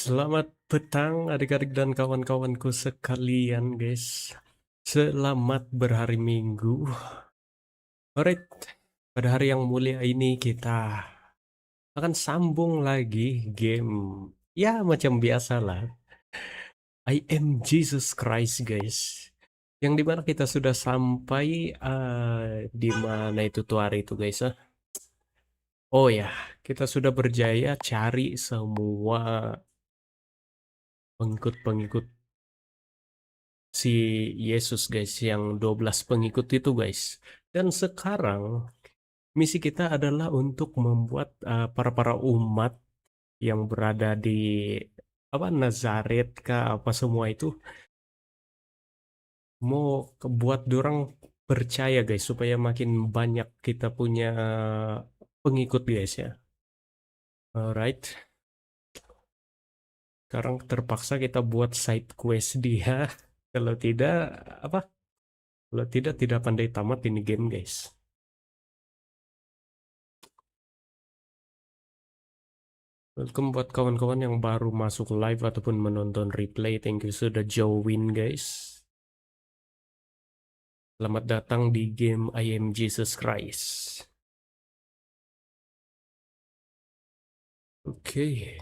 Selamat petang adik-adik dan kawan-kawanku sekalian guys. Selamat berhari Minggu. Alright, pada hari yang mulia ini kita akan sambung lagi game. Ya macam biasa lah. I am Jesus Christ guys. Yang dimana kita sudah sampai di mana itu tuh hari itu guys. Oh ya, kita sudah berjaya cari semua pengikut-pengikut si Yesus guys, yang 12 pengikut itu guys. Dan sekarang misi kita adalah untuk membuat para umat yang berada di Nazaret kah apa semua itu, mau buat dorang percaya guys, supaya makin banyak kita punya pengikut guys ya. Alright, sekarang terpaksa kita buat side quest dia. Kalau tidak apa? Kalau tidak pandai tamat ini game guys. Welcome buat kawan-kawan yang baru masuk live ataupun menonton replay. Thank you sudah join guys. Selamat datang di game I Am Jesus Christ. Oke.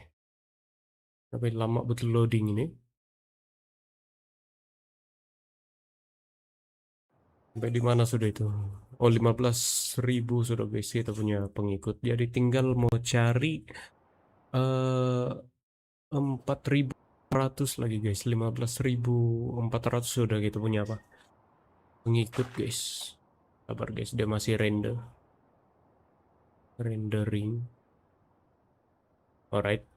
Sampai lama betul loading ini. Sampai di mana sudah itu? Oh 15.000 sudah guys kita punya pengikut. Jadi tinggal mau cari 4.400 lagi guys. 15.400 sudah kita punya apa? Pengikut guys. Sabar guys, dia masih rendering. Alright.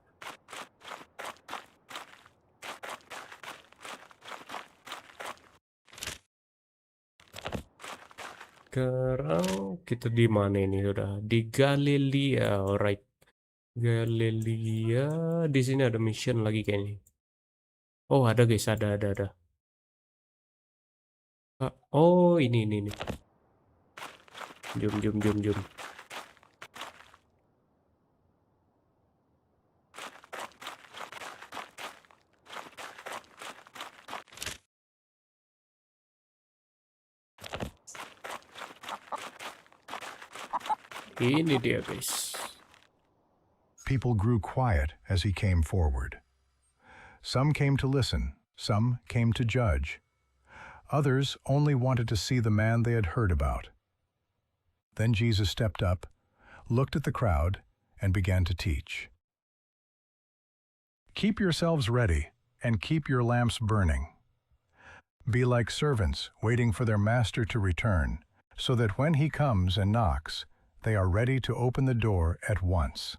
Sekarang kita di mana ini sudah? Di Galilea, alright. Galilea, di sini ada mission lagi kayaknya. Oh ada guys, ada. Oh ini. Jom. Ini dia guys. People grew quiet as he came forward. Some came to listen, some came to judge. Others only wanted to see the man they had heard about. Then Jesus stepped up, looked at the crowd, and began to teach. Keep yourselves ready, and keep your lamps burning. Be like servants waiting for their master to return, so that when he comes and knocks, they are ready to open the door at once.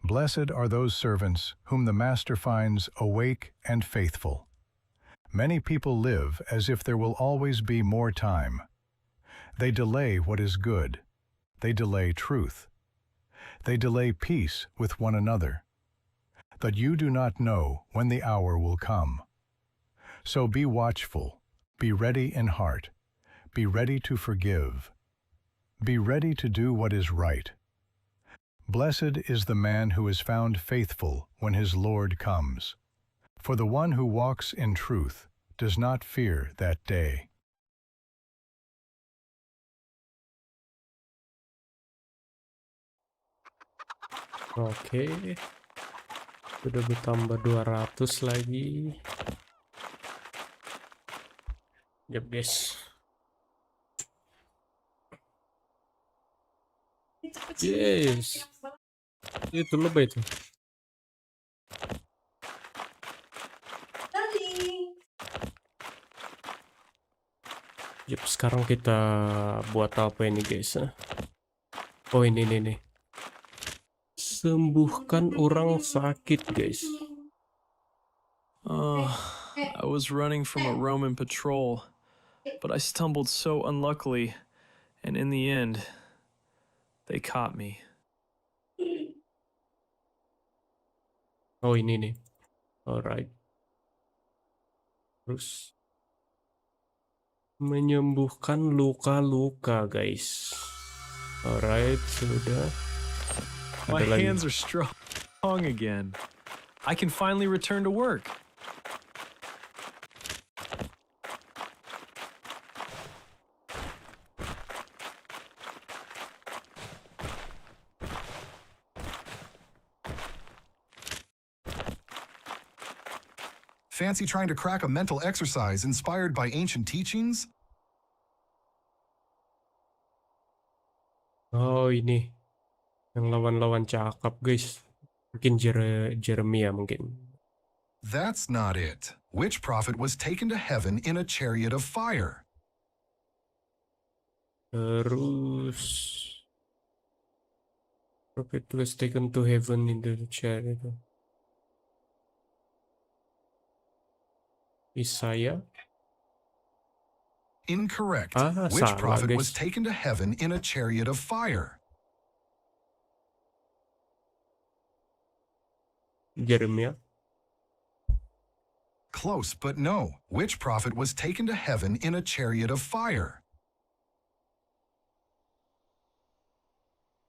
Blessed are those servants whom the master finds awake and faithful. Many people live as if there will always be more time. They delay what is good. They delay truth. They delay peace with one another. But you do not know when the hour will come. So be watchful, be ready in heart, be ready to forgive. Be ready to do what is right. Blessed is the man who is found faithful when his Lord comes. For the one who walks in truth does not fear that day. Oke. Sudah bertambah 200 lagi. Yap guys. Yes. Itu lebih itu. Yap, sekarang kita buat apa ini guys? Oh ini. Sembuhkan orang sakit guys. I was running from a Roman patrol, but I stumbled so unluckily, and in the end, they caught me. Oh ini nih. Alright. Terus menyembuhkan luka-luka guys. Alright, sudah. My Ada lagi. hands are strong again. I can finally return to work. Fancy trying to crack a mental exercise inspired by ancient teachings? Oh, ini yang lawan-lawan cakap, guys. Mungkin Jeremia mungkin. That's not it. Which prophet was taken to heaven in a chariot of fire? Terus prophet was taken to heaven in the chariot. Isaiah. Incorrect. Ah, Which salah, prophet was guys. taken to heaven in a chariot of fire? Jeremia. Close, but no. Which prophet was taken to heaven in a chariot of fire?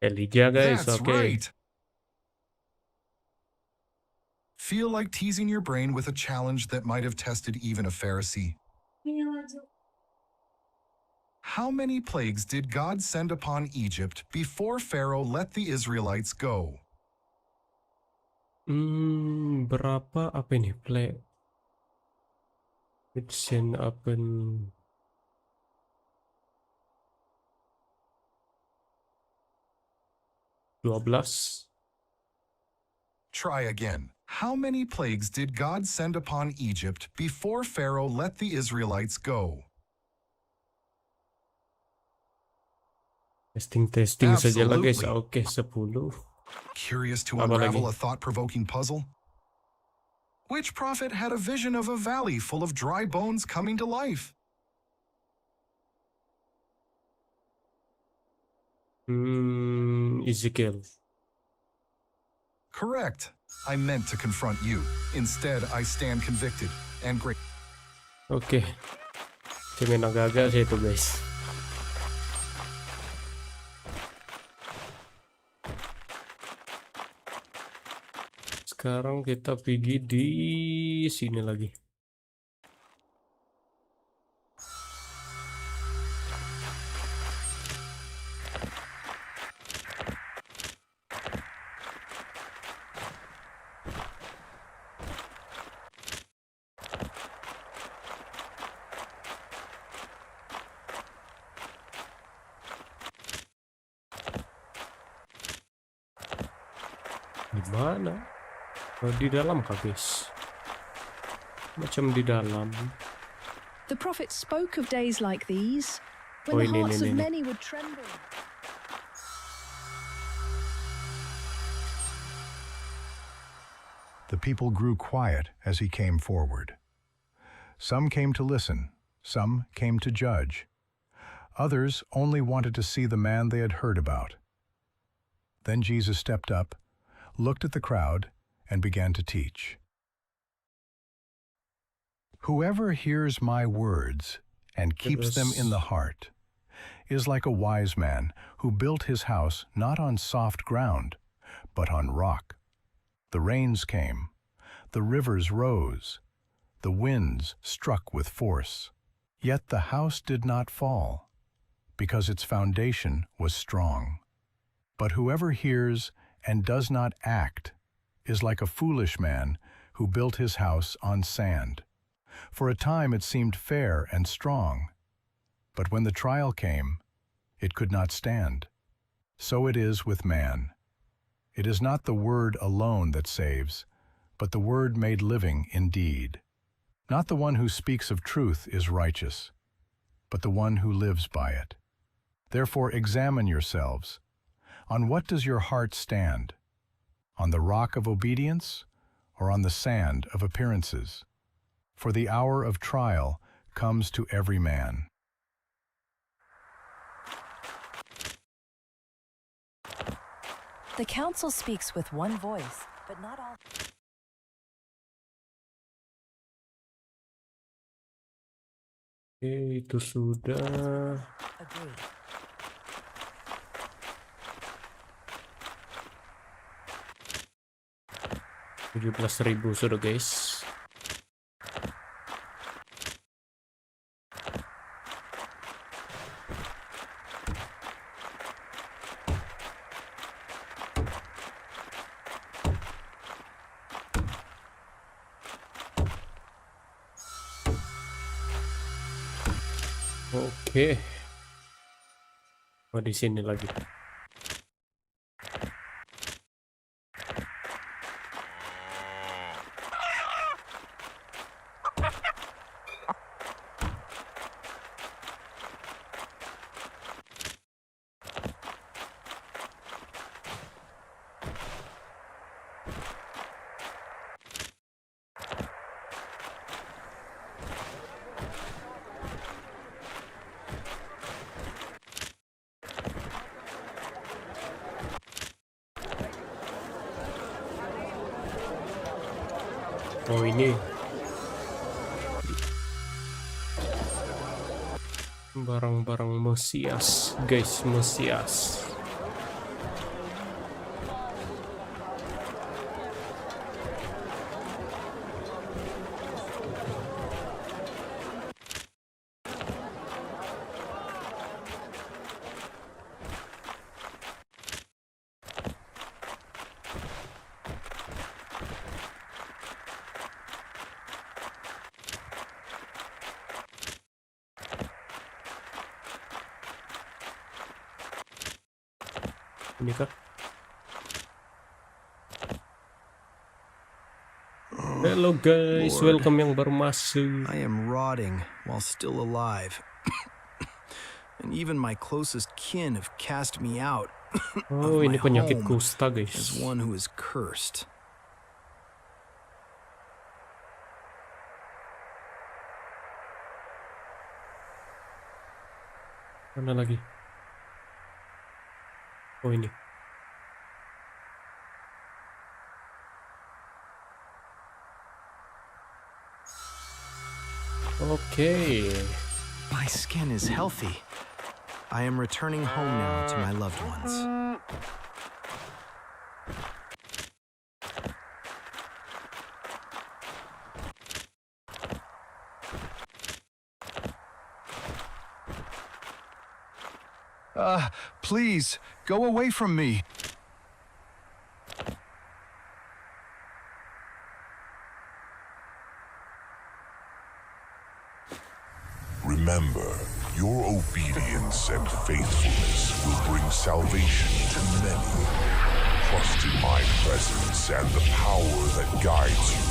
Elijah, guys. That's Oke. right. Feel like teasing your brain with a challenge that might have tested even a Pharisee? How many plagues did God send upon Egypt before Pharaoh let the Israelites go? Berapa apa ini? Play. It's an open. Dua belas. Try again. How many plagues did God send upon Egypt before Pharaoh let the Israelites go? Testing saja lah, guys. Absolutely. Oke, 10. Curious to Apa unravel lagi? a thought-provoking puzzle? Which prophet had a vision of a valley full of dry bones coming to life? Ezekiel. Correct. I meant to confront you. Instead, I stand convicted and great. Oke. Cuman agak-agak sih itu, guys. Sekarang kita pergi di sini lagi. Di mana? Oh, di dalam kah, guys? Macam di dalam. The prophet spoke of days like these, when Oh, the ini, hearts of ini. many would tremble. The people grew quiet as he came forward. Some came to listen, some came to judge. Others only wanted to see the man they had heard about. Then Jesus stepped up, looked at the crowd, and began to teach. Whoever hears my words and keeps them in the heart is like a wise man who built his house not on soft ground, but on rock. The rains came, the rivers rose, the winds struck with force. Yet the house did not fall, because its foundation was strong. But whoever hears and does not act is like a foolish man who built his house on sand. For a time it seemed fair and strong, but when the trial came, it could not stand. So it is with man. It is not the word alone that saves, but the word made living indeed. Not the one who speaks of truth is righteous, but the one who lives by it. Therefore examine yourselves. On what does your heart stand? On the rock of obedience, or on the sand of appearances? For the hour of trial comes to every man. The council speaks with one voice, but not all. Oke, itu sudah. Agree. 17.000 sudah guys. Oke. Oh, di sini lagi. Oh, ini barang-barang Mesias, guys, Mesias. Ini kah? Hello guys, Lord, welcome yang baru masuk. I am rotting while still alive. And even my closest kin have cast me out Oh, of ini my penyakit home kusta as guys. one who is cursed. Mana lagi? Oh, ini. Oke. My skin is healthy. I am returning home now to my loved ones. Please, go away from me. Remember, your obedience and faithfulness will bring salvation to many. Trust in my presence and the power that guides you.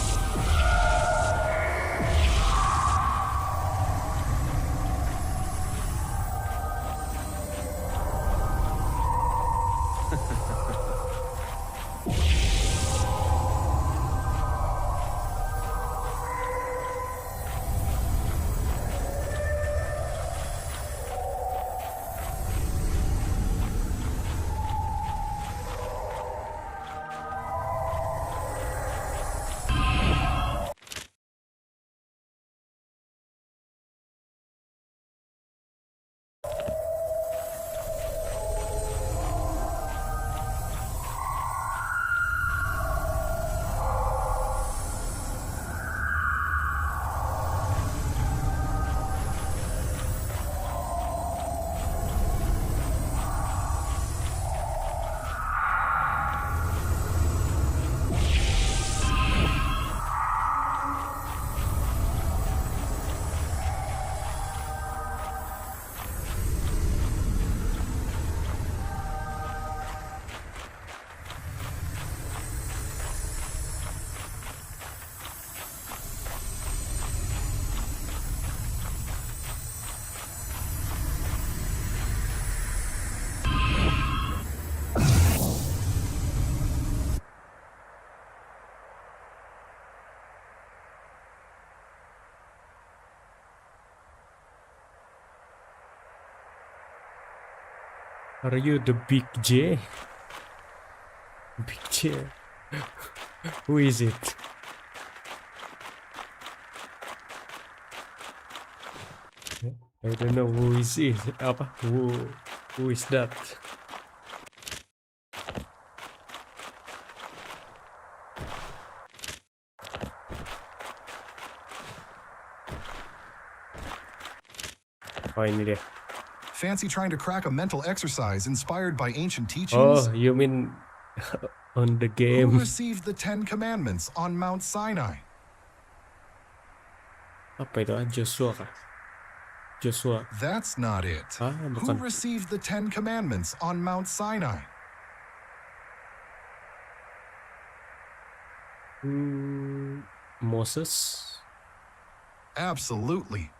Are you the Big J? Big J. Who is it? I don't know who is it. Apa? Who is that? Oh, ini dia. Fancy trying to crack a mental exercise inspired by ancient Oh, teachings? you mean on the Who game? received the 10 Commandments on Mount Sinai? Apa itu? Joshua kah? Joshua. That's not it. Who Bukan. received the 10 Commandments on Mount Sinai? Moses. Absolutely.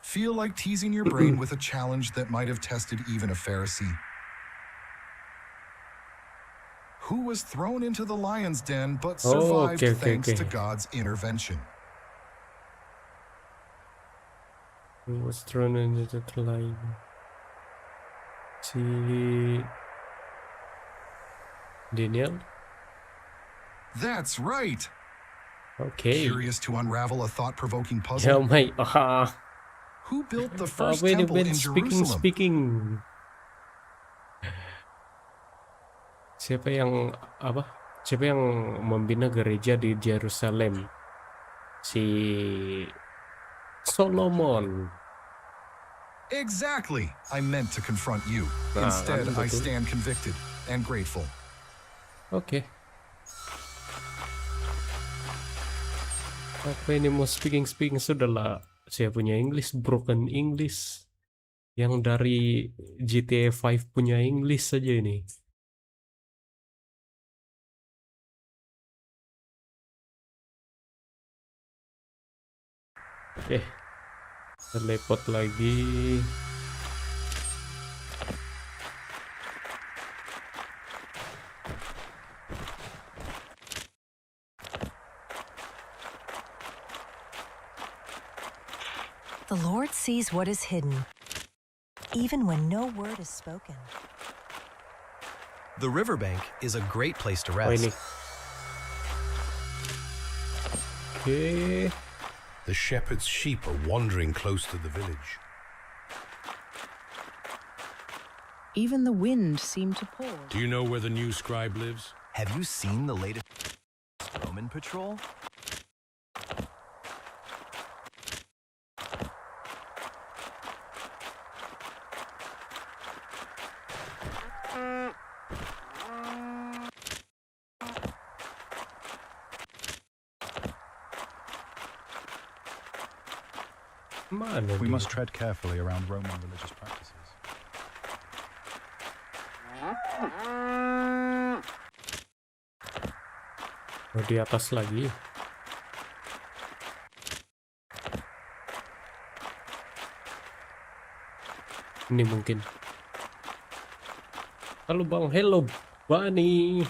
Feel like teasing your brain with a challenge that might have tested even a Pharisee. Who was thrown into the lion's den but survived thanks to God's intervention? Who was thrown into the lion? Si Daniel. That's right. Okay. Curious to unravel a thought-provoking puzzle? Ramai. Who built the first Wait, temple in Jerusalem? speaking. Siapa yang membina gereja di Yerusalem? Si Solomon. Exactly. I meant to confront you. Instead, I stand convicted and grateful. Okay. Apa ini mau speaking sudahlah. Saya punya English, broken English. Yang dari GTA 5 punya English saja ini. Oke. Teleport lagi. The Lord sees what is hidden, even when no word is spoken. The riverbank is a great place to Oh, ini. rest. Oke. The shepherd's sheep are wandering close to the village. Even the wind seemed to pause. Do you know where the new scribe lives? Have you seen the latest Roman patrol? Mana We dia? must tread carefully around Roman religious practices. Oh, di atas lagi. Ini mungkin. Halo Bang, hello Bunny.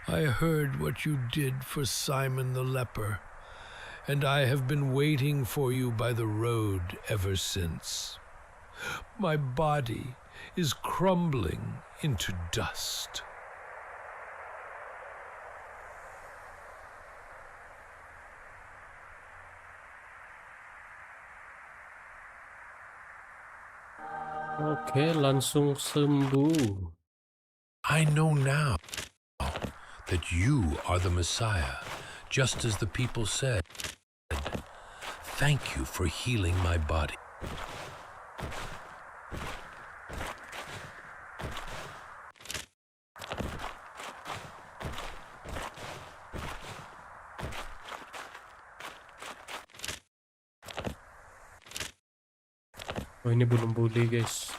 I heard what you did for Simon the leper, and I have been waiting for you by the road ever since. My body is crumbling into dust. Oke, langsung sembuh. I know now that you are the Messiah, just as the people said. Thank you for healing my body. Oh, ini belum boleh guys.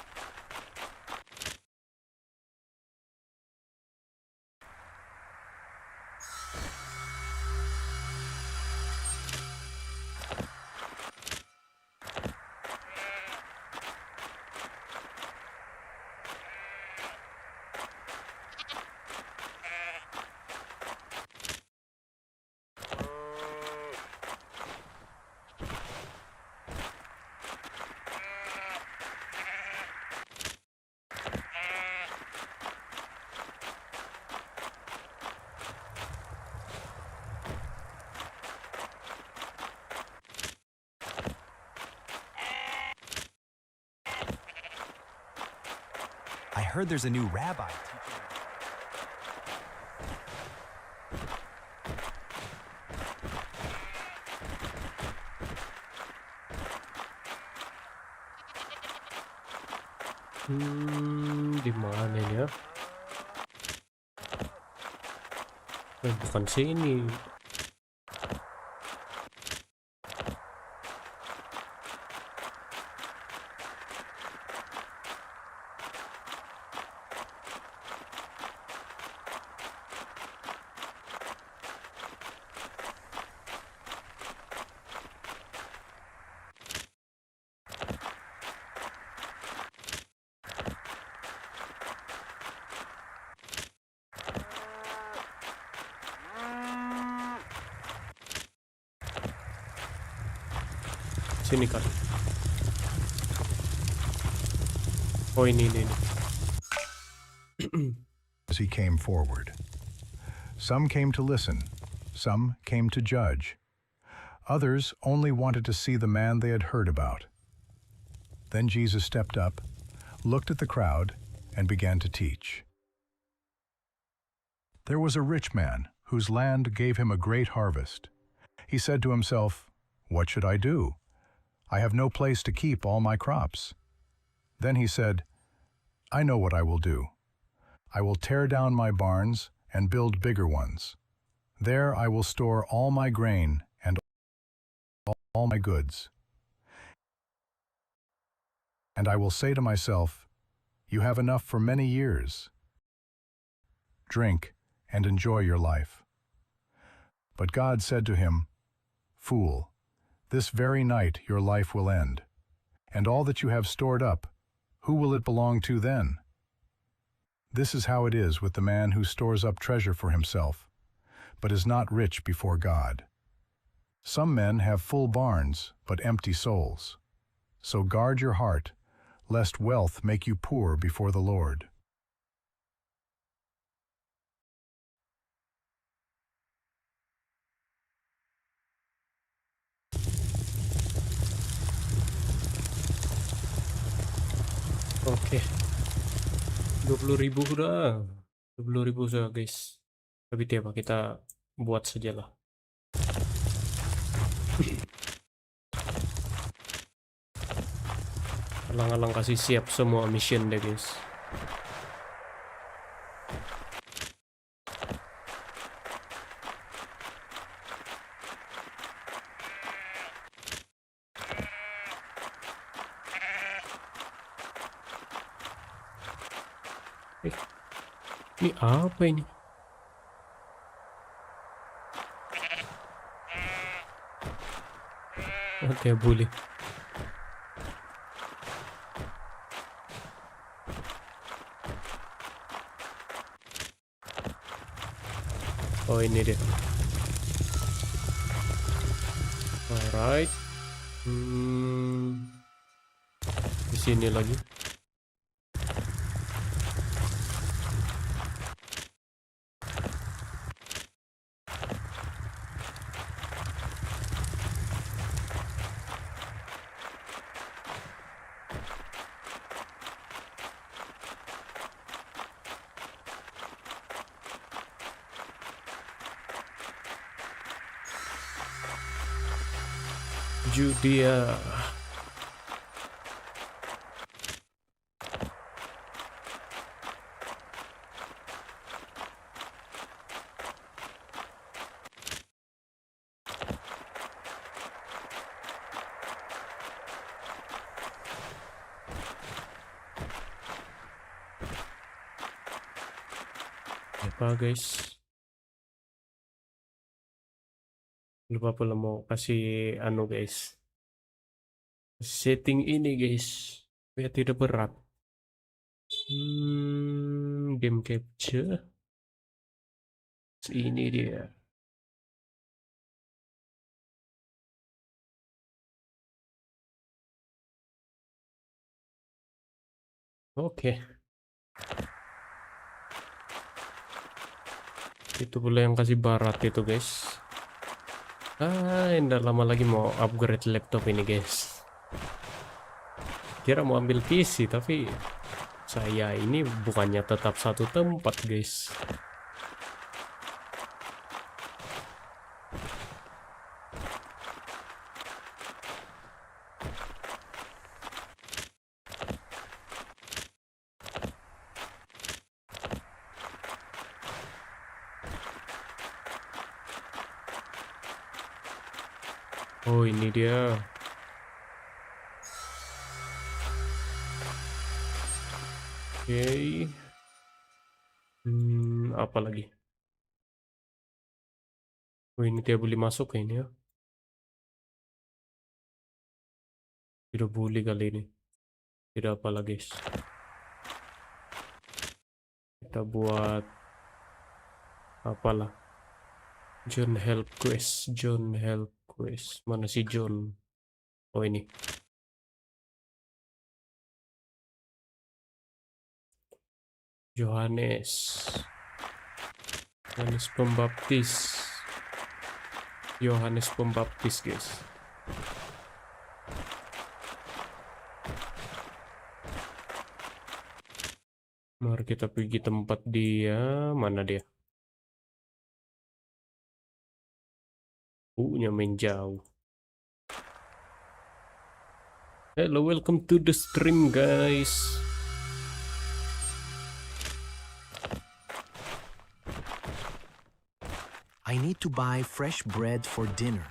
I heard there's a new rabbi teaching. Di mana ini ya? Bukan sini. Sini kali. Oh ini. As he came forward. Some came to listen, some came to judge. Others only wanted to see the man they had heard about. Then Jesus stepped up, looked at the crowd, and began to teach. There was a rich man whose land gave him a great harvest. He said to himself, "What should I do? I have no place to keep all my crops." Then he said, "I know what I will do. I will tear down my barns and build bigger ones. There I will store all my grain and all my goods. And I will say to myself, you have enough for many years. Drink and enjoy your life." But God said to him, "Fool, this very night your life will end. And all that you have stored up, who will it belong to then? This is how it is with the man who stores up treasure for himself, but is not rich before God. Some men have full barns, but empty souls. So guard your heart, lest wealth make you poor before the Lord." Oke. 20.000 udah. 20.000 sudah guys. Tapi apa kita buat sajalah. Alang-alang kasih siap semua mission deh guys. Ini apa ini? Oke, boleh. Oh, ini dia. Alright. Di sini lagi. Judea. Apa guys? Lupa pula mau kasih anu guys. Setting ini guys. Biar tidak berat. Game capture. Ini dia. Oke. Itu pula yang kasih barat itu guys. Nggak lama lagi mau upgrade laptop ini guys. Kira mau ambil PC tapi saya ini bukannya tetap satu tempat guys. Oh, ini dia. Oke. Apa lagi? Oh, ini dia boleh masuk ke ini ya. Tidak boleh kali ini. Tidak apalah guys. Kita buat apalah. John help quest. John help quest. Mana si John? Oh, ini. Yohanes. Yohanes Pembaptis. Yohanes Pembaptis guys. Mari kita pergi tempat dia. Mana dia? Punya main jauh. Hello, welcome to the stream guys. I need to buy fresh bread for dinner.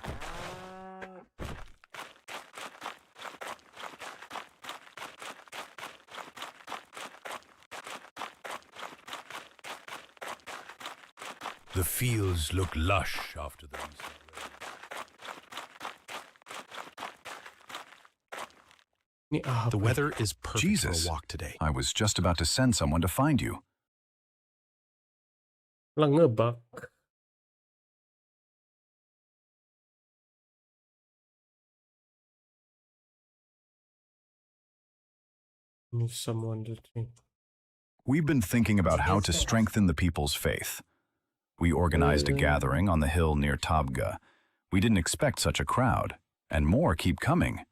The fields look lush after the recent Ini apa? The weather is perfect Jesus. for a walk today. I was just about to send someone to find you. Lah ngebak. Ini someone to think. We've been thinking about how to strengthen the people's faith. We organized a gathering on the hill near Tabga. We didn't expect such a crowd, and more keep coming.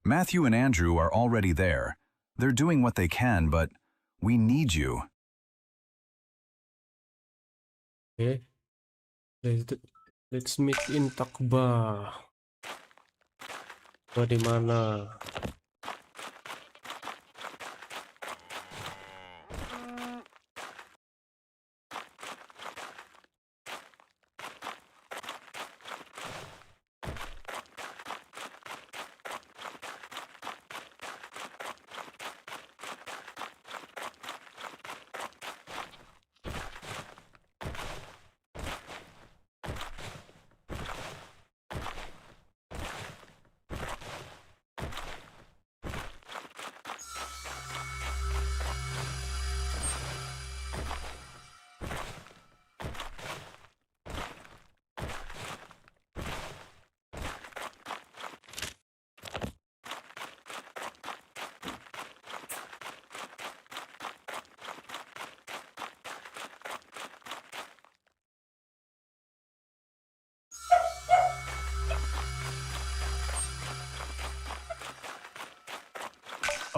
Matthew and Andrew are already there. They're doing what they can, but we need you. Okay. Let's meet in Takba. Di mana?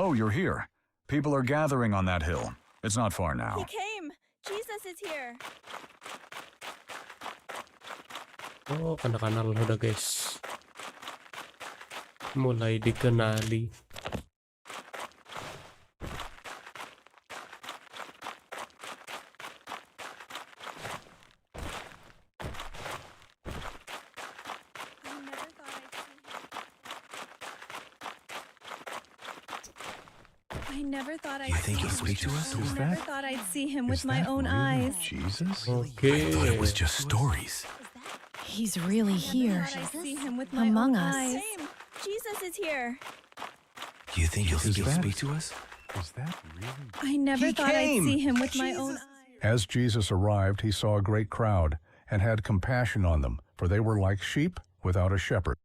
Oh, you're here. People are gathering on that hill. It's not far now. He came. Jesus is here. Oh, kenal-kenal udah guys. Mulai dikenali. I never thought I'd You think he'll speak to us? I never thought I'd see him with my own eyes. Jesus? Okay. I thought it was just stories. He's really here. I see him with my Among own us. eyes. Jesus is here. You think he'll speak to us? Is that really? I never He thought came. I'd see him with my own eyes. As Jesus arrived, he saw a great crowd and had compassion on them, for they were like sheep without a shepherd.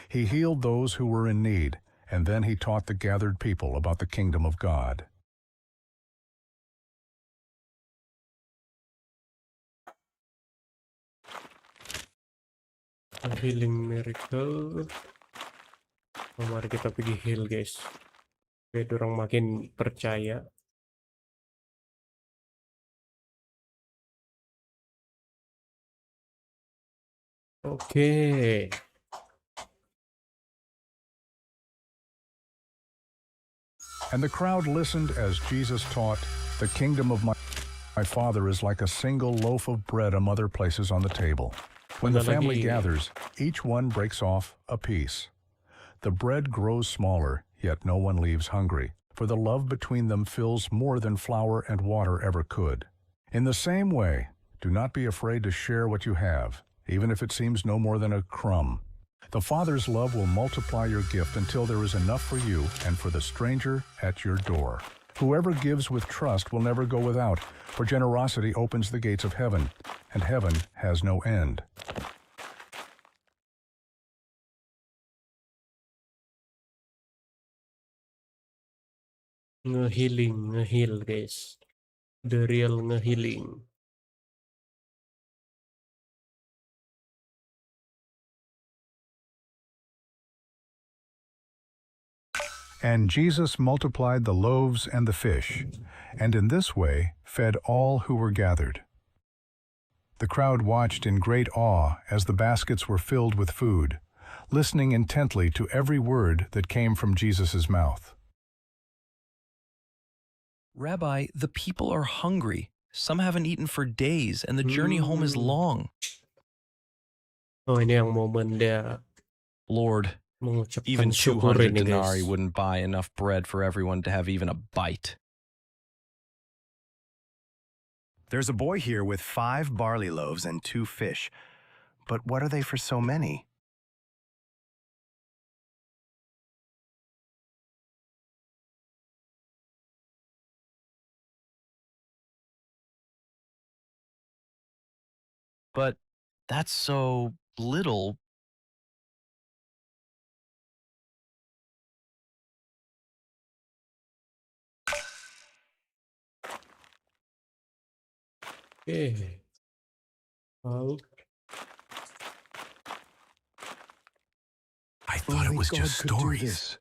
He healed those who were in need, and then he taught the gathered people about the kingdom of God. A healing miracle. Oh, mari kita pergi heal guys. Biar orang makin percaya. Oke. And the crowd listened as Jesus taught, "The kingdom of my Father is like a single loaf of bread a mother places on the table. When the family gathers, each one breaks off a piece. The bread grows smaller, yet no one leaves hungry, for the love between them fills more than flour and water ever could. In the same way, do not be afraid to share what you have, even if it seems no more than a crumb. The Father's love will multiply your gift until there is enough for you and for the stranger at your door. Whoever gives with trust will never go without, for generosity opens the gates of heaven, and heaven has no end." Ngehil guys. The real ngehealing. And Jesus multiplied the loaves and the fish, and in this way fed all who were gathered. The crowd watched in great awe as the baskets were filled with food, listening intently to every word that came from Jesus' mouth. Rabbi, the people are hungry. Some haven't eaten for days, and the journey home is long. Oh, ini yang momen dia Lord, mengucapkan even syukur 200 ini denarii guys. wouldn't buy enough bread for everyone to have even a bite. There's a boy here with 5 barley loaves and 2 fish. But what are they for so many? But that's so little. Okay. Lalu I thought it was just stories.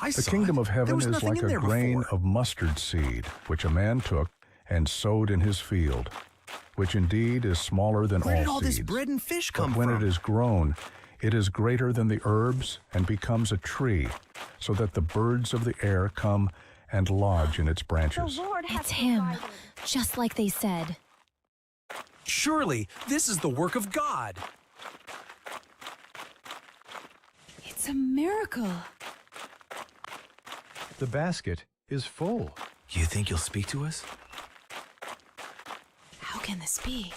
The kingdom of heaven is like a grain of mustard seed, which a man took and sowed in his field, which indeed is smaller than Where did all all this seeds. bread and fish come But when from? it is grown, it is greater than the herbs and becomes a tree, so that the birds of the air come and lodge in its branches. It's him, just like they said. Surely, this is the work of God. It's a miracle. The basket is full. You think you'll speak to us? How can this be?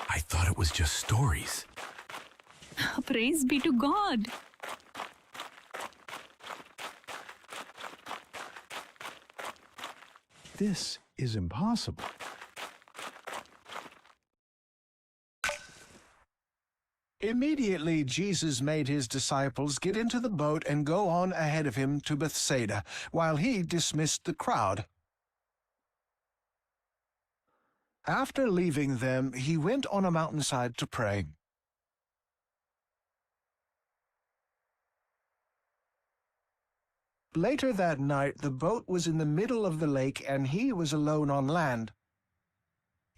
I thought it was just stories. Praise be to God. This is impossible. Immediately, Jesus made his disciples get into the boat and go on ahead of him to Bethsaida, while he dismissed the crowd. After leaving them, he went on a mountainside to pray. Later that night, the boat was in the middle of the lake, and he was alone on land.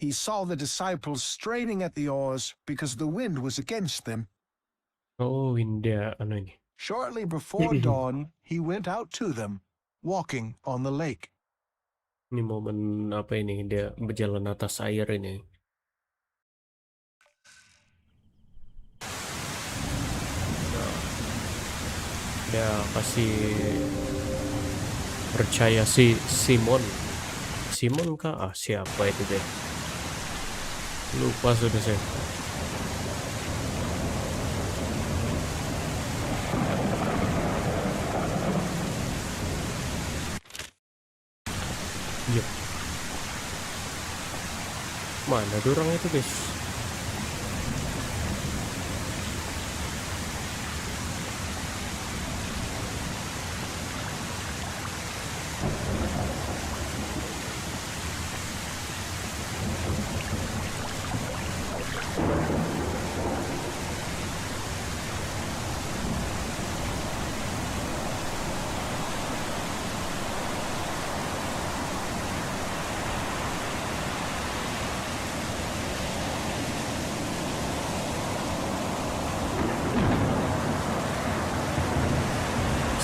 He saw the disciples straining at the oars because the wind was against them. Oh, India anu ini. Shortly before dawn, he went out to them, walking on the lake. Ini momen apa ini? Dia berjalan atas air ini. Dia kasih percaya si Simon kah? Siapa itu deh? Lupa sudah saya. Iya. Mana dorang itu guys?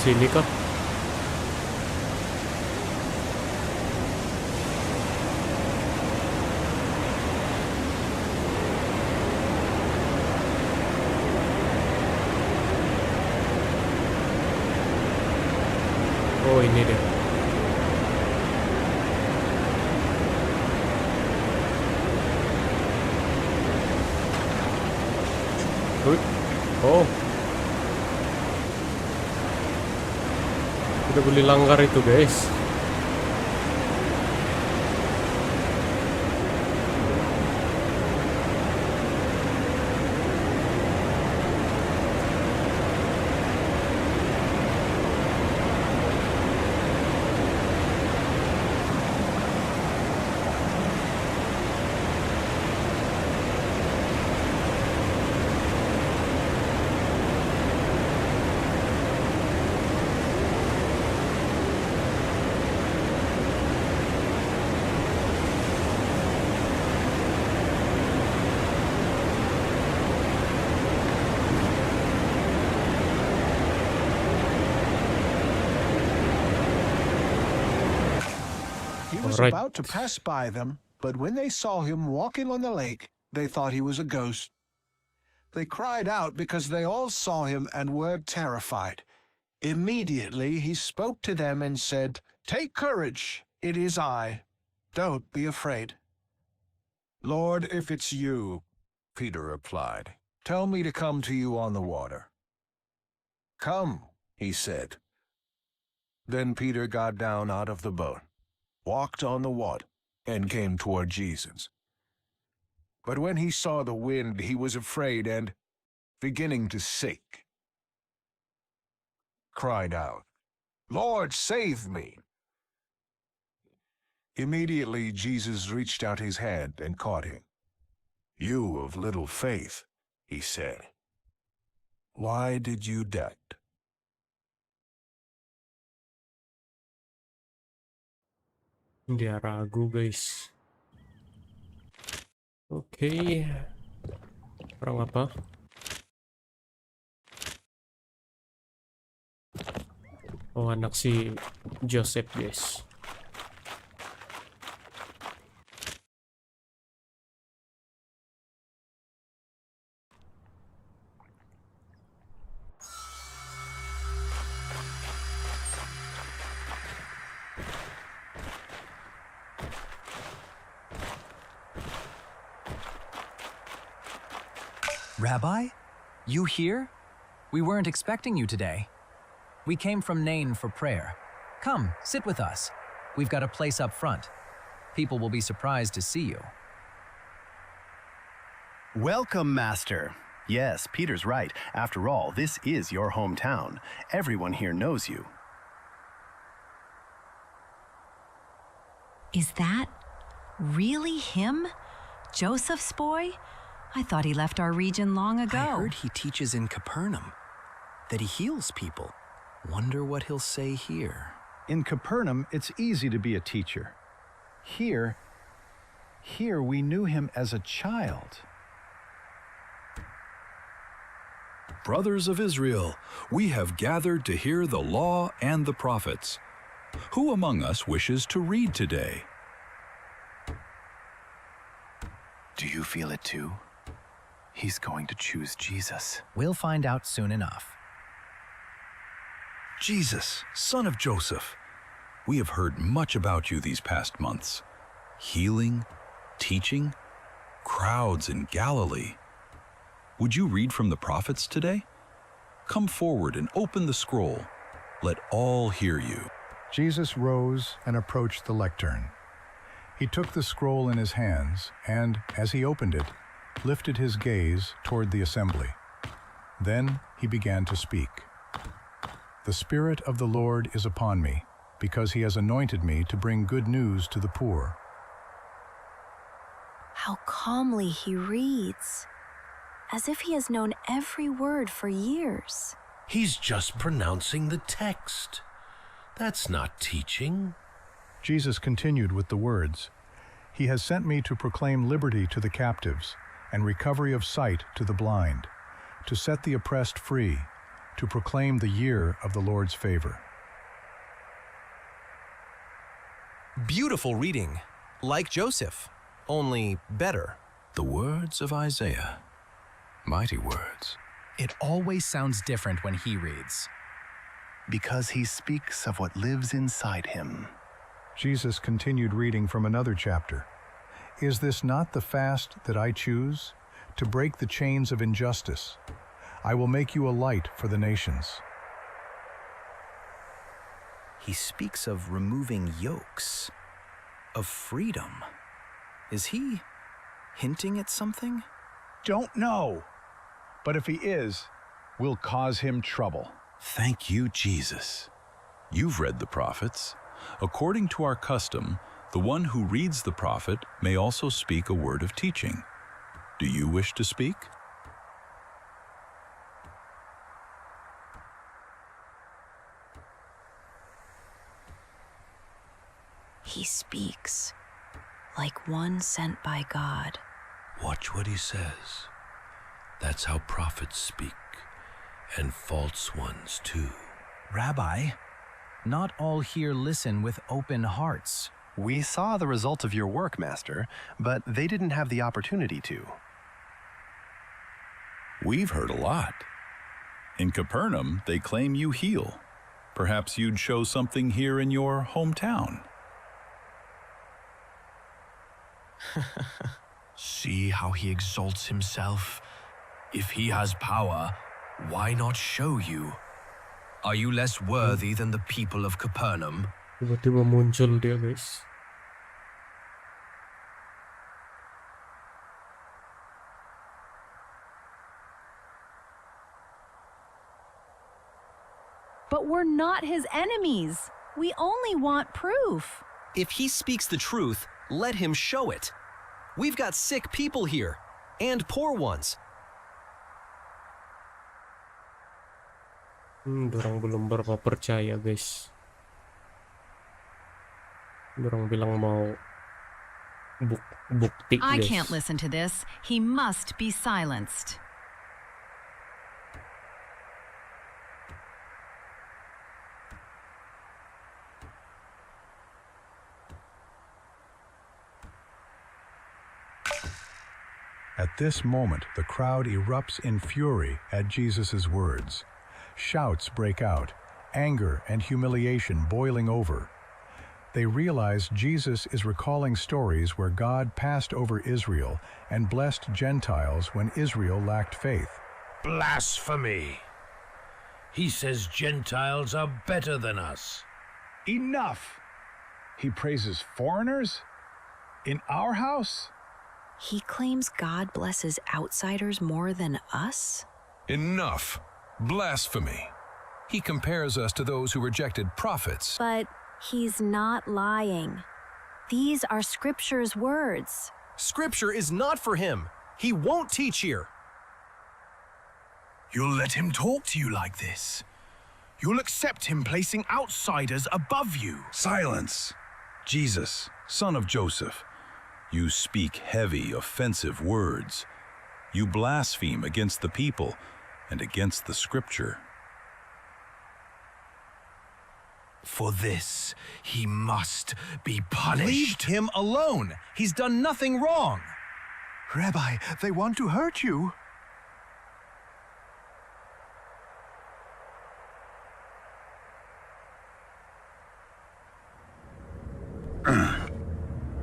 Sini kah? Oh, ini deh. Oh. Tidak boleh langgar itu, guys. He was about to pass by them, but when they saw him walking on the lake, they thought he was a ghost. They cried out because they all saw him and were terrified. Immediately he spoke to them and said, "Take courage, it is I. Don't be afraid." "Lord, if it's you," Peter replied, "tell me to come to you on the water." "Come," he said. Then Peter got down out of the boat, walked on the water, and came toward Jesus. But when he saw the wind, he was afraid and, beginning to sink, cried out, "Lord, save me!" Immediately Jesus reached out his hand and caught him. "You of little faith," he said, "why did you doubt?" Dia ragu, guys. Oke. Orang apa? Oh, anak si Joseph, guys. Rabbi, you here? We weren't expecting you today. We came from Nain for prayer. Come, sit with us. We've got a place up front. People will be surprised to see you. Welcome, Master. Yes, Peter's right. After all, this is your hometown. Everyone here knows you. Is that really him? Joseph's boy? I thought he left our region long ago. I heard he teaches in Capernaum, that he heals people. Wonder what he'll say here. In Capernaum, it's easy to be a teacher. Here we knew him as a child. Brothers of Israel, we have gathered to hear the law and the prophets. Who among us wishes to read today? Do you feel it too? He's going to choose Jesus. We'll find out soon enough. Jesus, son of Joseph, we have heard much about you these past months. Healing, teaching, crowds in Galilee. Would you read from the prophets today? Come forward and open the scroll. Let all hear you. Jesus rose and approached the lectern. He took the scroll in his hands and, as he opened it, lifted his gaze toward the assembly. Then he began to speak. "The Spirit of the Lord is upon me, because he has anointed me to bring good news to the poor." How calmly he reads, as if he has known every word for years. He's just pronouncing the text. That's not teaching. Jesus continued with the words, "He has sent me to proclaim liberty to the captives and recovery of sight to the blind, to set the oppressed free, to proclaim the year of the Lord's favor. Beautiful reading, like Joseph, only better. The words of Isaiah, mighty words. It always sounds different when he reads. Because he speaks of what lives inside him. Jesus continued reading from another chapter. Is this not the fast that I choose? To break the chains of injustice. I will make you a light for the nations. He speaks of removing yokes, of freedom. Is he hinting at something? Don't know. But if he is, we'll cause him trouble. Thank you, Jesus. You've read the prophets. According to our custom, the one who reads the prophet may also speak a word of teaching. Do you wish to speak? He speaks like one sent by God. Watch what he says. That's how prophets speak, and false ones too. Rabbi, not all here listen with open hearts. We saw the result of your work, Master, but they didn't have the opportunity to. We've heard a lot. In Capernaum, they claim you heal. Perhaps you'd show something here in your hometown. See how he exalts himself? If he has power, why not show you? Are you less worthy than the people of Capernaum? Tiba-tiba muncul dia, guys. But we're not his enemies. We only want proof. If he speaks the truth, let him show it. We've got sick people here, and poor ones. Dorang belum berapa percaya, guys. Dorang bilang mau bukti, I guys. can't listen to this. He must be silenced. At this moment, the crowd erupts in fury at Jesus' words. Shouts break out, anger and humiliation boiling over. They realize Jesus is recalling stories where God passed over Israel and blessed Gentiles when Israel lacked faith. Blasphemy! He says Gentiles are better than us. Enough! He praises foreigners? In our house? He claims God blesses outsiders more than us? Enough! Blasphemy! He compares us to those who rejected prophets. But he's not lying. These are Scripture's words. Scripture is not for him. He won't teach here. You'll let him talk to you like this? You'll accept him placing outsiders above you? Silence! Jesus, son of Joseph, you speak heavy, offensive words. You blaspheme against the people and against the Scripture. For this, he must be punished. Leave him alone. He's done nothing wrong. Rabbi, they want to hurt you.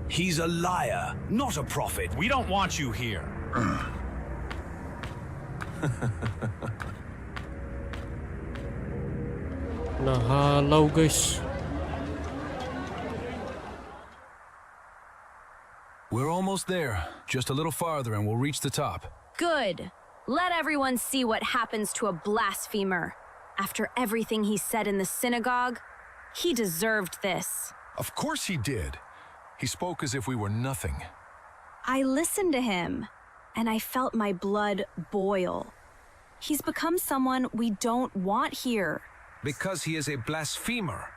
He's a liar, not a prophet. We don't want you here. Nah, halau, guys. We're almost there. Just a little farther and we'll reach the top. Good. Let everyone see what happens to a blasphemer. After everything he said in the synagogue, he deserved this. Of course he did. He spoke as if we were nothing. I listened to him, and I felt my blood boil. He's become someone we don't want here. Because he is a blasphemer.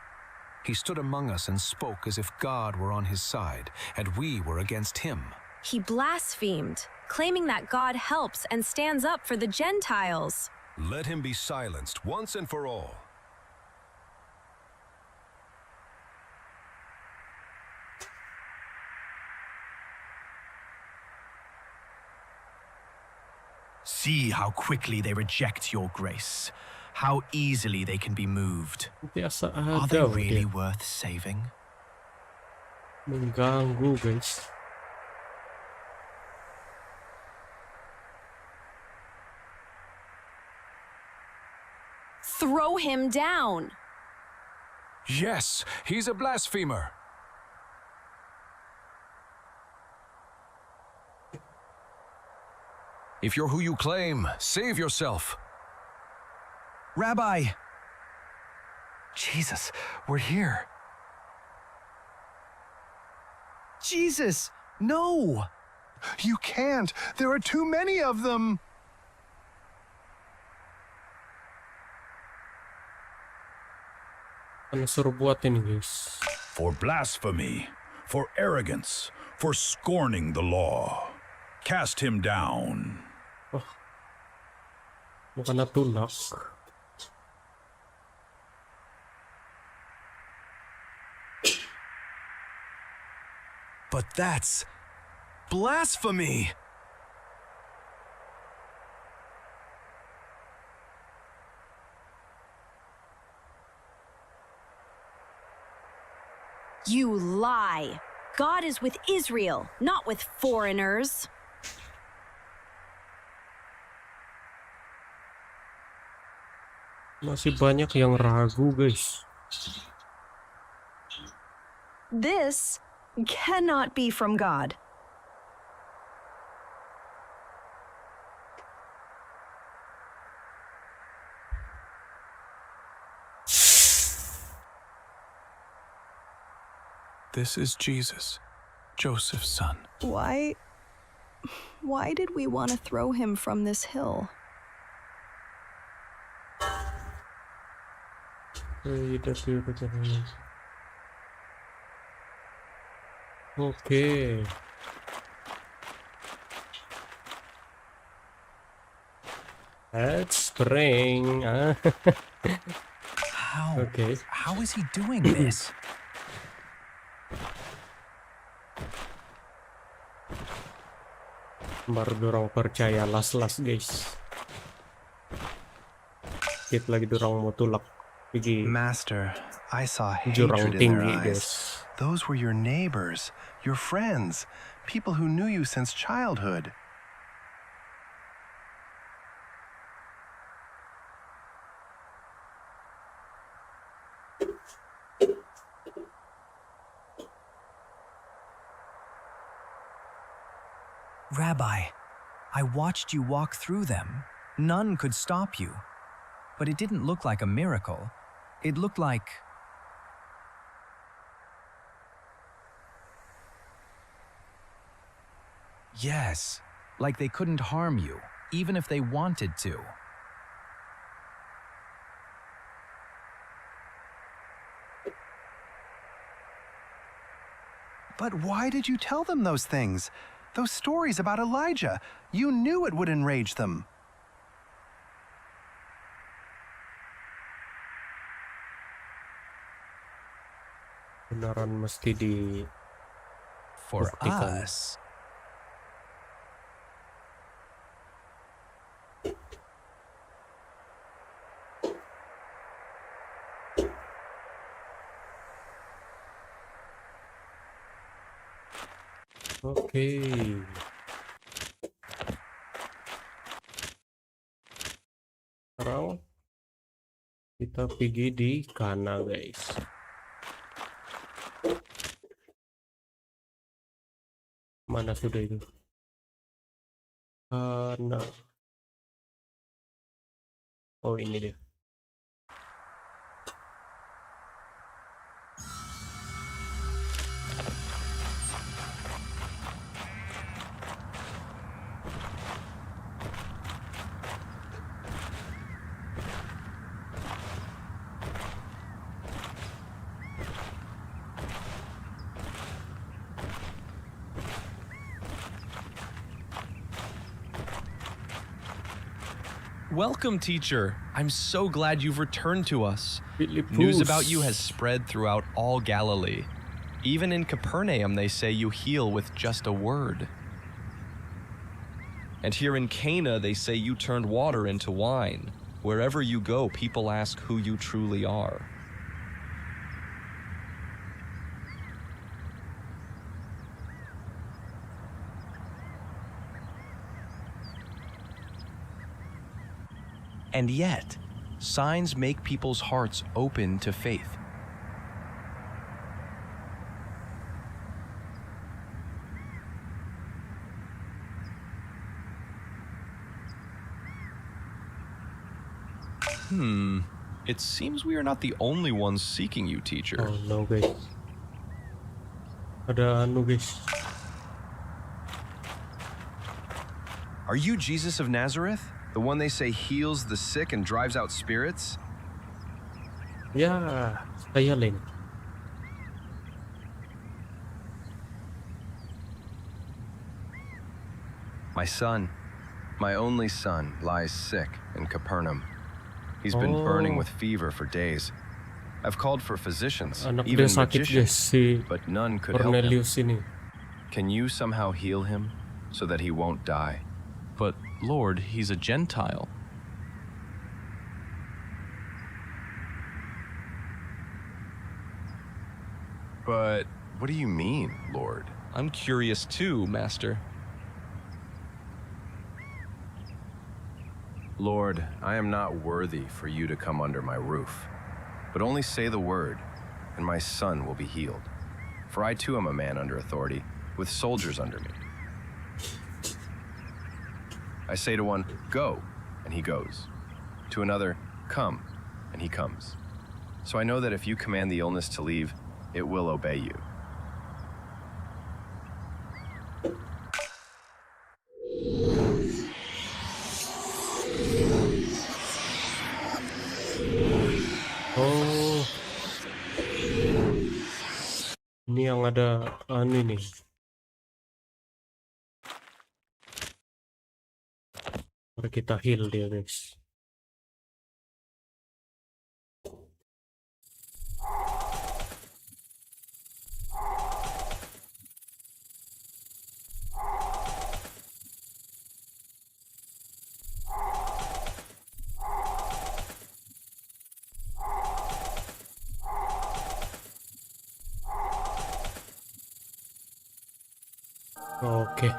He stood among us and spoke as if God were on his side, and we were against him. He blasphemed, claiming that God helps and stands up for the Gentiles. Let him be silenced once and for all. See how quickly they reject your grace, how easily they can be moved. Biasa Are they ada really dia. worth saving? Mengganggu, guys. Throw him down. Yes, he's a blasphemer. If you're who you claim, save yourself. Rabbi! Jesus, we're here. Jesus, no! You can't! There are too many of them! Ano suruh buat ini, guys? For blasphemy, for arrogance, for scorning the law. Cast him down. Bukan natulak. But that's blasphemy! You lie. God is with Israel, not with foreigners. Masih banyak yang ragu, guys. This cannot be from God. This is Jesus, Joseph's son. Why did we want to throw him from this hill? Okay. Let's spring. How? Okay. How is he doing this? Baru dorong percaya las-las, guys. Dikit lagi dorong mau tulak pergi Master, I saw jurang hatred in their tinggi, eyes. guys. Those were your neighbors, your friends, people who knew you since childhood. Rabbi, I watched you walk through them. None could stop you. But it didn't look like a miracle. It looked like... Yes, like they couldn't harm you, even if they wanted to. But why did you tell them those things? Those stories about Elijah. You knew it would enrage them. Beneran mesti di For buktikan. us. Okay. Sekarang kita pergi di kanan, guys. Mana sudah itu? Kanan. Oh, ini dia. Welcome, teacher. I'm so glad you've returned to us. News about you has spread throughout all Galilee. Even in Capernaum, they say you heal with just a word. And here in Cana, they say you turned water into wine. Wherever you go, people ask who you truly are. And yet, signs make people's hearts open to faith. It seems we are not the only ones seeking you, teacher. Oh no, guys. Ada anu, guys. Are you Jesus of Nazareth? The one they say heals the sick and drives out spirits? Ya, saya Lain. My son, my only son, lies sick in Capernaum. He's been burning with fever for days. I've called for physicians, Anak even dia sakit, guys, magicians, si but none could help him. Cornelius ini. Can you somehow heal him so that he won't die? But, Lord, he's a Gentile. But what do you mean, Lord? I'm curious too, Master. Lord, I am not worthy for you to come under my roof, but only say the word, and my son will be healed. For I too am a man under authority, with soldiers under me. I say to one, go, and he goes. To another, come, and he comes. So I know that if you command the illness to leave, it will obey you. Oh, ini yang ada anu ini. Mari kita heal dia, guys. Oke.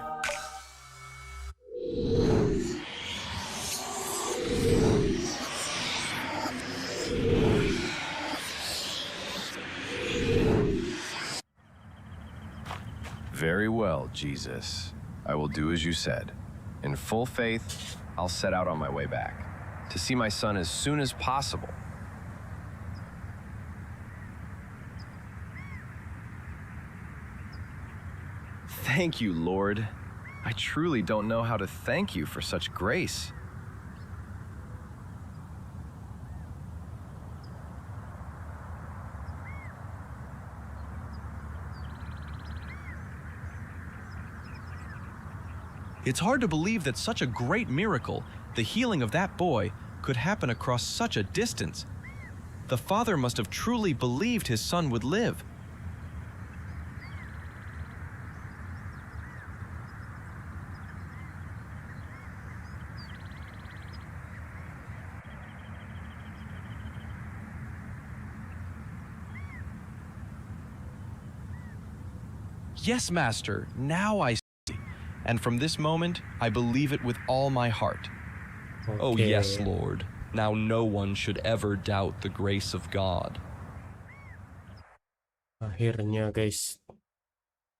Very well, Jesus. I will do as you said. In full faith, I'll set out on my way back to see my son as soon as possible. Thank you, Lord. I truly don't know how to thank you for such grace. It's hard to believe that such a great miracle, the healing of that boy, could happen across such a distance. The father must have truly believed his son would live. Yes, Master, now I see. And from this moment, I believe it with all my heart. Oh yes, Lord. Now no one should ever doubt the grace of God. Akhirnya, guys.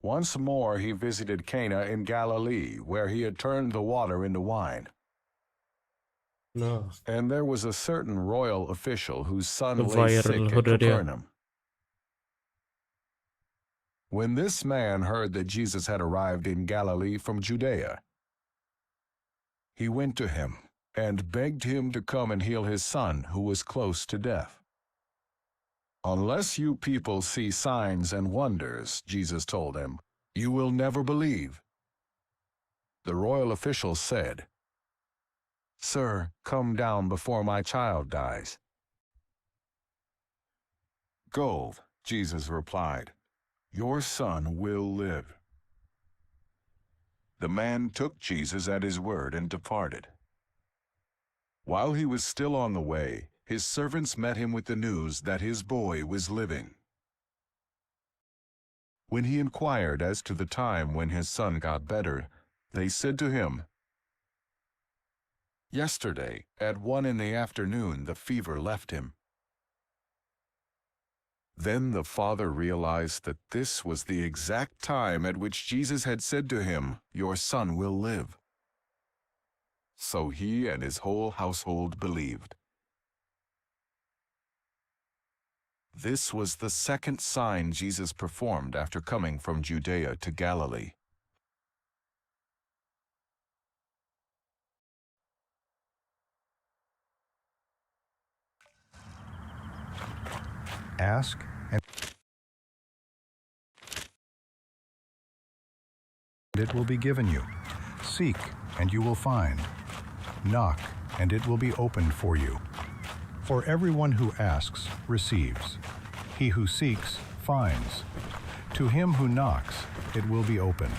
Once more he visited Cana in Galilee, where he had turned the water into wine. No. And there was a certain royal official whose son The lay sick viral at hooded, yeah. Capernaum. When this man heard that Jesus had arrived in Galilee from Judea, he went to him and begged him to come and heal his son, who was close to death. "Unless you people see signs and wonders," Jesus told him, "you will never believe." The royal official said, "Sir, come down before my child dies." "Go," Jesus replied. "Your son will live." The man took Jesus at his word and departed. While he was still on the way, his servants met him with the news that his boy was living. When he inquired as to the time when his son got better, they said to him, "Yesterday, at 1 p.m, the fever left him." Then the father realized that this was the exact time at which Jesus had said to him, "Your son will live." So he and his whole household believed. This was the second sign Jesus performed after coming from Judea to Galilee. Ask and it will be given you. Seek and you will find. Knock and it will be opened for you. For everyone who asks receives. He who seeks finds. To him who knocks it will be opened.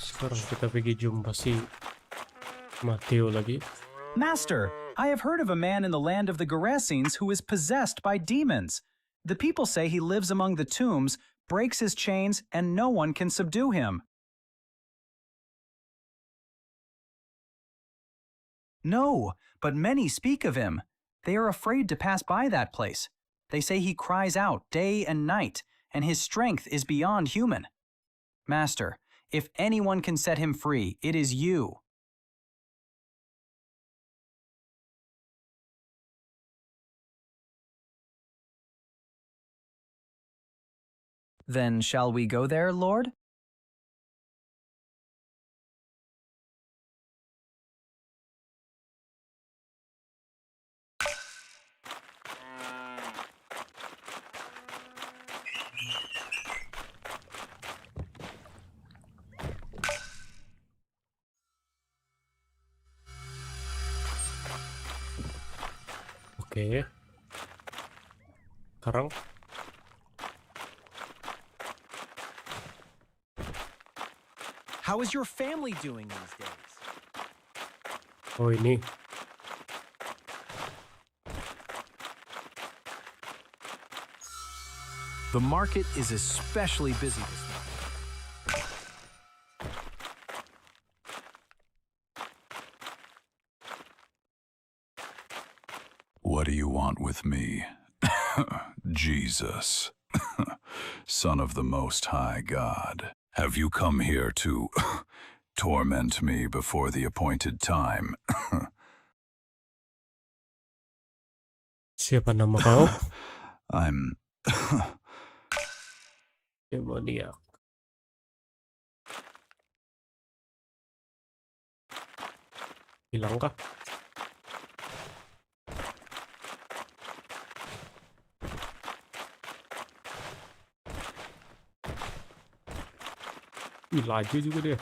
Sekarang kita pergi jumpa si Mateo lagi. Master, I have heard of a man in the land of the Gerasenes who is possessed by demons. The people say he lives among the tombs, breaks his chains, and no one can subdue him. No, but many speak of him. They are afraid to pass by that place. They say he cries out day and night, and his strength is beyond human. Master, if anyone can set him free, it is you. Then shall we go there, Lord? Oke. Sekarang How is your family doing these days? oh ini. The market is especially busy this month. What do you want with me? Jesus, Son of the Most High God. Have you come here to torment me before the appointed time? Siapa nama kau? I'm Demoniak. Hilang kah? Ih, laju juga dia.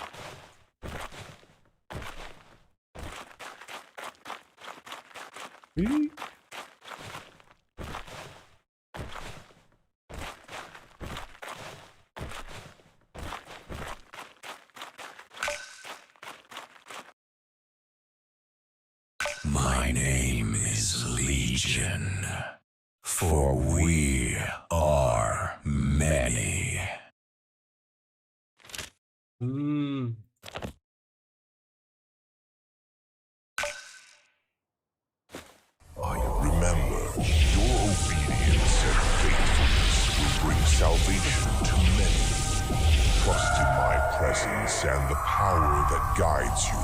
Ih. My name is Legion, for we are many. Remember, your obedience and faithfulness will bring salvation to many. Trust in my presence and the power that guides you.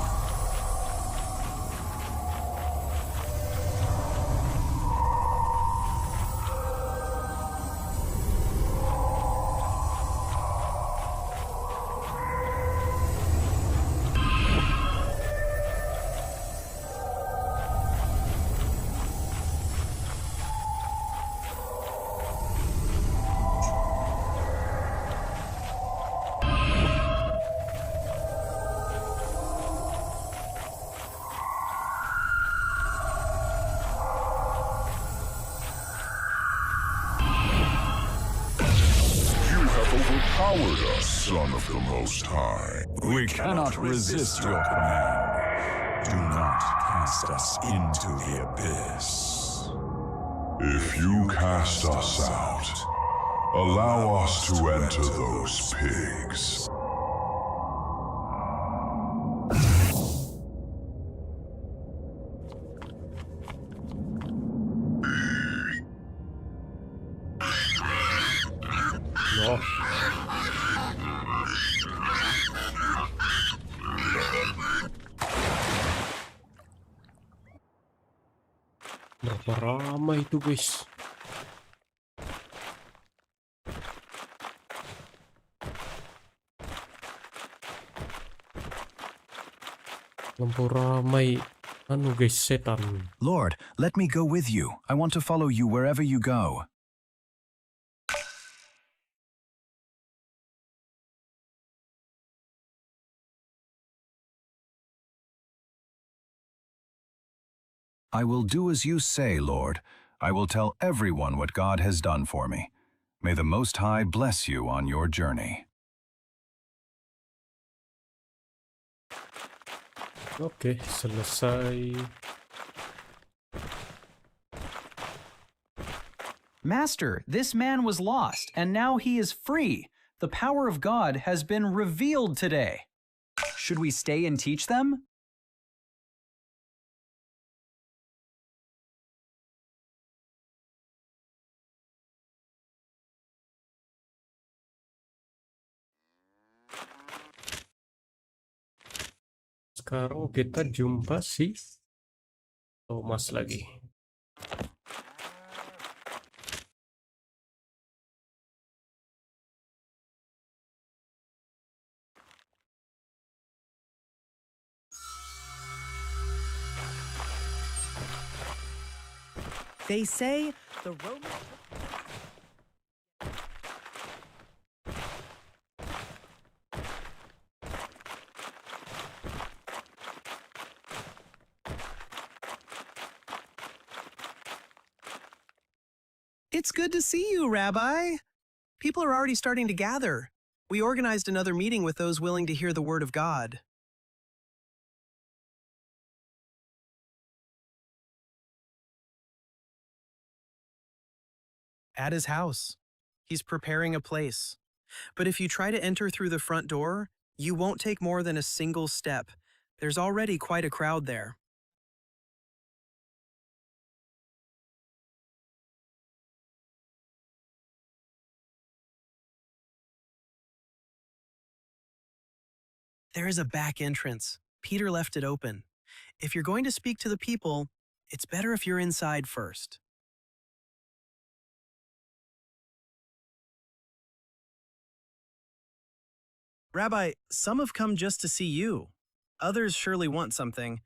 Son of the Most High. We cannot resist your command. Do not cast us into the abyss. If you cast us out, allow us to enter those pigs. No. Berapa ramai itu, guys? Lampu ramai, anu guys, setan. Lord, let me go with you. I want to follow you wherever you go. I will do as you say, Lord. I will tell everyone what God has done for me. May the Most High bless you on your journey. Oke, selesai. Master, this man was lost, and now he is free. The power of God has been revealed today. Should we stay and teach them? Sekarang kita jumpa si Thomas lagi. They say the Romans... It's good to see you, Rabbi. People are already starting to gather. We organized another meeting with those willing to hear the word of God. At his house. He's preparing a place. But if you try to enter through the front door, you won't take more than a single step. There's already quite a crowd there. There is a back entrance. Peter left it open. If you're going to speak to the people, it's better if you're inside first. Rabbi, some have come just to see you. Others surely want something.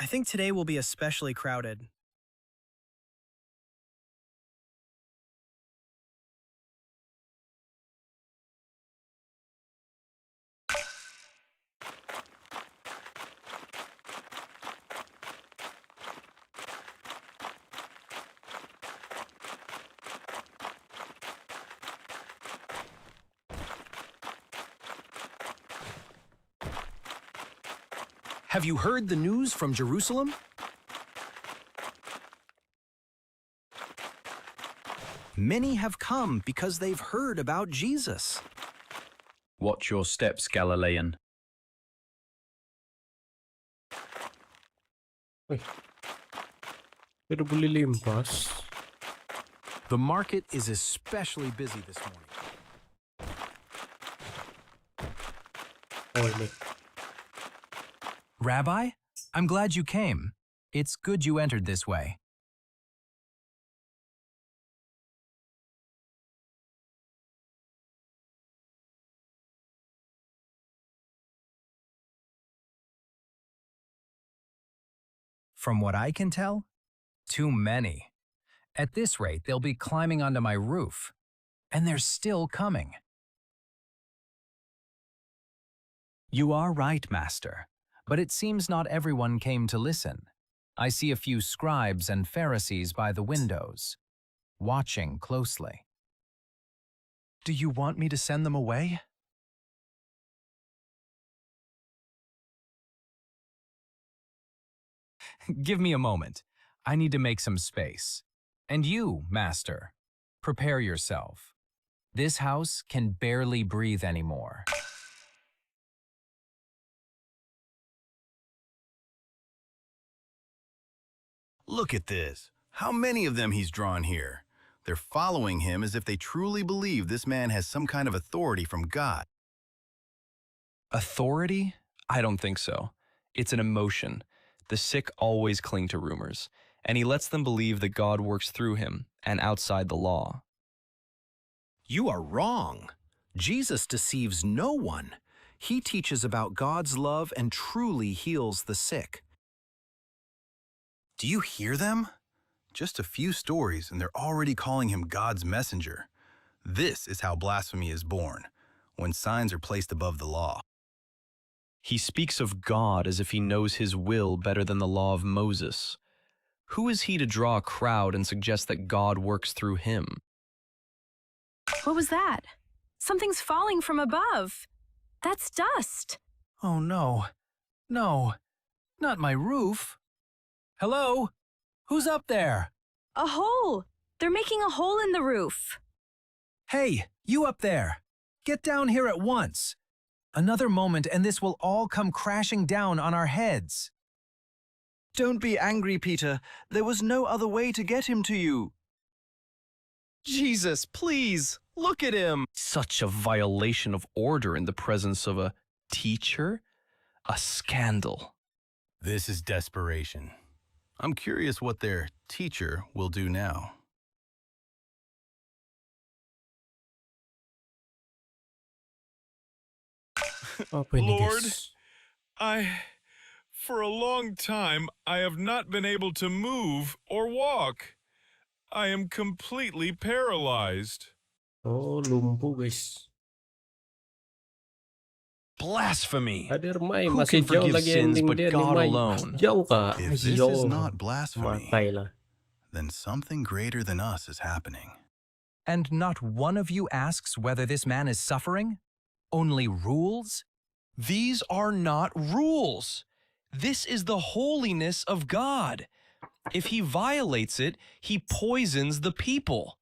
I think today will be especially crowded. Have you heard the news from Jerusalem? Many have come because they've heard about Jesus. Watch your steps, Galilean. Tidak boleh limpas. The market is especially busy this morning. Oh, ini. Rabbi, I'm glad you came. It's good you entered this way. From what I can tell, too many. At this rate, they'll be climbing onto my roof. And they're still coming. You are right, Master. But it seems not everyone came to listen. I see a few scribes and Pharisees by the windows, watching closely. Do you want me to send them away? Give me a moment. I need to make some space. And you, Master, prepare yourself. This house can barely breathe anymore. Look at this. How many of them he's drawn here? They're following him as if they truly believe this man has some kind of authority from God. Authority? I don't think so. It's an emotion. The sick always cling to rumors, and he lets them believe that God works through him and outside the law. You are wrong. Jesus deceives no one. He teaches about God's love and truly heals the sick. Do you hear them? Just a few stories and they're already calling him God's messenger. This is how blasphemy is born, when signs are placed above the law. He speaks of God as if he knows his will better than the law of Moses. Who is he to draw a crowd and suggest that God works through him? What was that? Something's falling from above. That's dust. Oh no. No. Not my roof. Hello? Who's up there? A hole. They're making a hole in the roof. Hey, you up there. Get down here at once. Another moment and this will all come crashing down on our heads. Don't be angry, Peter. There was no other way to get him to you. Jesus, please, look at him. Such a violation of order in the presence of a teacher. A scandal. This is desperation. I'm curious what their teacher will do now. Lord, for a long time, I have not been able to move or walk. I am completely paralyzed. Oh, lumpuh guys. Blasphemy. Ramai Who masih can jauh forgive lagi sins ending but dia God Ramai. alone? Jauh kak. If this is not blasphemy, Matailah. then something greater than us is happening. And not one of you asks whether this man is suffering? Only rules? These are not rules. This is the holiness of God. If he violates it, he poisons the people.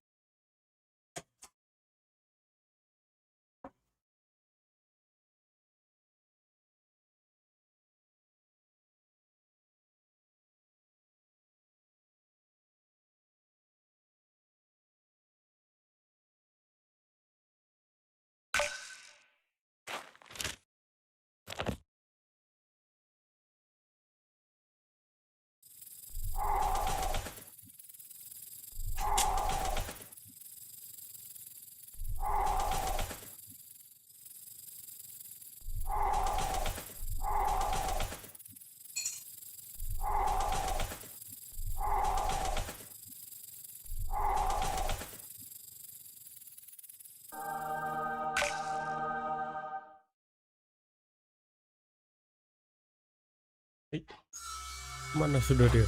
Mana sudah dia?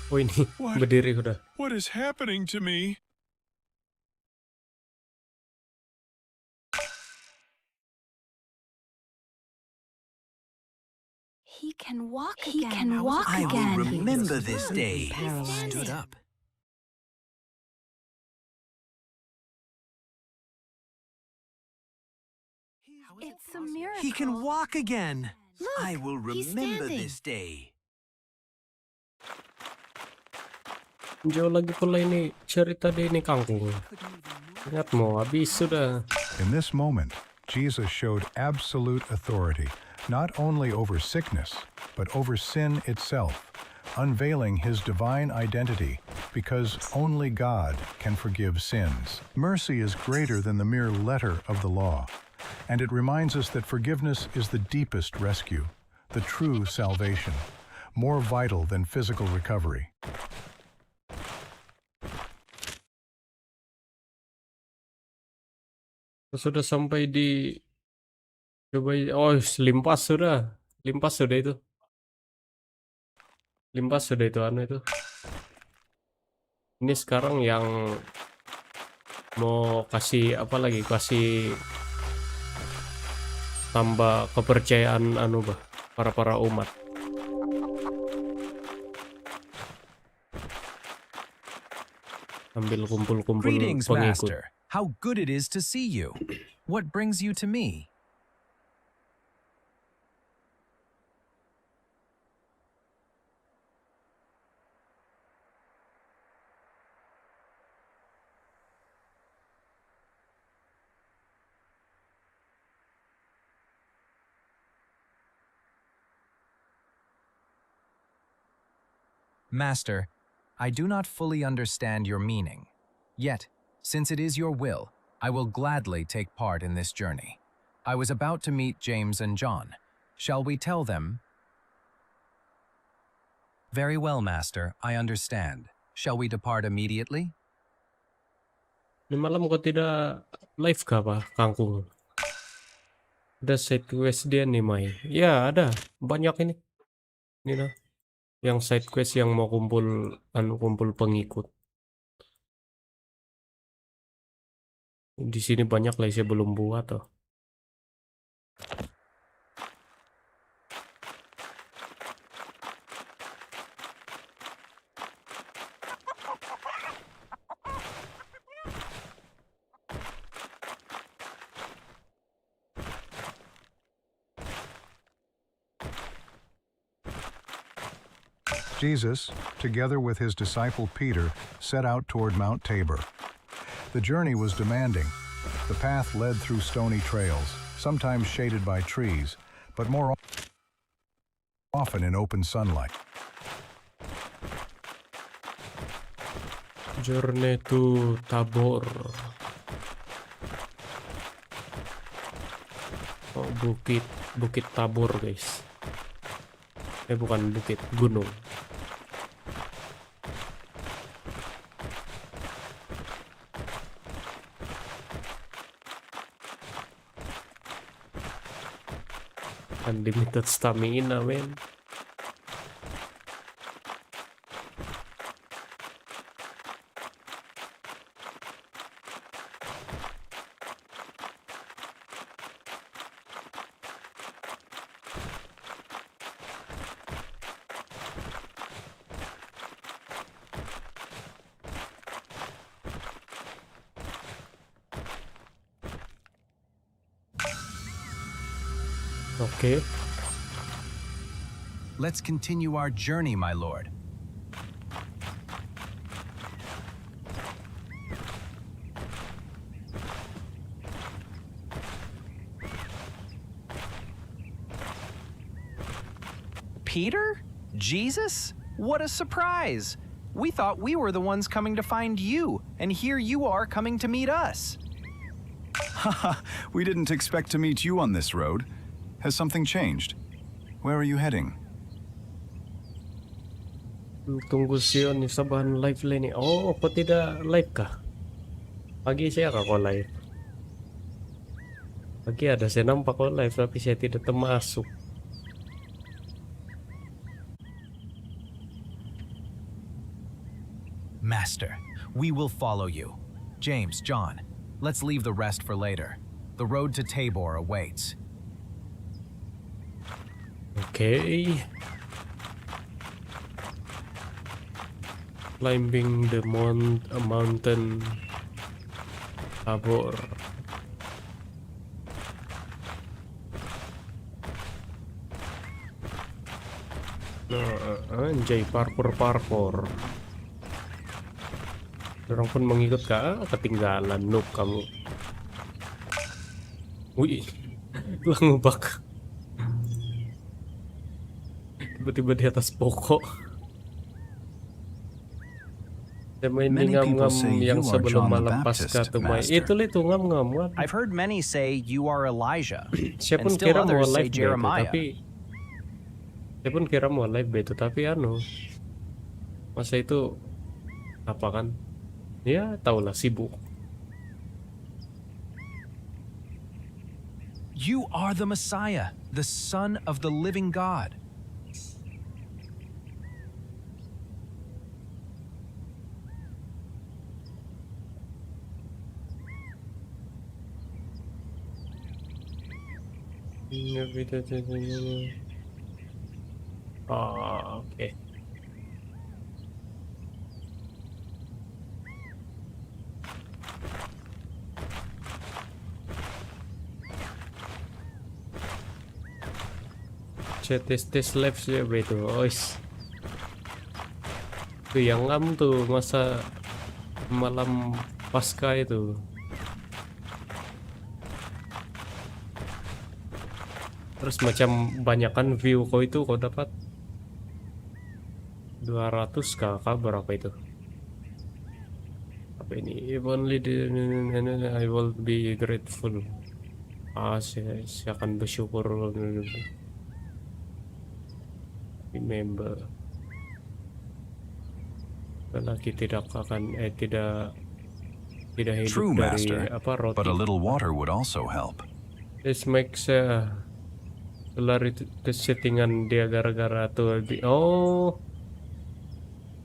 Oh ini berdiri sudah. What is happening to me? He can walk He again. can walk I again. will remember this day. Stood up. It's a miracle. He can walk again. Look, I will he's remember standing. this day. Jauh lagi pula ini cerita dia ini kangkung. Ingat mau habis sudah. In this moment, Jesus showed absolute authority, not only over sickness, but over sin itself, unveiling his divine identity, because only God can forgive sins. Mercy is greater than the mere letter of the law, and it reminds us that forgiveness is the deepest rescue, the true salvation, more vital than physical recovery. Sudah sampai di coba. Oh, limpas sudah itu. Limpas sudah itu anu itu. Ini sekarang yang mau kasih apa lagi? Kasih tambah kepercayaan anu bah para umat. Ambil kumpul-kumpul Greetings, pengikut. Master. How good it is to see you. What brings you to me? Master, I do not fully understand your meaning. Yet, since it is your will, I will gladly take part in this journey. I was about to meet James and John. Shall we tell them? Very well, Master, I understand. Shall we depart immediately? Ini malam kok tidak live kah, Pak Kangkung? Ada side quest dia nih, Mai. Ya, ada. Banyak ini. Ini nah. Yang side quest yang mau kumpul pengikut. Di sini banyak lah, saya belum buat tuh. Jesus, together with his disciple Peter, set out toward Mount Tabor. The journey was demanding. The path led through stony trails, sometimes shaded by trees, but more often in open sunlight. Journey to Tabor. Oh, bukit Tabor, guys. Bukan bukit, gunung. Unlimited stamina, men. Okay. Let's continue our journey, my lord. Peter? Jesus? What a surprise! We thought we were the ones coming to find you, and here you are coming to meet us. Haha, we didn't expect to meet you on this road. Has something changed? Where are you heading? Tunggu Sion Sabah live lah ni. Oh, kok tidak live kah? Pagi saya kok live. Pagi ada saya nampak kok live tapi saya tidak termasuk. Master, we will follow you. James, John, let's leave the rest for later. The road to Tabor awaits. Okay. Climbing the mountain Tabor. Anjay, parkour. Orang pun mengikut kah? Ketinggalan, noob kamu. Wih, lah ngebak. Tiba-tiba di atas pokok. Saya main di ngam-ngam yang sebelum malam pasca tuh main. Itu ngam-ngam. I've heard many say you are Elijah, Saya and pun still kira mau others say live Jeremiah. tapi masa itu apa kan? Ya, tahulah sibuk. You are the Messiah, the Son of the living God. Oh, oke. tes live ya itu. Ois. Itu yang tuh masa malam pasca itu. Terus macam banyakan view kau dapat 200 kakak berapa itu? Apa ini? If only I will be grateful. Saya akan bersyukur. Remember. Lelaki tidak akan tidak hidup True, dari Master, roti. but a little water would also help. This makes lari settingan dia gara-gara tuh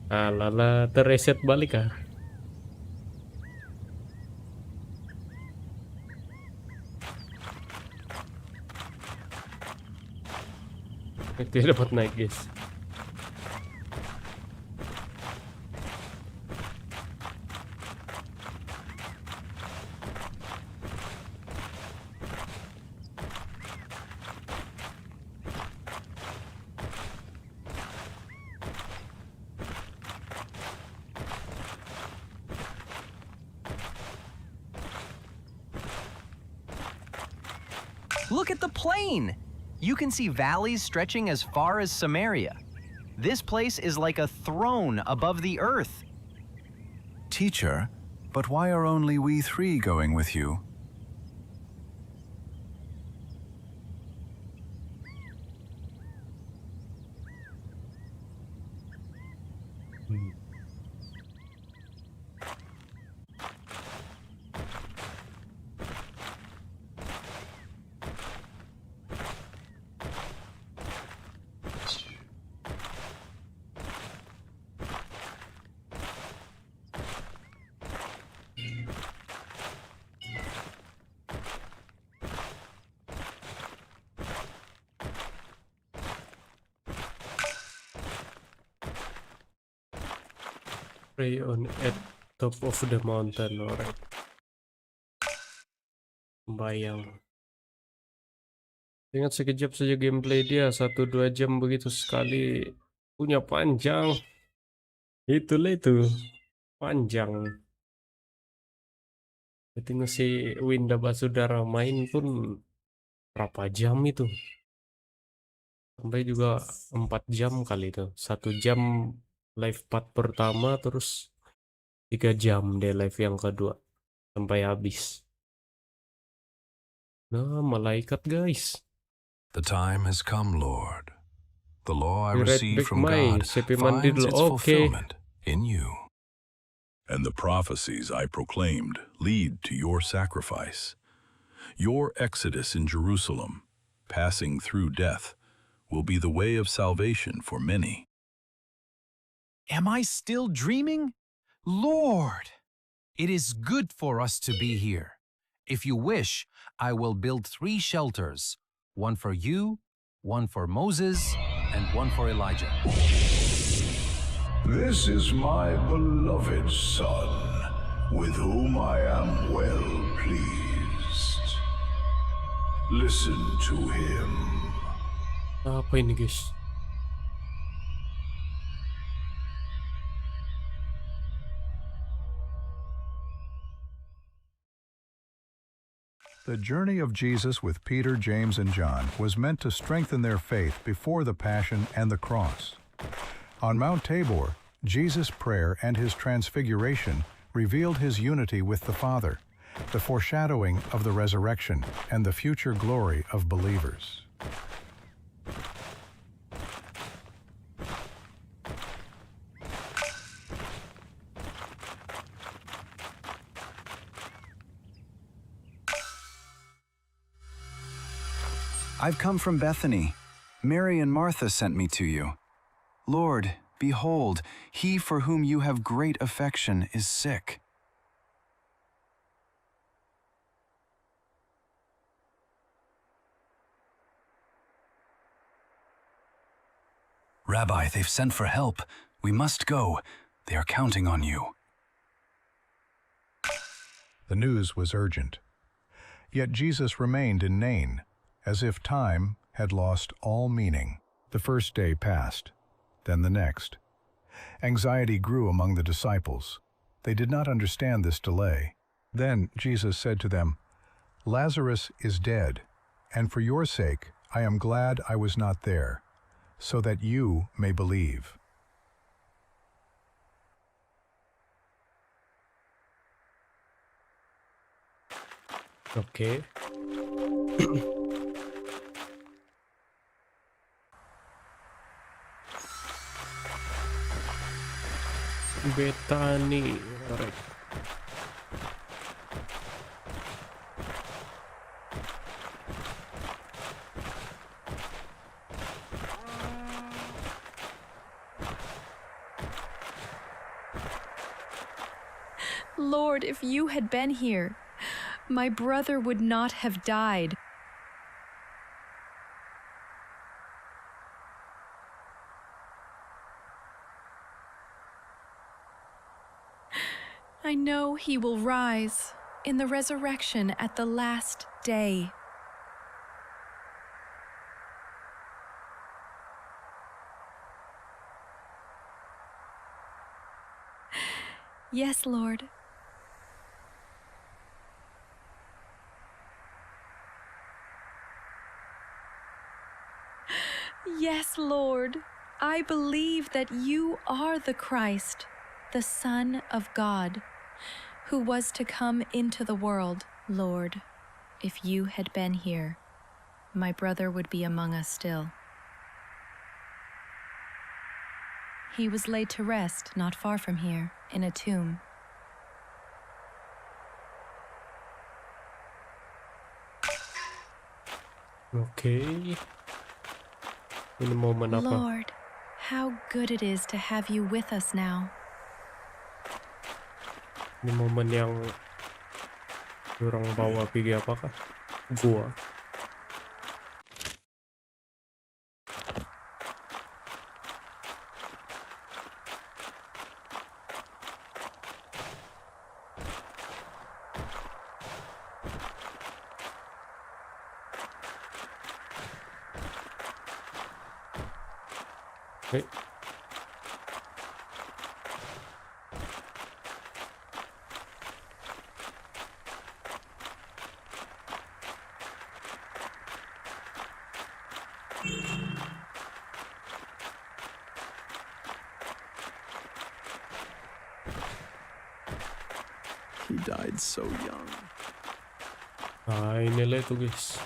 alala terreset balik ah. Tidak dapat naik guys. Look at the plain! You can see valleys stretching as far as Samaria. This place is like a throne above the earth. Teacher, but why are only we three going with you? Pray on at top of the mountain, alright. Bayang. Ingat sekejap saja gameplay dia 1-2 jam begitu sekali. Punya panjang. Itulah itu. Panjang. Tinggal si Winda Basudara main pun berapa jam itu. Sampai juga 4 jam kali itu. 1 jam live part pertama, terus 3 jam deh live yang kedua sampai habis. Nah, malaikat guys. The time has come, Lord. The law I Right received back from main. God Sepi mandi finds dulu. its Oke. fulfillment in you. And the prophecies I proclaimed lead to your sacrifice. Your exodus in Jerusalem, passing through death, will be the way of salvation for many. Am I still dreaming? Lord, it is good for us to be here. If you wish, I will build 3 shelters, one for you, one for Moses, and one for Elijah. This is my beloved Son, with whom I am well pleased. Listen to him. Apa ini guys? The journey of Jesus with Peter, James, and John was meant to strengthen their faith before the Passion and the cross. On Mount Tabor, Jesus' prayer and his transfiguration revealed his unity with the Father, the foreshadowing of the resurrection and the future glory of believers. I've come from Bethany. Mary and Martha sent me to you. Lord, behold, he for whom you have great affection is sick. Rabbi, they've sent for help. We must go. They are counting on you. The news was urgent. Yet Jesus remained in Nain, as if time had lost all meaning. The first day passed, then the next. Anxiety grew among the disciples. They did not understand this delay. Then Jesus said to them, "Lazarus is dead, and for your sake I am glad I was not there, so that you may believe." Oke. Betani, alright. Lord, if you had been here, my brother would not have died. I know he will rise in the resurrection at the last day. Yes, Lord. Yes, Lord. I believe that you are the Christ, the Son of God, who was to come into the world. Lord, if you had been here, my brother would be among us still. He was laid to rest not far from here, in a tomb. Oke. Ini momen apa? Lord, how good it is to have you with us now. Ini momen yang orang bawa pergi apakah? Gua. Oke. He died so young. Nah, inilah itu guys.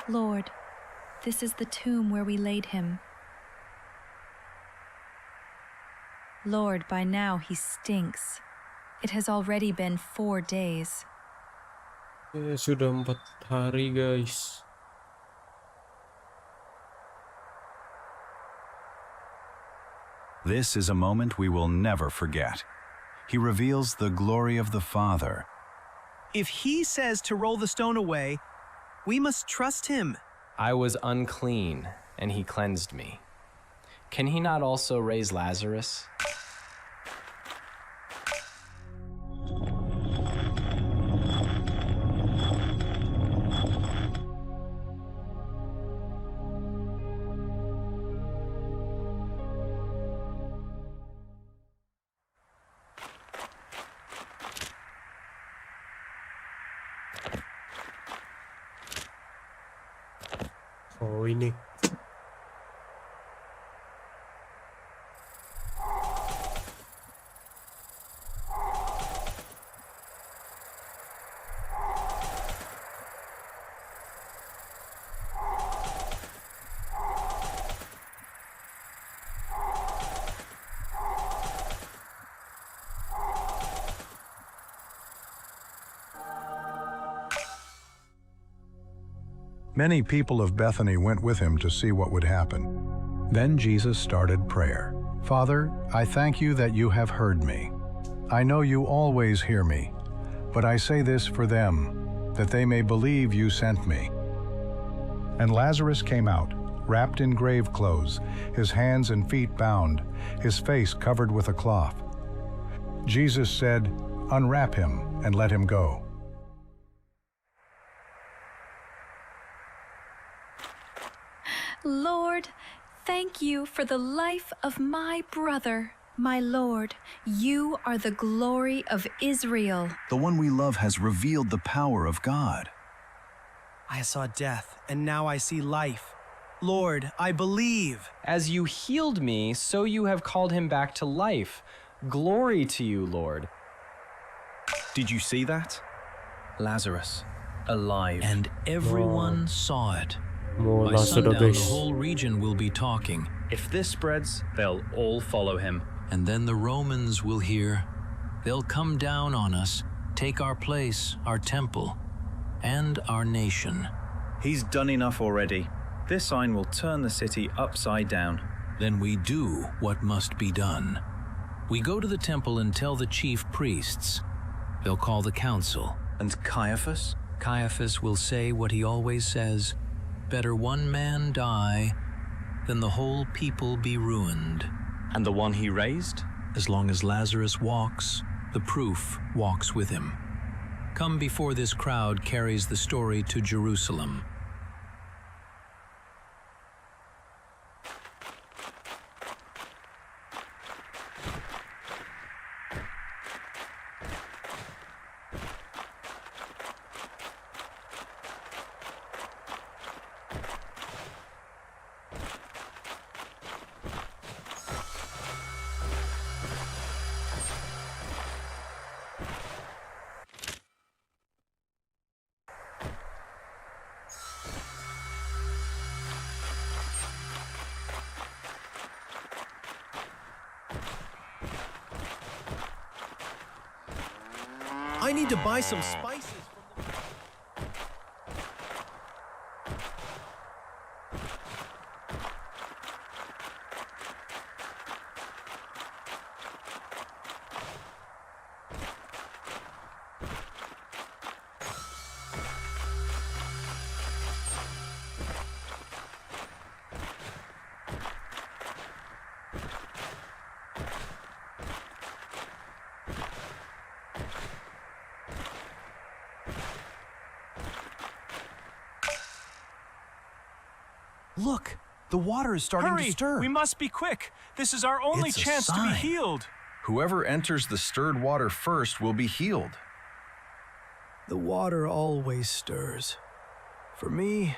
Lord, this is the tomb where we laid him. Lord, by now he stinks. It has already been 4 days. Sudah 4 hari guys. This is a moment we will never forget. He reveals the glory of the Father. If he says to roll the stone away, we must trust him. I was unclean, and he cleansed me. Can he not also raise Lazarus? Oh ini. Many people of Bethany went with him to see what would happen. Then Jesus started prayer. "Father, I thank you that you have heard me. I know you always hear me, But I say this for them, that they may believe you sent me." And Lazarus came out, wrapped in grave clothes, his hands and feet bound, his face covered with a cloth. Jesus said, "Unwrap him and let him go." Lord, thank you for the life of my brother. My Lord, you are the glory of Israel. The one we love has revealed the power of God. I saw death, and now I see life. Lord, I believe. As you healed me, so you have called him back to life. Glory to you, Lord. Did you see that? Lazarus, alive. And everyone saw it. By Mulai sudah, sundown, the guys. whole region will be talking. If this spreads, they'll all follow him. And then the Romans will hear. They'll come down on us, take our place, our temple, and our nation. He's done enough already. This sign will turn the city upside down. Then we do what must be done. We go to the temple and tell the chief priests. They'll call the council. And Caiaphas? Caiaphas will say what he always says. Better one man die than the whole people be ruined. And the one he raised? As long as Lazarus walks, the proof walks with him. Come before this crowd carries the story to Jerusalem. I need to buy some spices. Look, the water is starting to stir. We must be quick. This is our only It's a chance to be sign. healed. Whoever enters the stirred water first will be healed. The water always stirs. For me,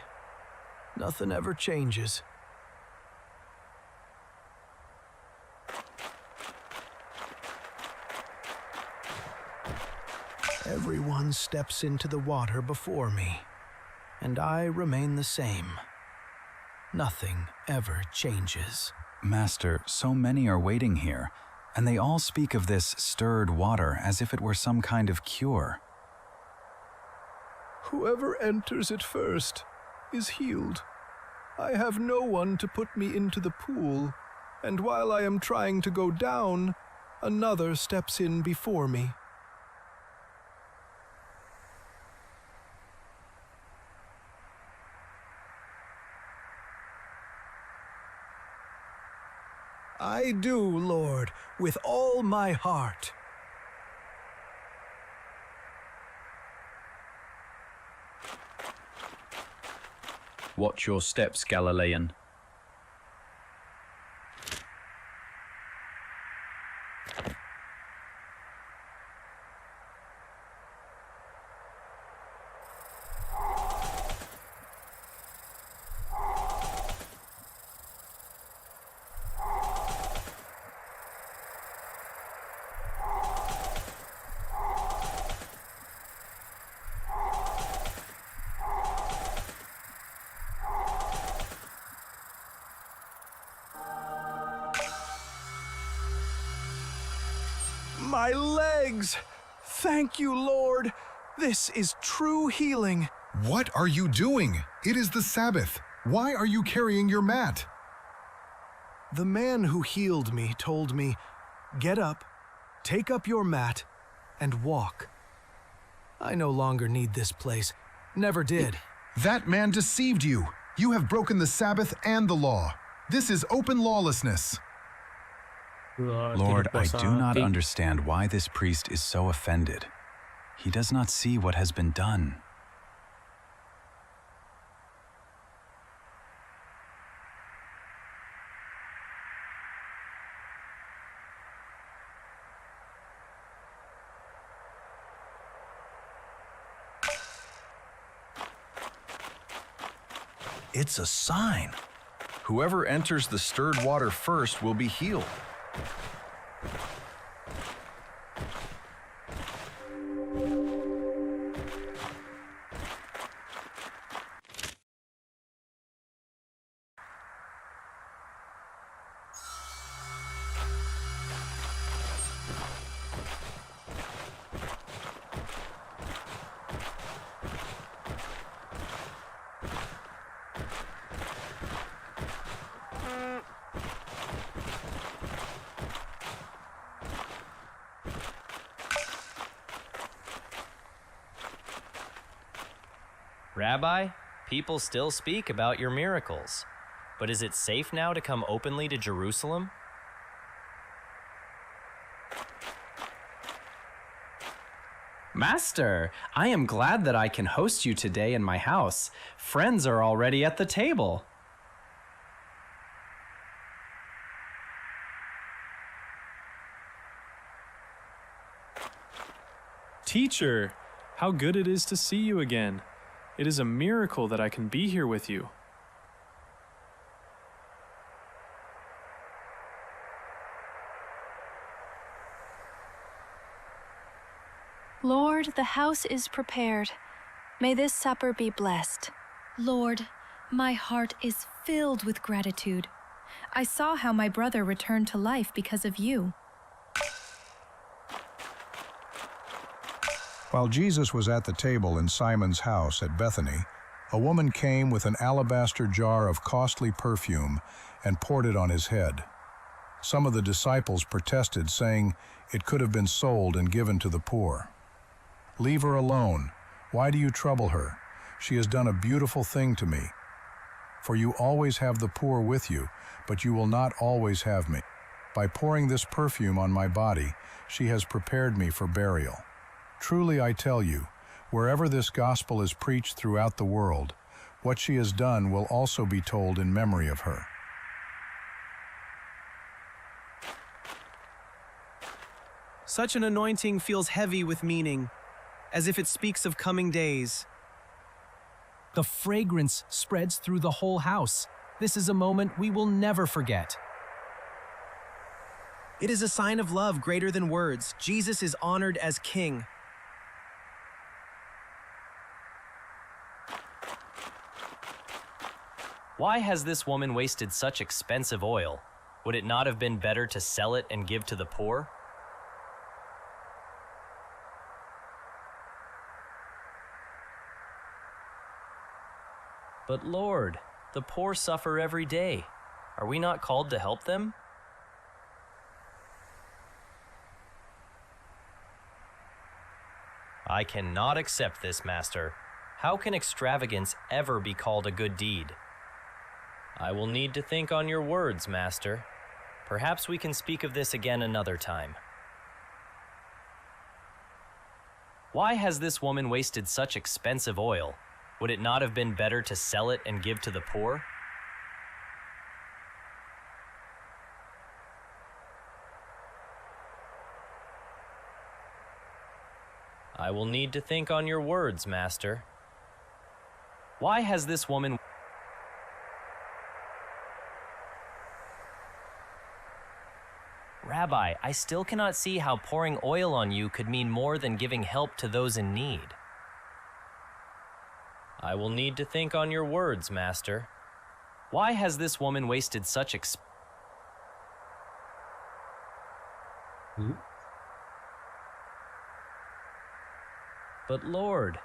nothing ever changes. Everyone steps into the water before me, and I remain the same. Nothing ever changes. Master, so many are waiting here, and they all speak of this stirred water as if it were some kind of cure. Whoever enters it first is healed. I have no one to put me into the pool, and while I am trying to go down, another steps in before me. I do, Lord, with all my heart. Watch your steps, Galilean. My legs! Thank you, Lord. This is true healing. What are you doing? It is the Sabbath. Why are you carrying your mat? The man who healed me told me, "Get up, take up your mat, and walk." I no longer need this place. Never did. That man deceived you. You have broken the Sabbath and the law. This is open lawlessness. Lord, I do not understand why this priest is so offended. He does not see what has been done. It's a sign. Whoever enters the stirred water first will be healed. Rabbi, people still speak about your miracles, but is it safe now to come openly to Jerusalem? Master, I am glad that I can host you today in my house. Friends are already at the table. Teacher, how good it is to see you again. It is a miracle that I can be here with you. Lord, the house is prepared. May this supper be blessed. Lord, my heart is filled with gratitude. I saw how my brother returned to life because of you. While Jesus was at the table in Simon's house at Bethany, a woman came with an alabaster jar of costly perfume and poured it on his head. Some of the disciples protested, saying it could have been sold and given to the poor. "Leave her alone. Why do you trouble her? She has done a beautiful thing to me. For you always have the poor with you, but you will not always have me. By pouring this perfume on my body, she has prepared me for burial. Truly I tell you, wherever this gospel is preached throughout the world, what she has done will also be told in memory of her." Such an anointing feels heavy with meaning, as if it speaks of coming days. The fragrance spreads through the whole house. This is a moment we will never forget. It is a sign of love greater than words. Jesus is honored as king. Why has this woman wasted such expensive oil? Would it not have been better to sell it and give to the poor? But Lord, the poor suffer every day. Are we not called to help them? I cannot accept this, Master. How can extravagance ever be called a good deed? I will need to think on your words, Master. Perhaps we can speak of this again another time. Why has this woman wasted such expensive oil? Would it not have been better to sell it and give to the poor? I will need to think on your words, Master. Why has this woman... Rabbi, I still cannot see how pouring oil on you could mean more than giving help to those in need. I will need to think on your words, Master. Why has this woman wasted such But Lord,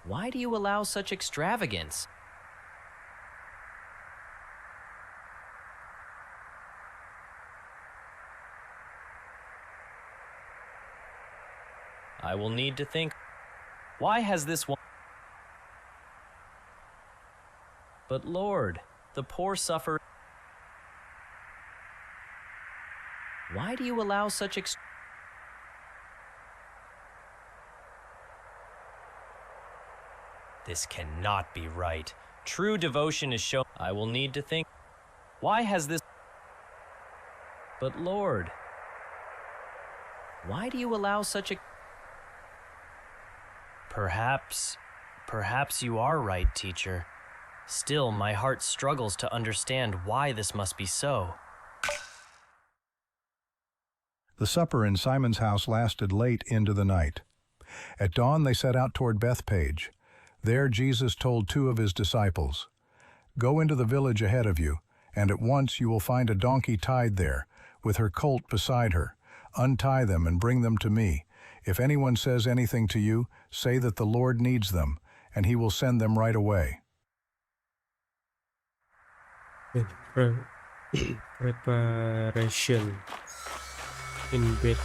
why do you allow such extravagance? I will need to think. Why has this one? But Lord, the poor suffer. Why do you allow such This cannot be right. True devotion is shown. I will need to think. Why has this? But Lord, why do you allow such a? Perhaps you are right, teacher. Still, my heart struggles to understand why this must be so. The supper in Simon's house lasted late into the night. At dawn they set out toward Bethpage. There Jesus told 2 of his disciples, "Go into the village ahead of you, and at once you will find a donkey tied there, with her colt beside her. Untie them and bring them to me. If anyone says anything to you, say that the Lord needs them, and he will send them right away." Preparation in bed.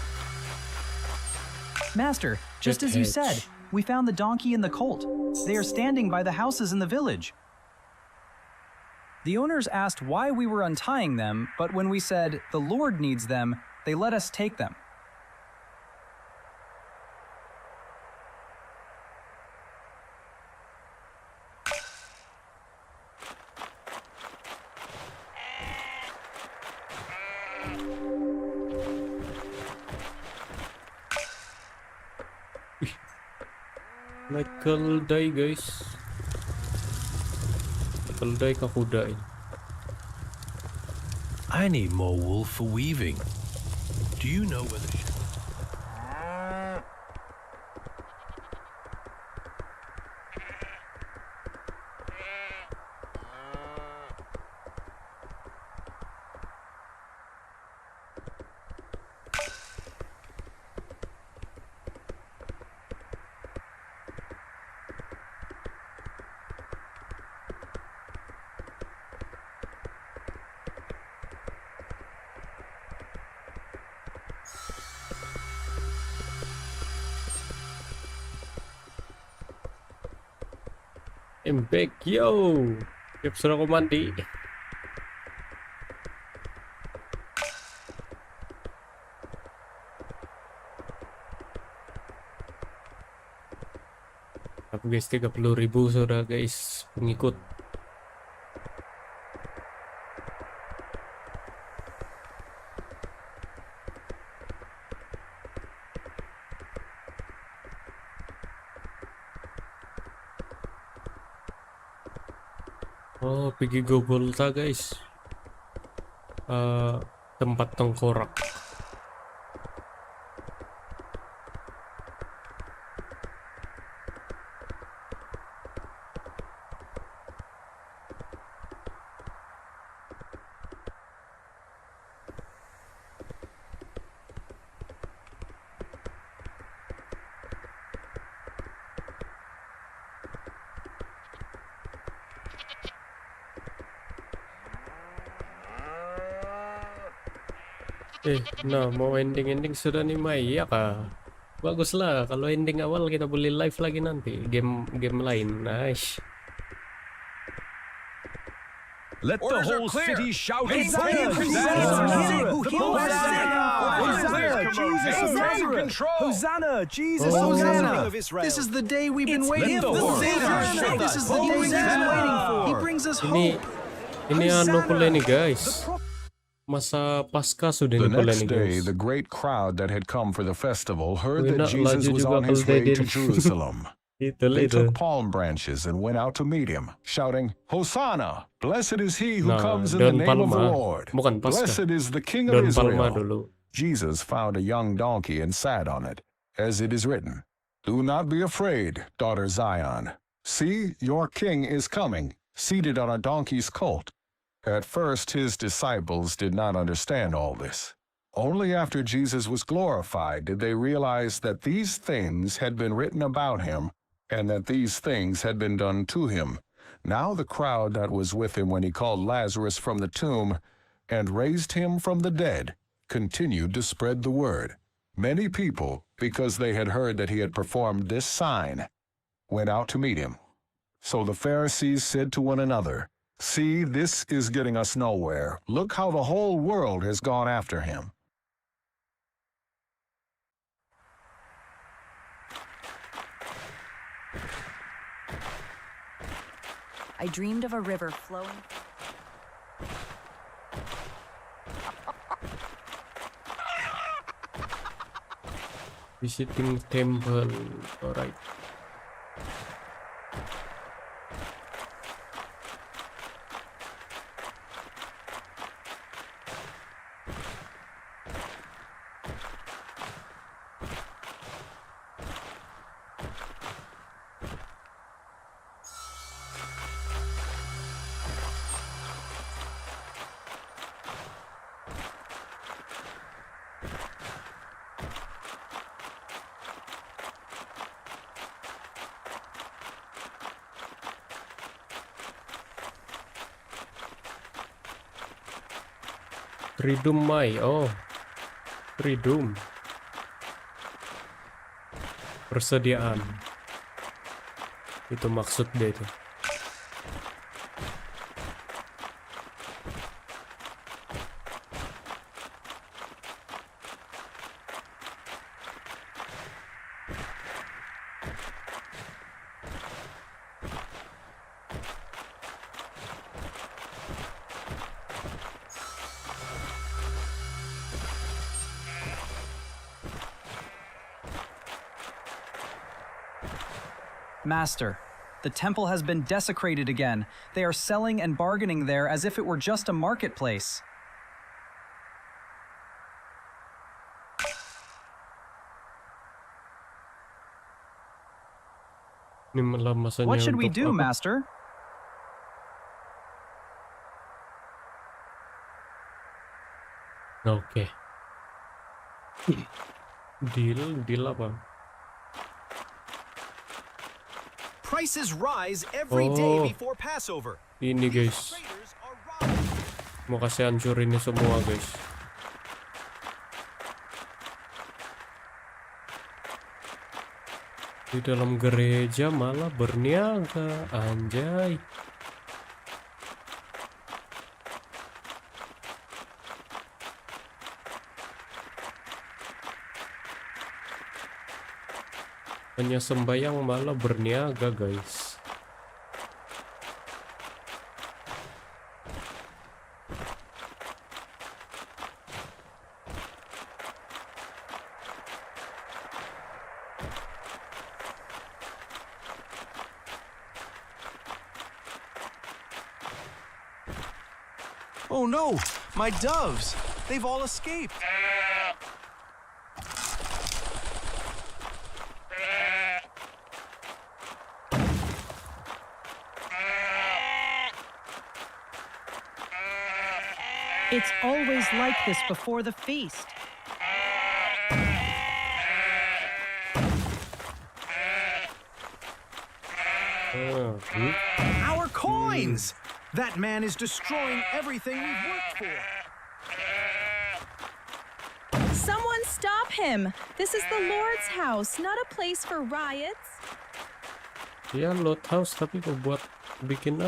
Master, just as you said, we found the donkey and the colt. They are standing by the houses in the village. The owners asked why we were untying them, but when we said, "The Lord needs them," they let us take them. Keldai guys. Keldai ke kuda ini. I need more wool for weaving. Do you know whether I'm back, yo. Siap sudah aku mandi. Tapi guys, 30.000 sudah guys pengikut. Oh, pergi Gobolta guys. Tempat tengkorak. Nah mau ending sudah nih Mai ya kah? Bagus lah kalau ending awal kita boleh live lagi nanti game lain. Nice. Let the whole city shout Hosanna! Jesus! Hosanna! This is the day we've been waiting for. This is the day we've been waiting for. He brings us home. Ini anu pula nih guys. Masa pasca sudah The nih pula next nih day, guys. the great crowd that had come for the festival heard Wih, that nak Jesus laju was juga on his keldai way to dia. Jerusalem. Itu They itu. took palm branches and went out to meet him, shouting, "Hosanna! Blessed is he who Nah, comes in the daun name of the palma. Lord. Bukan pasca. Blessed is the King of Daun palma Israel." dulu. Jesus found a young donkey and sat on it, as it is written, "Do not be afraid, daughter Zion. See, your king is coming, seated on a donkey's colt." At first, his disciples did not understand all this. Only after Jesus was glorified did they realize that these things had been written about him and that these things had been done to him. Now the crowd that was with him when he called Lazarus from the tomb and raised him from the dead continued to spread the word. Many people, because they had heard that he had performed this sign, went out to meet him. So the Pharisees said to one another, "See, this is getting us nowhere. Look how the whole world has gone after him." I dreamed of a river flowing. Visiting temple. Alright. Mai. Oh, Tridum. Persediaan. Itu maksud dia itu. Master, the temple has been desecrated again. They are selling and bargaining there as if it were just a marketplace. What should we do, Master? Okay. Deal apa? Prices rise every day before Passover. Ini guys. Mau kasih hancurin ini semua guys. Di dalam gereja malah berniaga, anjay. Hanya sembayang malah berniaga guys. Oh no, my doves! They've all escaped. It's always like this before the feast. Our coins! That man is destroying everything we've worked for. Someone stop him! This is the Lord's house, not a place for riots. Ya Lord house tapi kok buat bikin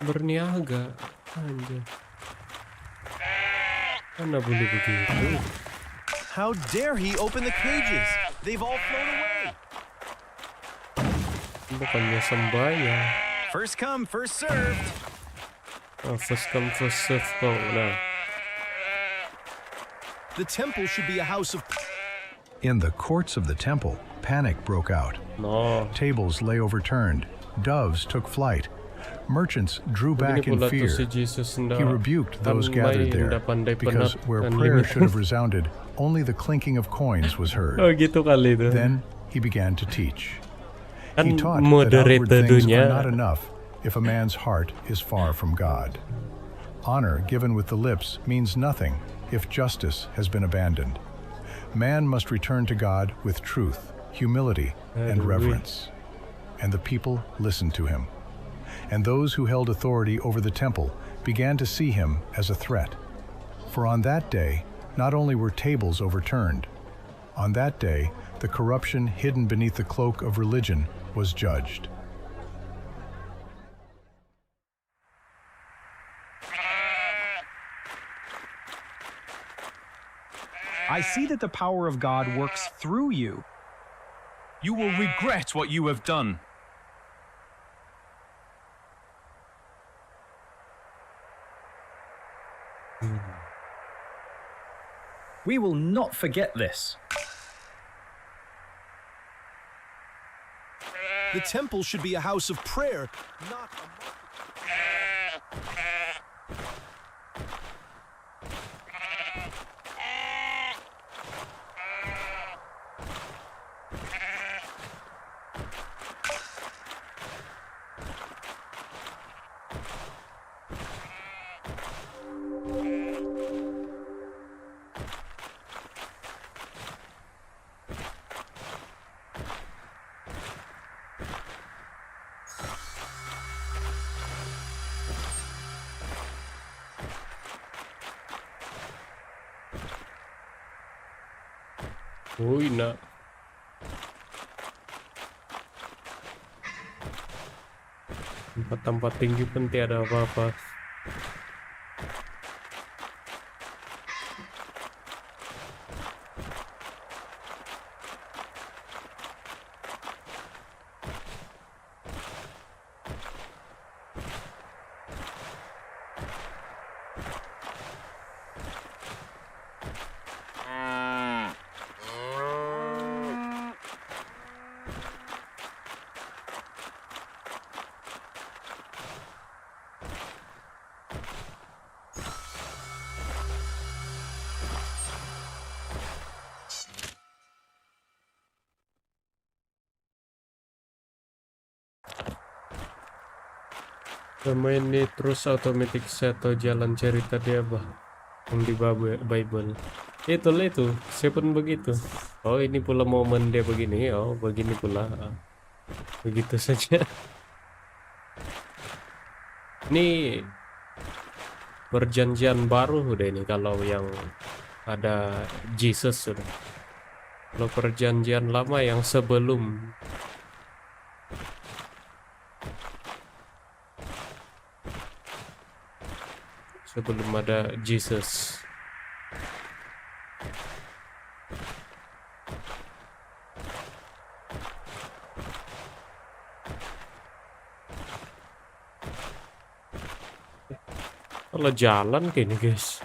berniaga anjay. Mana boleh begitu? How dare he open the cages? They've all flown away. Bukannya sembahyang. First come, first served. Oh, first come, first served. Oh, no. The temple should be a house of... In the courts of the temple, panic broke out. No. Tables lay overturned. Doves took flight. Merchants drew back in fear. He rebuked those gathered there, because where prayer should have resounded, only the clinking of coins was heard. Oh, gitu kali itu. Then he began to teach. Kan He taught that outward things are not enough if a man's heart is far from God. Honor given with the lips means nothing if justice has been abandoned. Man must return to God with truth, humility, and reverence. And the people listened to him. And those who held authority over the temple began to see him as a threat. For on that day, Not only were tables overturned, on that day, the corruption hidden beneath the cloak of religion was judged. I see that the power of God works through you. You will regret what you have done. We will not forget this. The temple should be a house of prayer, not a Uy, nak. Tempat-tempat tinggi pun tiada apa-apa. Ramai ini terus automatic set atau jalan cerita dia bah yang di Bible. Itulah itu, saya pun begitu. Oh ini pula momen dia begini, oh begini pula. Begitu saja. Ini perjanjian baru udah ini kalau yang ada Yesus sudah. Kalau perjanjian lama yang sebelum ada Yesus. Kalau jalan kayaknya guys,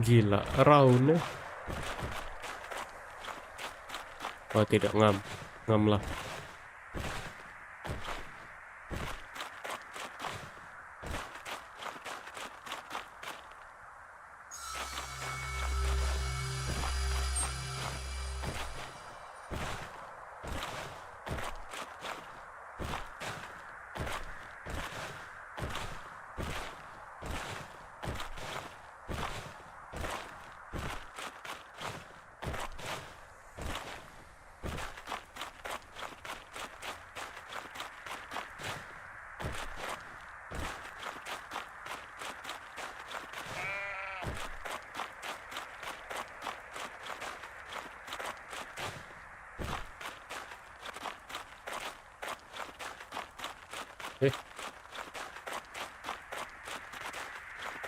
gila, raunnya. Oh tidak, ngam lah.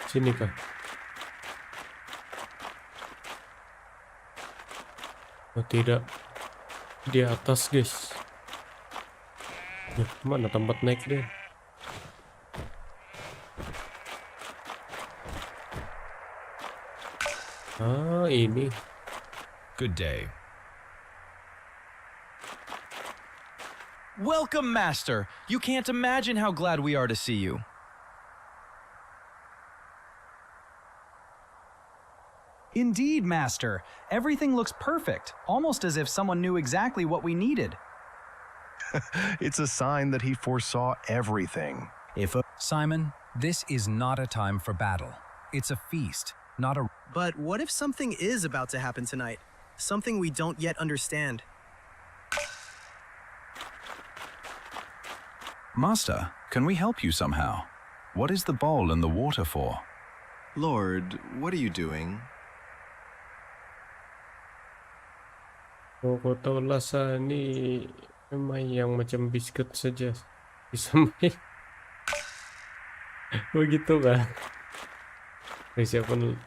Sini kah? Oh tidak, di atas guys. Mana tempat naik dia? Ah ini. Good day. Welcome, Master. You can't imagine how glad we are to see you. Indeed, Master. Everything looks perfect, almost as if someone knew exactly what we needed. It's a sign that he foresaw everything. Simon, this is not a time for battle. It's a feast, not a... But what if something is about to happen tonight? Something we don't yet understand. Master, can we help you somehow? What is the bowl and the water for? Lord, what are you doing? Oh, kau tahu lasa ni memang yang macam biskuit saja bisa main. Begitu kan? Siapun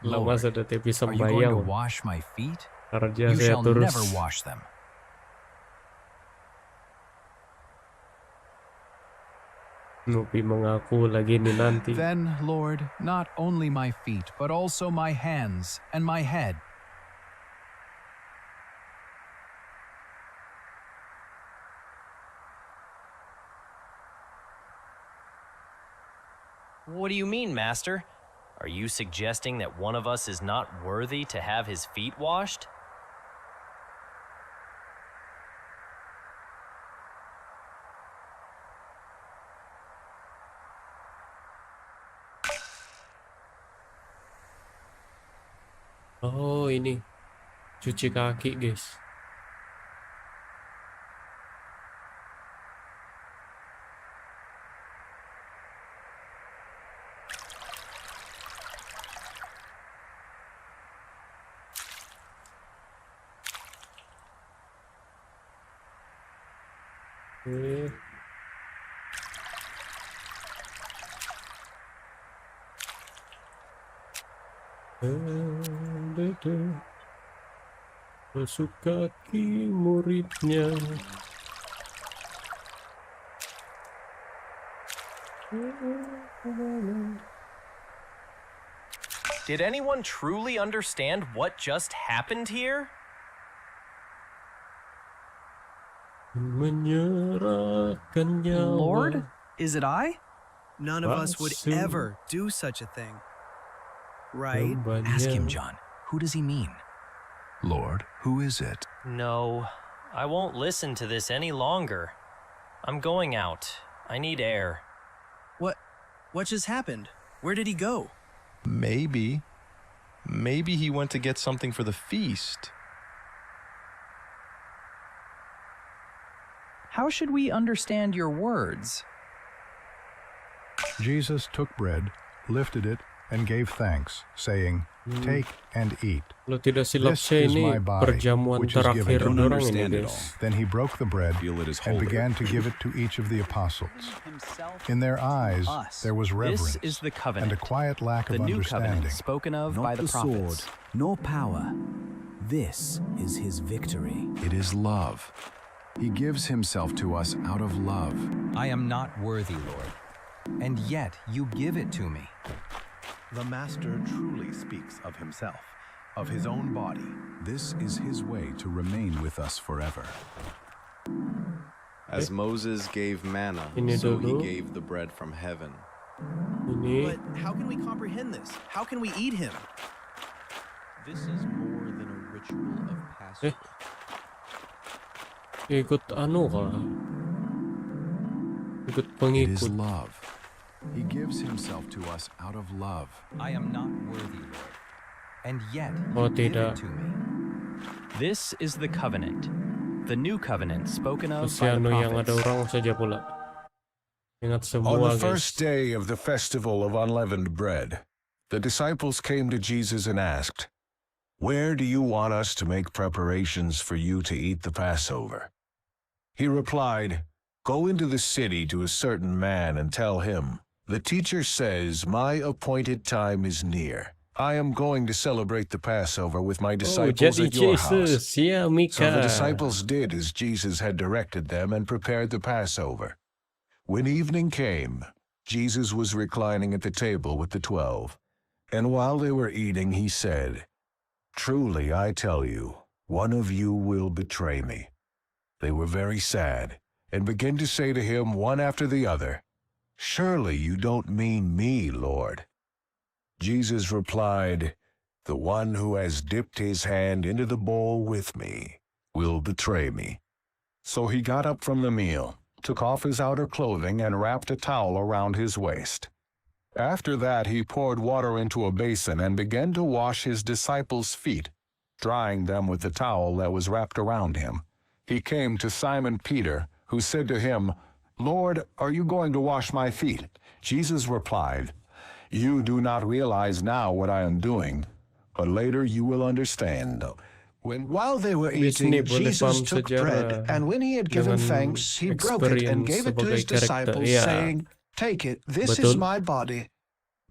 lama Lord, sudah tapi are you going to sembayang. wash my feet? Kerja You saya shall terus. never wash them. Nupi mengaku lagi nih nanti. Then, Lord, not only my feet, but also my hands and my head. What do you mean, Master? Are you suggesting that one of us is not worthy to have his feet washed? Oh, ini cuci kaki, guys. Oke. Basuh kaki muridnya. Did anyone truly understand what just happened here? Menyerahkan nyawa. Lord, is it I? None of us would Basuh. ever do such a thing. Right? Ask him, John. Who does he mean? Lord, who is it? No, I won't listen to this any longer. I'm going out. I need air. What just happened? Where did he go? Maybe he went to get something for the feast. How should we understand your words? Jesus took bread, lifted it, and gave thanks, saying, "Take and eat. Kalau tidak silap This saya is ini my body, perjamuan which is given terakhir to you." orang ini, guys. Then he broke the bread and began to give it to each of the apostles. In their eyes there was reverence This is the and covenant, a quiet lack the of new understanding. covenant spoken of Not by the the prophets. sword, nor power. This is his victory. It is love. He gives himself to us out of love. I am not worthy, Lord, and yet you give it to me. The Master truly speaks of himself, of his own body. This is his way to remain with us forever. As Moses gave manna, Ini so he dulu. gave the bread from heaven. Ini But how can we comprehend this? How can we eat him? This is more than a ritual of Passover. ikut anu kah? Ikut It is pengikut. love. He gives himself to us out of love. I am not worthy, Lord, and yet Oh, you give tidak. it to me. This is the covenant, the new covenant spoken of Si by the anu yang ada prophets. orang saja pula. Ingat On semua, the first guys. day of the festival of unleavened bread, the disciples came to Jesus and asked, "Where do you want us to make preparations for you to eat the Passover?" He replied, "Go into the city to a certain man and tell him, 'The teacher says, my appointed time is near. I am going to celebrate the Passover with my Oh, disciples jadi at your Jesus, house.'" ya So the Mika. disciples did as Jesus had directed them and prepared the Passover. When evening came, Jesus was reclining at the table with the 12. And while they were eating, he said, "Truly I tell you, one of you will betray me." They were very sad and began to say to him one after the other, "Surely you don't mean me, Lord." Jesus replied, "The one who has dipped his hand into the bowl with me will betray me." So he got up from the meal, took off his outer clothing, and wrapped a towel around his waist. After that he poured water into a basin and began to wash his disciples' feet, drying them with the towel that was wrapped around him. He came to Simon Peter, who said to him, "Lord, are you going to wash my feet?" Jesus replied, "You do not realize now what I am doing, but later you will understand." While they were eating, Jesus took bread, and when he had given thanks, he broke it and gave it to his disciples, saying, "Take it, this is my body."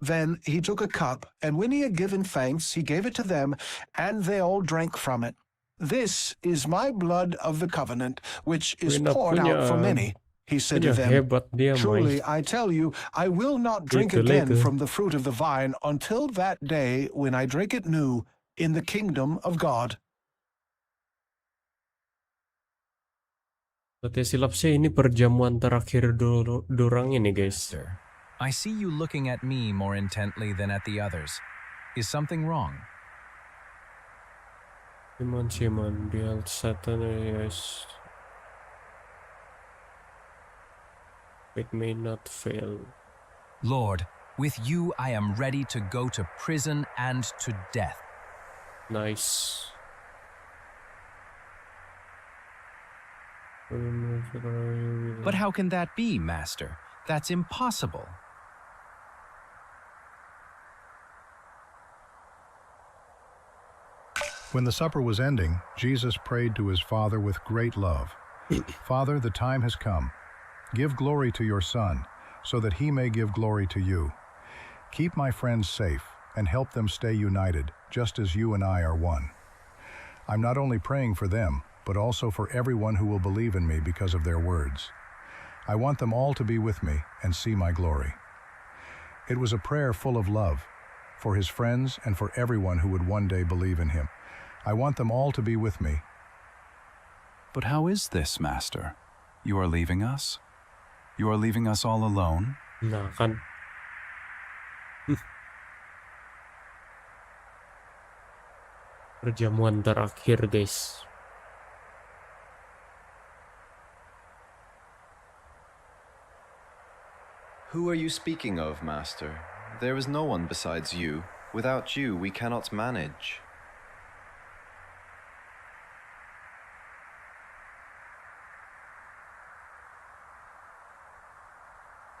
Then he took a cup, and when he had given thanks, he gave it to them, and they all drank from it. "This is my blood of the covenant, which is poured out for many," he said to them. "Truly, I tell you, I will not drink again from the fruit of the vine until that day when I drink it new in the kingdom of God." Berarti silap sih ini perjamuan terakhir dorang ini, guys. I see you looking at me more intently than at the others. Is something wrong? Simon, beheld Satan, yes. It may not fail. Lord, with you I am ready to go to prison and to death. Nice. But how can that be, Master? That's impossible. When the supper was ending, Jesus prayed to his Father with great love. "Father, the time has come. Give glory to your Son, so that he may give glory to you. Keep my friends safe and help them stay united, just as you and I are one. I'm not only praying for them, but also for everyone who will believe in me because of their words. I want them all to be with me and see my glory." It was a prayer full of love for his friends and for everyone who would one day believe in him. I want them all to be with me. But how is this, Master? You are leaving us? You are leaving us all alone? Nah, kan. Perjamuan terakhir, guys. Who are you speaking of, Master? There is no one besides you. Without you, we cannot manage.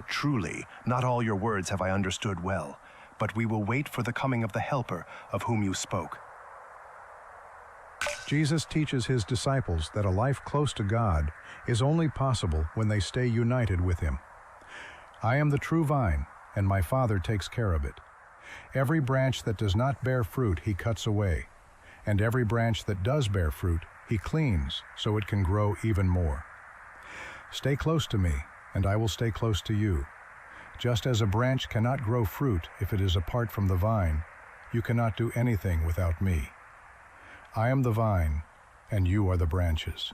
Truly, not all your words have I understood well, but we will wait for the coming of the Helper of whom you spoke. Jesus teaches his disciples that a life close to God is only possible when they stay united with him. "I am the true vine, and my Father takes care of it. Every branch that does not bear fruit he cuts away, and every branch that does bear fruit he cleans so it can grow even more. Stay close to me, and I will stay close to you. Just as a branch cannot grow fruit if it is apart from the vine, you cannot do anything without me. I am the vine, and you are the branches."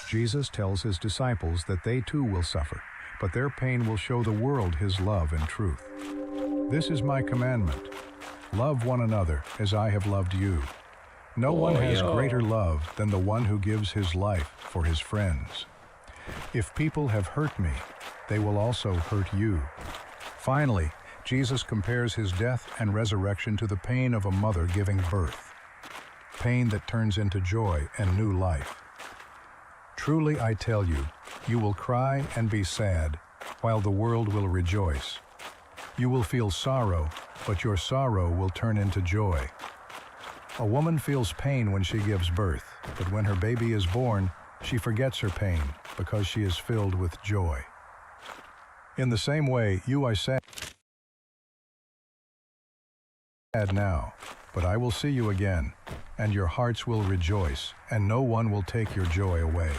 Jesus tells his disciples that they too will suffer, but their pain will show the world his love and truth. "This is my commandment. Love one another as I have loved you. No one has greater love than the one who gives his life for his friends. If people have hurt me, they will also hurt you." Finally, Jesus compares his death and resurrection to the pain of a mother giving birth, pain that turns into joy and new life. "Truly I tell you, you will cry and be sad, while the world will rejoice. You will feel sorrow, but your sorrow will turn into joy. A woman feels pain when she gives birth, but when her baby is born, she forgets her pain because she is filled with joy. In the same way, you are sad now, but I will see you again, and your hearts will rejoice, and no one will take your joy away."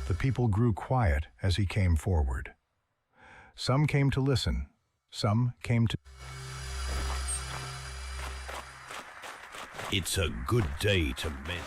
The people grew quiet as he came forward. Some came to listen, some came to... It's a good day to mend.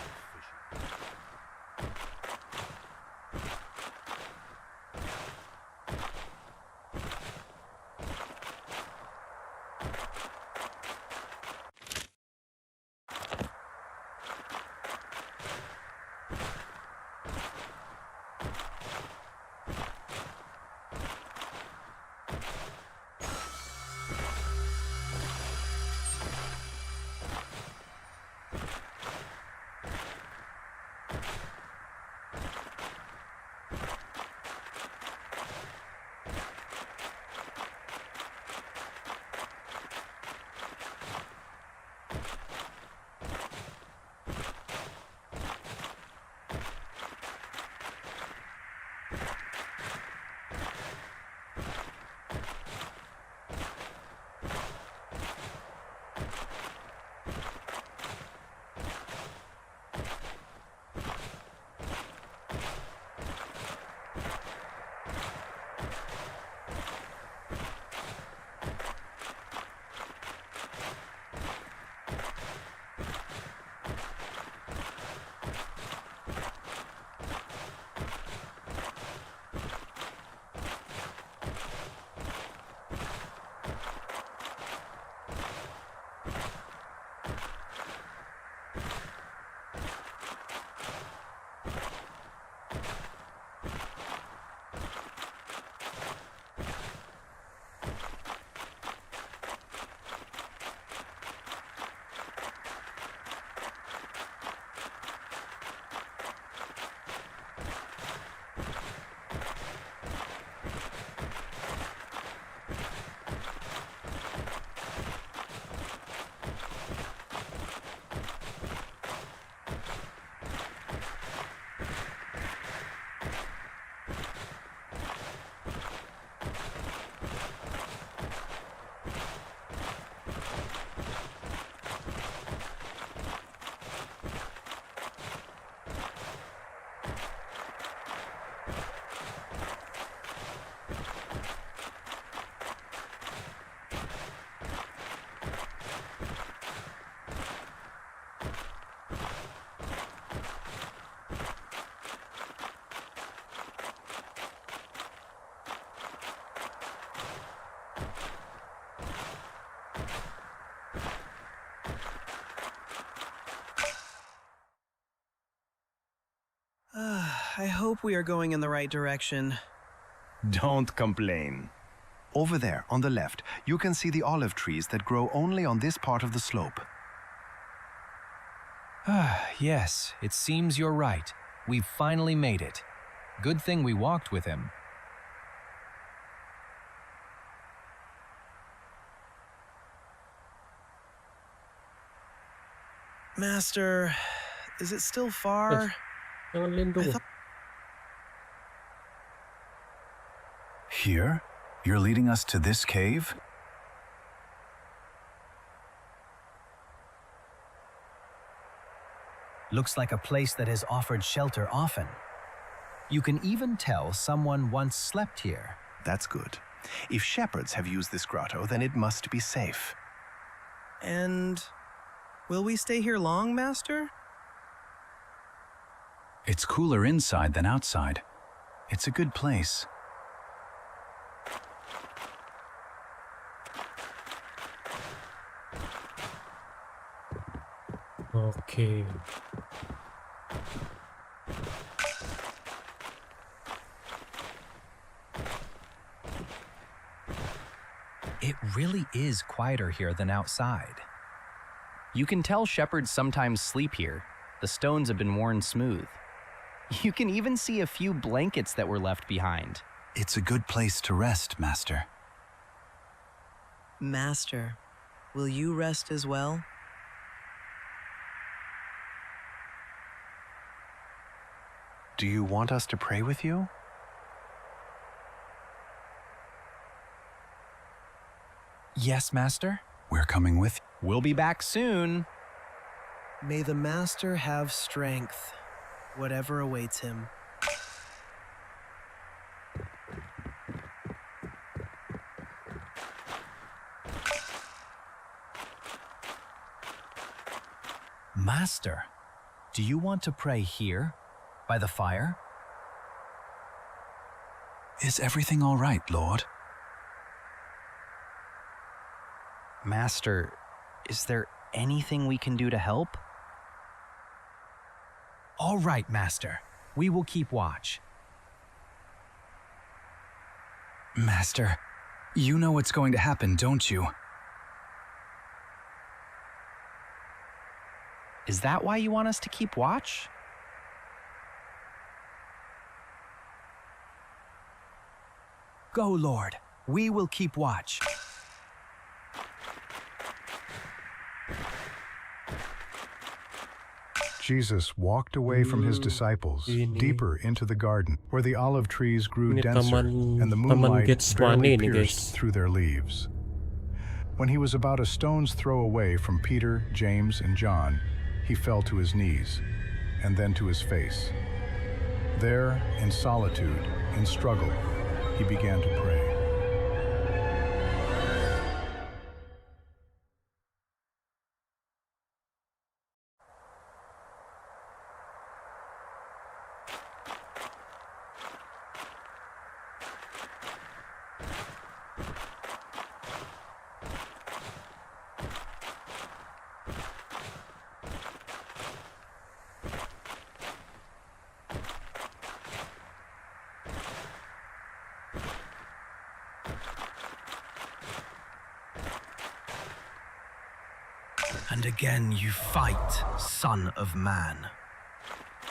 I hope we are going in the right direction. Don't complain. Over there, on the left, you can see the olive trees that grow only on this part of the slope. Yes, it seems you're right. We've finally made it. Good thing we walked with him. Master, is it still far? Here? You're leading us to this cave? Looks like a place that has offered shelter often. You can even tell someone once slept here. That's good. If shepherds have used this grotto, then it must be safe. And will we stay here long, Master? It's cooler inside than outside. It's a good place. Okay. It really is quieter here than outside. You can tell shepherds sometimes sleep here. The stones have been worn smooth. You can even see a few blankets that were left behind. It's a good place to rest, Master. Master, will you rest as well? Do you want us to pray with you? Yes, Master. We're coming with you. We'll be back soon. May the Master have strength, whatever awaits him. Master, do you want to pray here, by the fire? Is everything all right, Lord? Master, is there anything we can do to help? All right, Master. We will keep watch. Master, you know what's going to happen, don't you? Is that why you want us to keep watch? Go, Lord. We will keep watch. Jesus walked away from his disciples deeper into the garden, where the olive trees grew denser and the moonlight barely pierced through their leaves. When he was about a stone's throw away from Peter, James, and John, he fell to his knees, and then to his face. There, in solitude, in struggle, he began to pray. And again you fight, Son of Man.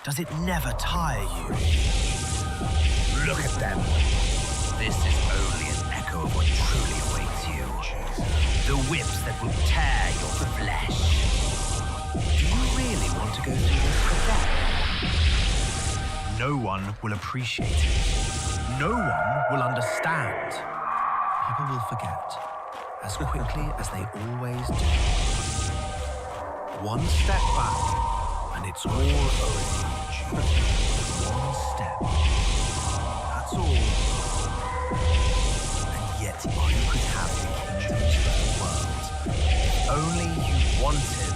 Does it never tire you? Look at them. This is only an echo of what truly awaits you. The whips that will tear your flesh. Do you really want to go through this again? No one will appreciate it. No one will understand. People will forget as quickly as they always do. One step back, and it's all over. One step. That's all. And yet you could have the kingdoms of the world. If only you wanted.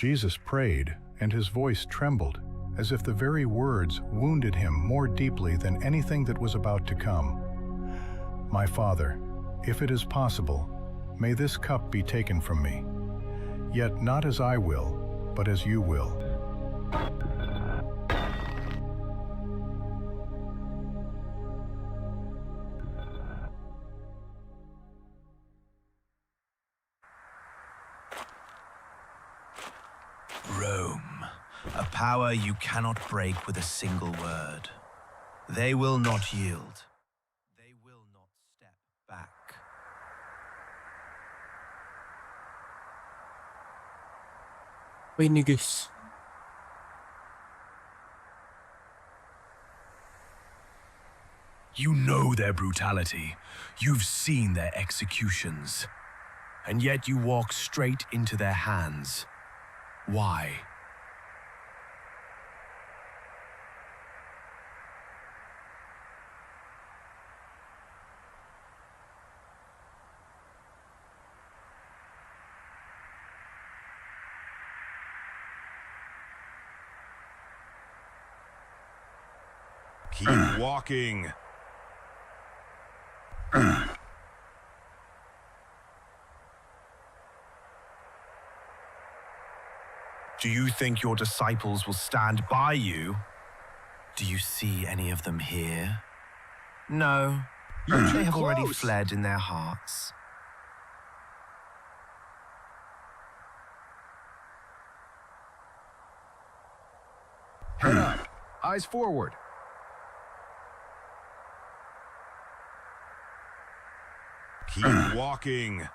Jesus prayed, and his voice trembled, as if the very words wounded him more deeply than anything that was about to come. My Father, if it is possible, may this cup be taken from me. Yet not as I will, but as you will. Rome, a power you cannot break with a single word. They will not yield. They will not step back. Apa ini guys? You know their brutality. You've seen their executions. And yet you walk straight into their hands. Why? Keep walking. Do you think your disciples will stand by you? Do you see any of them here? No, they have already fled in their hearts. Head up, eyes forward. Keep walking.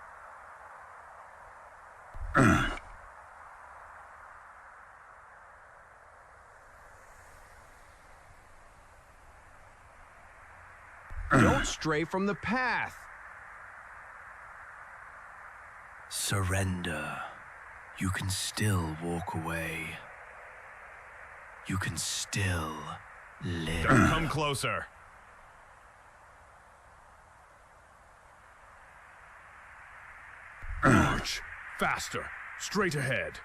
Don't stray from the path. Surrender. You can still walk away. You can still live. Don't come closer. March. Faster. Straight ahead.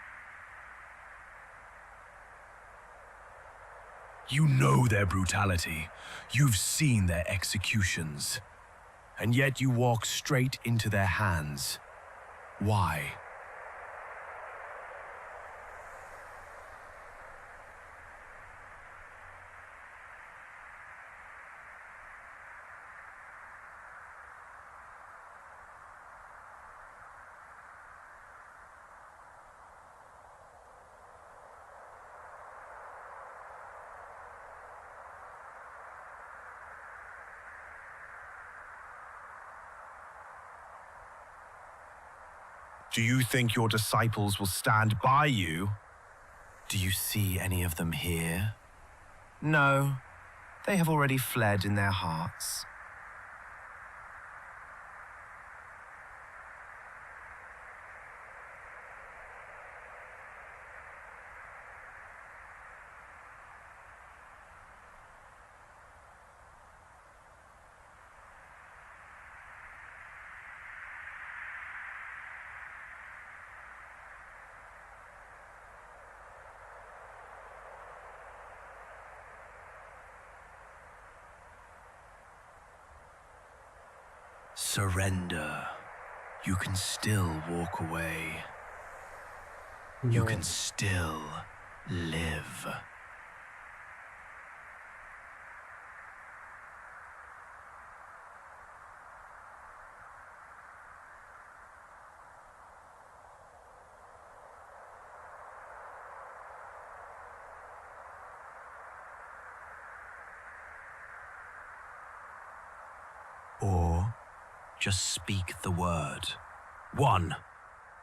You know their brutality. You've seen their executions. And yet you walk straight into their hands. Why? Do you think your disciples will stand by you? Do you see any of them here? No, they have already fled in their hearts. Surrender. You can still walk away. You can still live. Or just speak the word. One,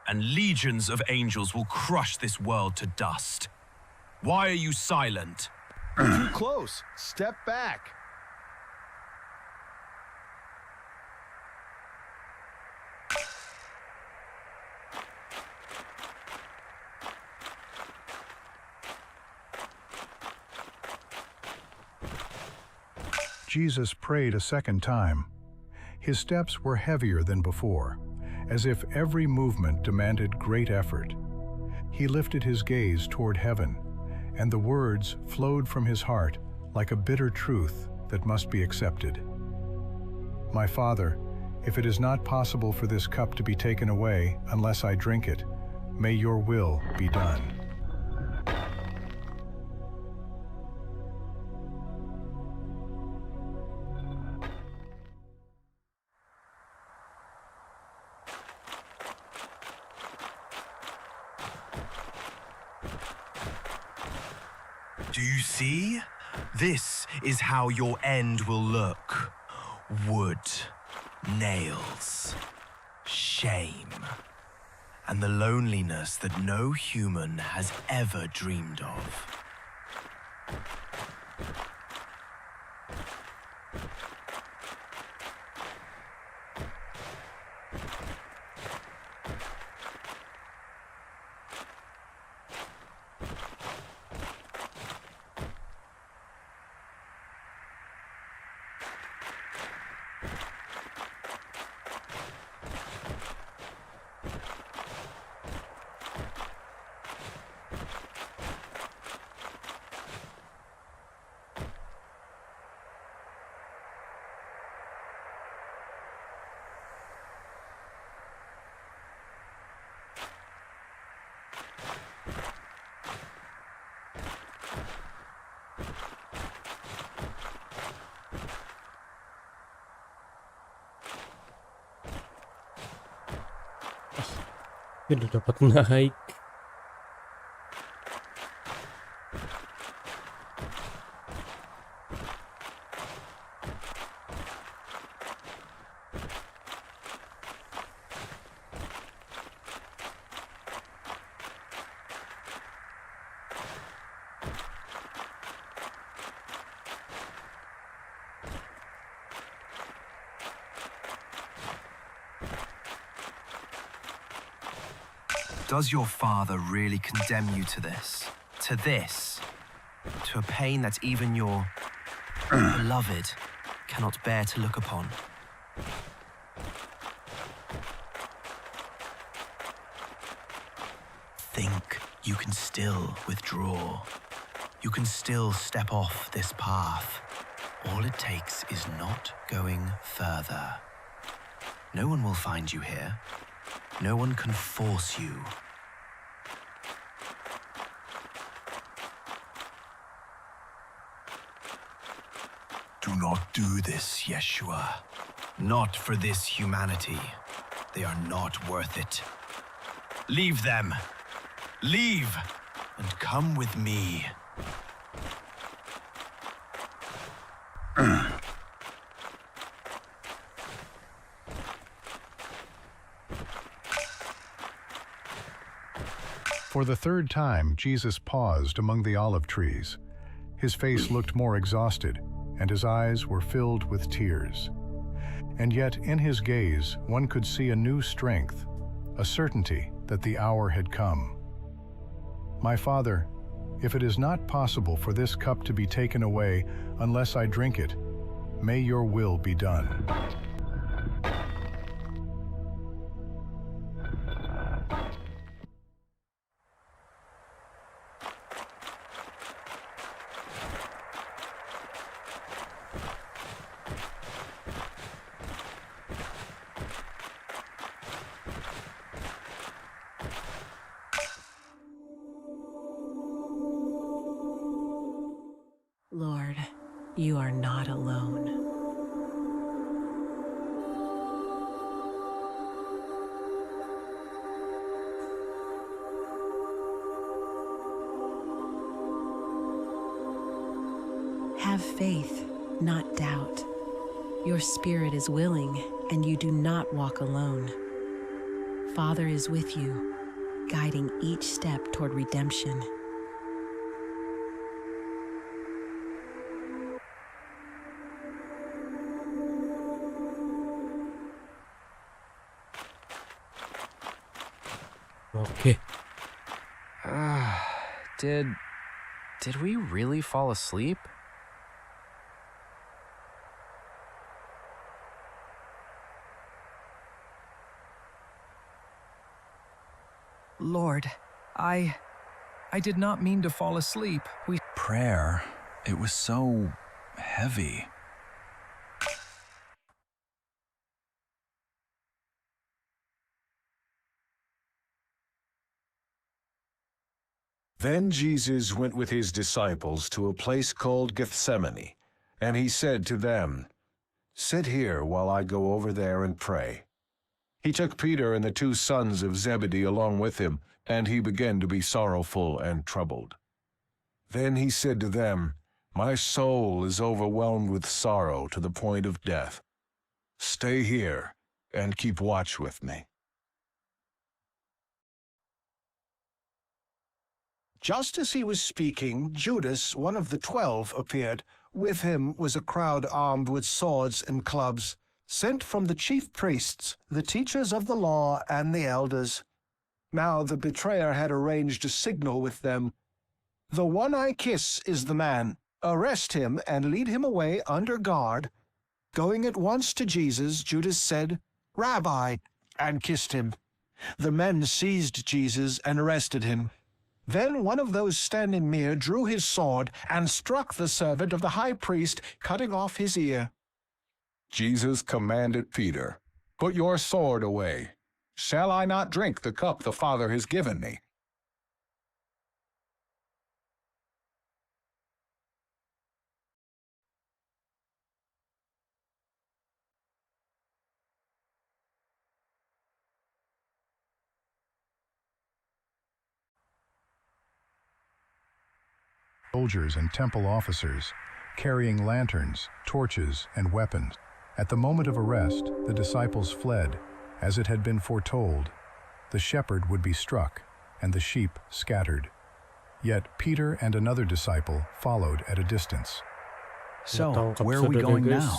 and legions of angels will crush this world to dust. Why are you silent? Too close. Step back. Jesus prayed a second time. His steps were heavier than before, as if every movement demanded great effort. he lifted his gaze toward heaven, and the words flowed from his heart like a bitter truth that must be accepted. My Father, if it is not possible for this cup to be taken away unless I drink it, may your will be done. Do you see? This is how your end will look. Wood, nails, shame, and the loneliness that no human has ever dreamed of. Udah dapat naik. Does your father really condemn you to this? To this? To a pain that even your beloved cannot bear to look upon? Think you can still withdraw. You can still step off this path. All it takes is not going further. No one will find you here. No one can force you. Do not do this, Yeshua. Not for this humanity. They are not worth it. Leave them. Leave and come with me. For the third time, Jesus paused among the olive trees. His face looked more exhausted, and his eyes were filled with tears. And yet, in his gaze, one could see a new strength, a certainty that the hour had come. My Father, if it is not possible for this cup to be taken away unless I drink it, may your will be done. Lord, you are not alone. Have faith, not doubt. Your spirit is willing, and you do not walk alone. Father is with you, guiding each step toward redemption. Okay. Did we really fall asleep? Lord, I did not mean to fall asleep. Prayer, it was so heavy. Then Jesus went with his disciples to a place called Gethsemane, and he said to them, "Sit here while I go over there and pray." He took Peter and the 2 sons of Zebedee along with him, and he began to be sorrowful and troubled. Then he said to them, "My soul is overwhelmed with sorrow to the point of death. Stay here and keep watch with me." Just as he was speaking, Judas, one of the 12, appeared. With him was a crowd armed with swords and clubs, sent from the chief priests, the teachers of the law, and the elders. Now the betrayer had arranged a signal with them. "The one I kiss is the man. Arrest him and lead him away under guard." Going at once to Jesus, Judas said, "Rabbi," and kissed him. The men seized Jesus and arrested him. Then one of those standing near drew his sword and struck the servant of the high priest, cutting off his ear. Jesus commanded Peter, "Put your sword away. Shall I not drink the cup the Father has given me?" Soldiers and temple officers, carrying lanterns, torches, and weapons. At the moment of arrest, the disciples fled, as it had been foretold. The shepherd would be struck, and the sheep scattered. Yet Peter and another disciple followed at a distance. So, where are we going now?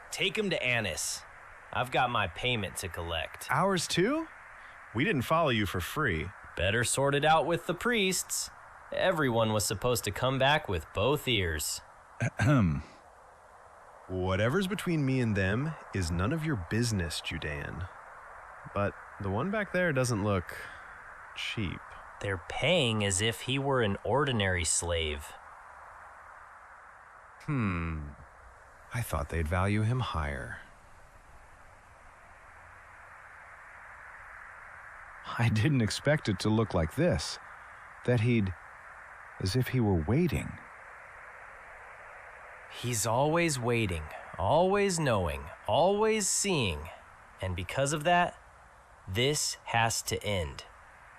Take him to Annas. I've got my payment to collect. Ours too? We didn't follow you for free. Better sort it out with the priests. Everyone was supposed to come back with both ears. Whatever's between me and them is none of your business, Judean. But the one back there doesn't look cheap. They're paying as if he were an ordinary slave. I thought they'd value him higher. I didn't expect it to look like this. As if he were waiting. He's always waiting, always knowing, always seeing. And because of that, this has to end.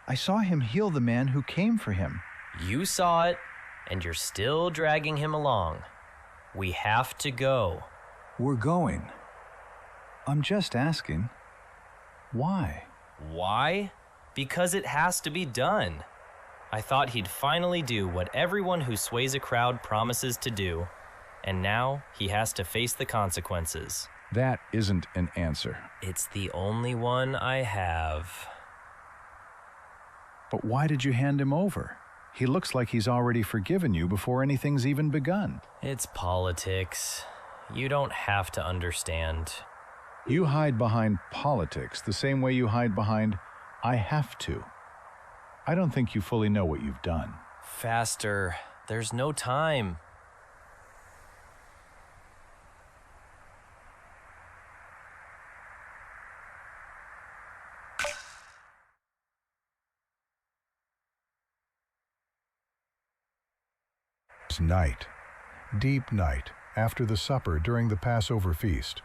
I saw him heal the man who came for him. You saw it, and you're still dragging him along. We have to go. We're going. I'm just asking, why? Why? Because it has to be done. I thought he'd finally do what everyone who sways a crowd promises to do, and now he has to face the consequences. That isn't an answer. It's the only one I have. But why did you hand him over? He looks like he's already forgiven you before anything's even begun. It's politics. You don't have to understand. You hide behind politics the same way you hide behind, "I have to." I don't think you fully know what you've done. Faster. There's no time. It's night, deep night, after the supper during the Passover feast.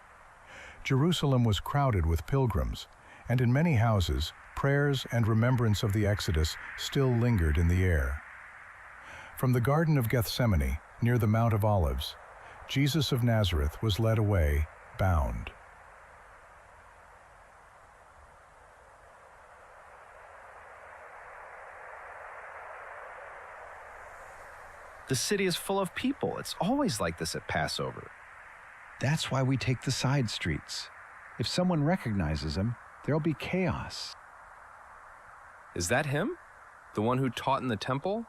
Jerusalem was crowded with pilgrims, and in many houses, prayers and remembrance of the Exodus still lingered in the air. From the Garden of Gethsemane, near the Mount of Olives, Jesus of Nazareth was led away, bound. The city is full of people. It's always like this at Passover. That's why we take the side streets. If someone recognizes him, there'll be chaos. Is that him? The one who taught in the temple?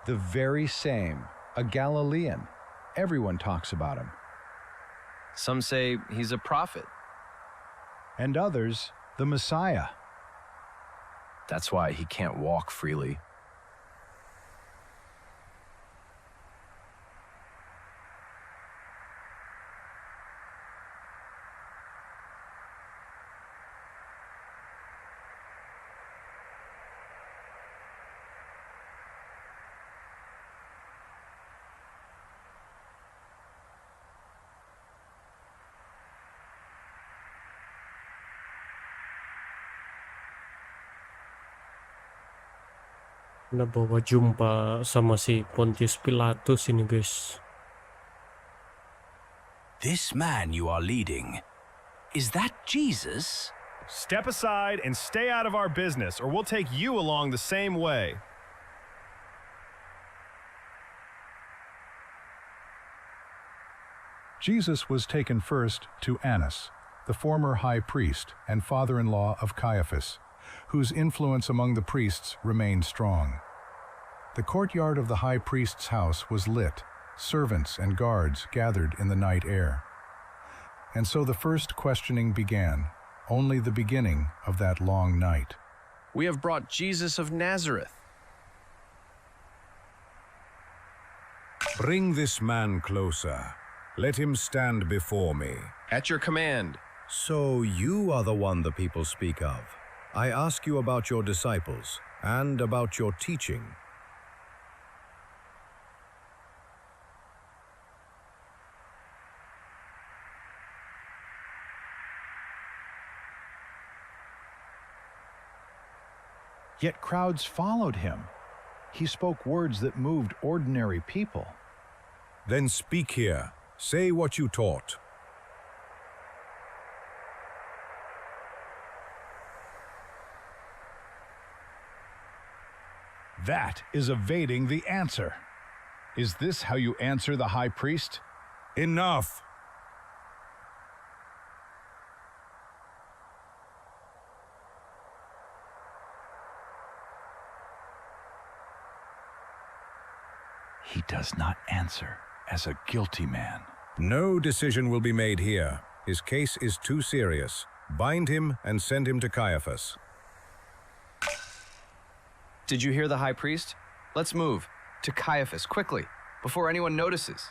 The very same. A Galilean. Everyone talks about him. Some say he's a prophet. And others, the Messiah. That's why he can't walk freely. Nah, bawa jumpa sama si Pontius Pilatus ini, guys. This man you are leading, is that Jesus? Step aside and stay out of our business, or we'll take you along the same way. Jesus was taken first to Annas, the former high priest and father-in-law of Caiaphas, whose influence among the priests remained strong. The courtyard of the high priest's house was lit, servants and guards gathered in the night air. And so the first questioning began, only the beginning of that long night. We have brought Jesus of Nazareth. Bring this man closer. Let him stand before me. At your command. So you are the one the people speak of. I ask you about your disciples and about your teaching. Yet crowds followed him. He spoke words that moved ordinary people. Then speak here. Say what you taught. That is evading the answer. Is this how you answer the high priest? Enough! He does not answer as a guilty man. No decision will be made here. His case is too serious. Bind him and send him to Caiaphas. Did you hear the high priest? Let's move. To Caiaphas, quickly, before anyone notices.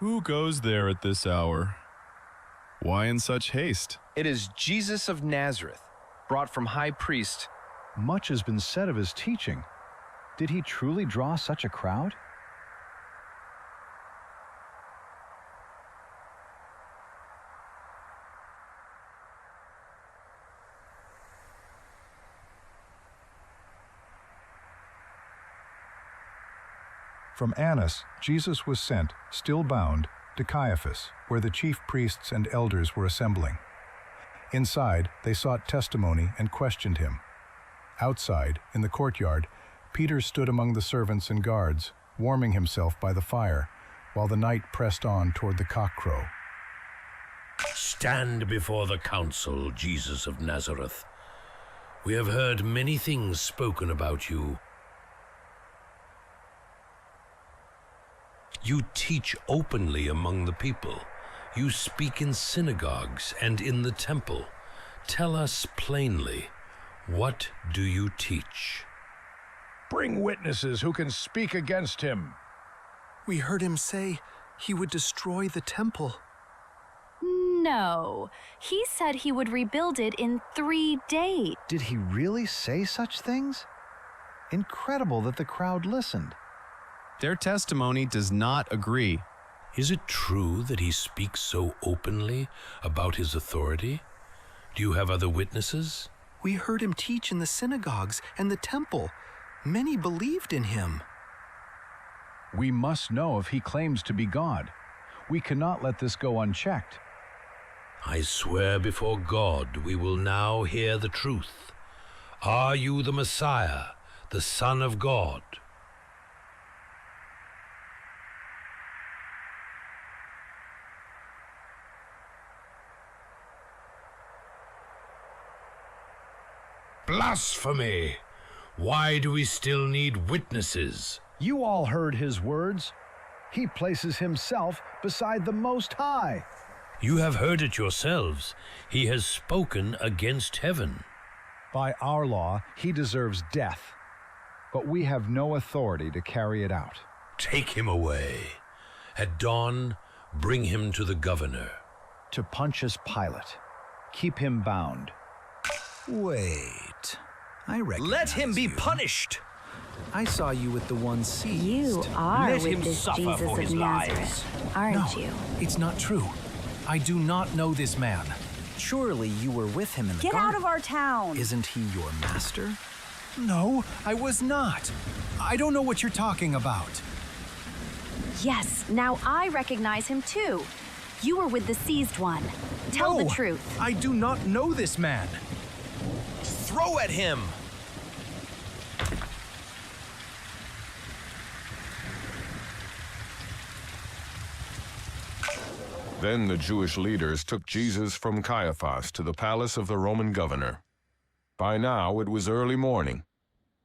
Who goes there at this hour? Why in such haste? It is Jesus of Nazareth, brought from high priest. Much has been said of his teaching. Did he truly draw such a crowd? From Annas, Jesus was sent, still bound, to Caiaphas, where the chief priests and elders were assembling. Inside, they sought testimony and questioned him. Outside, in the courtyard, Peter stood among the servants and guards, warming himself by the fire, while the night pressed on toward the cockcrow. Stand before the council, Jesus of Nazareth. We have heard many things spoken about you. You teach openly among the people. You speak in synagogues and in the temple. Tell us plainly, what do you teach? Bring witnesses who can speak against him. We heard him say he would destroy the temple. No, he said he would rebuild it in 3 days. Did he really say such things? Incredible that the crowd listened. Their testimony does not agree. Is it true that he speaks so openly about his authority? Do you have other witnesses? We heard him teach in the synagogues and the temple. Many believed in him. We must know if he claims to be God. We cannot let this go unchecked. I swear before God we will now hear the truth. Are you the Messiah, the Son of God? Blasphemy! Why do we still need witnesses? You all heard his words. He places himself beside the Most High. You have heard it yourselves. He has spoken against heaven. By our law, he deserves death, but we have no authority to carry it out. Take him away. At dawn, bring him to the governor. To Pontius Pilate. Keep him bound. Wait. I recognize Let him be punished. I saw you with the one seized. You are Let with him this suffer Jesus for of his Nazareth, lies. aren't No, you? it's not true. I do not know this man. Surely you were with him in the Get garden. out of our town! Isn't he your master? No, I was not. I don't know what you're talking about. Yes, now I recognize him too. You were with the seized one. Tell the truth. I do not know this man. Throw at him! Then the Jewish leaders took Jesus from Caiaphas to the palace of the Roman governor. By now it was early morning,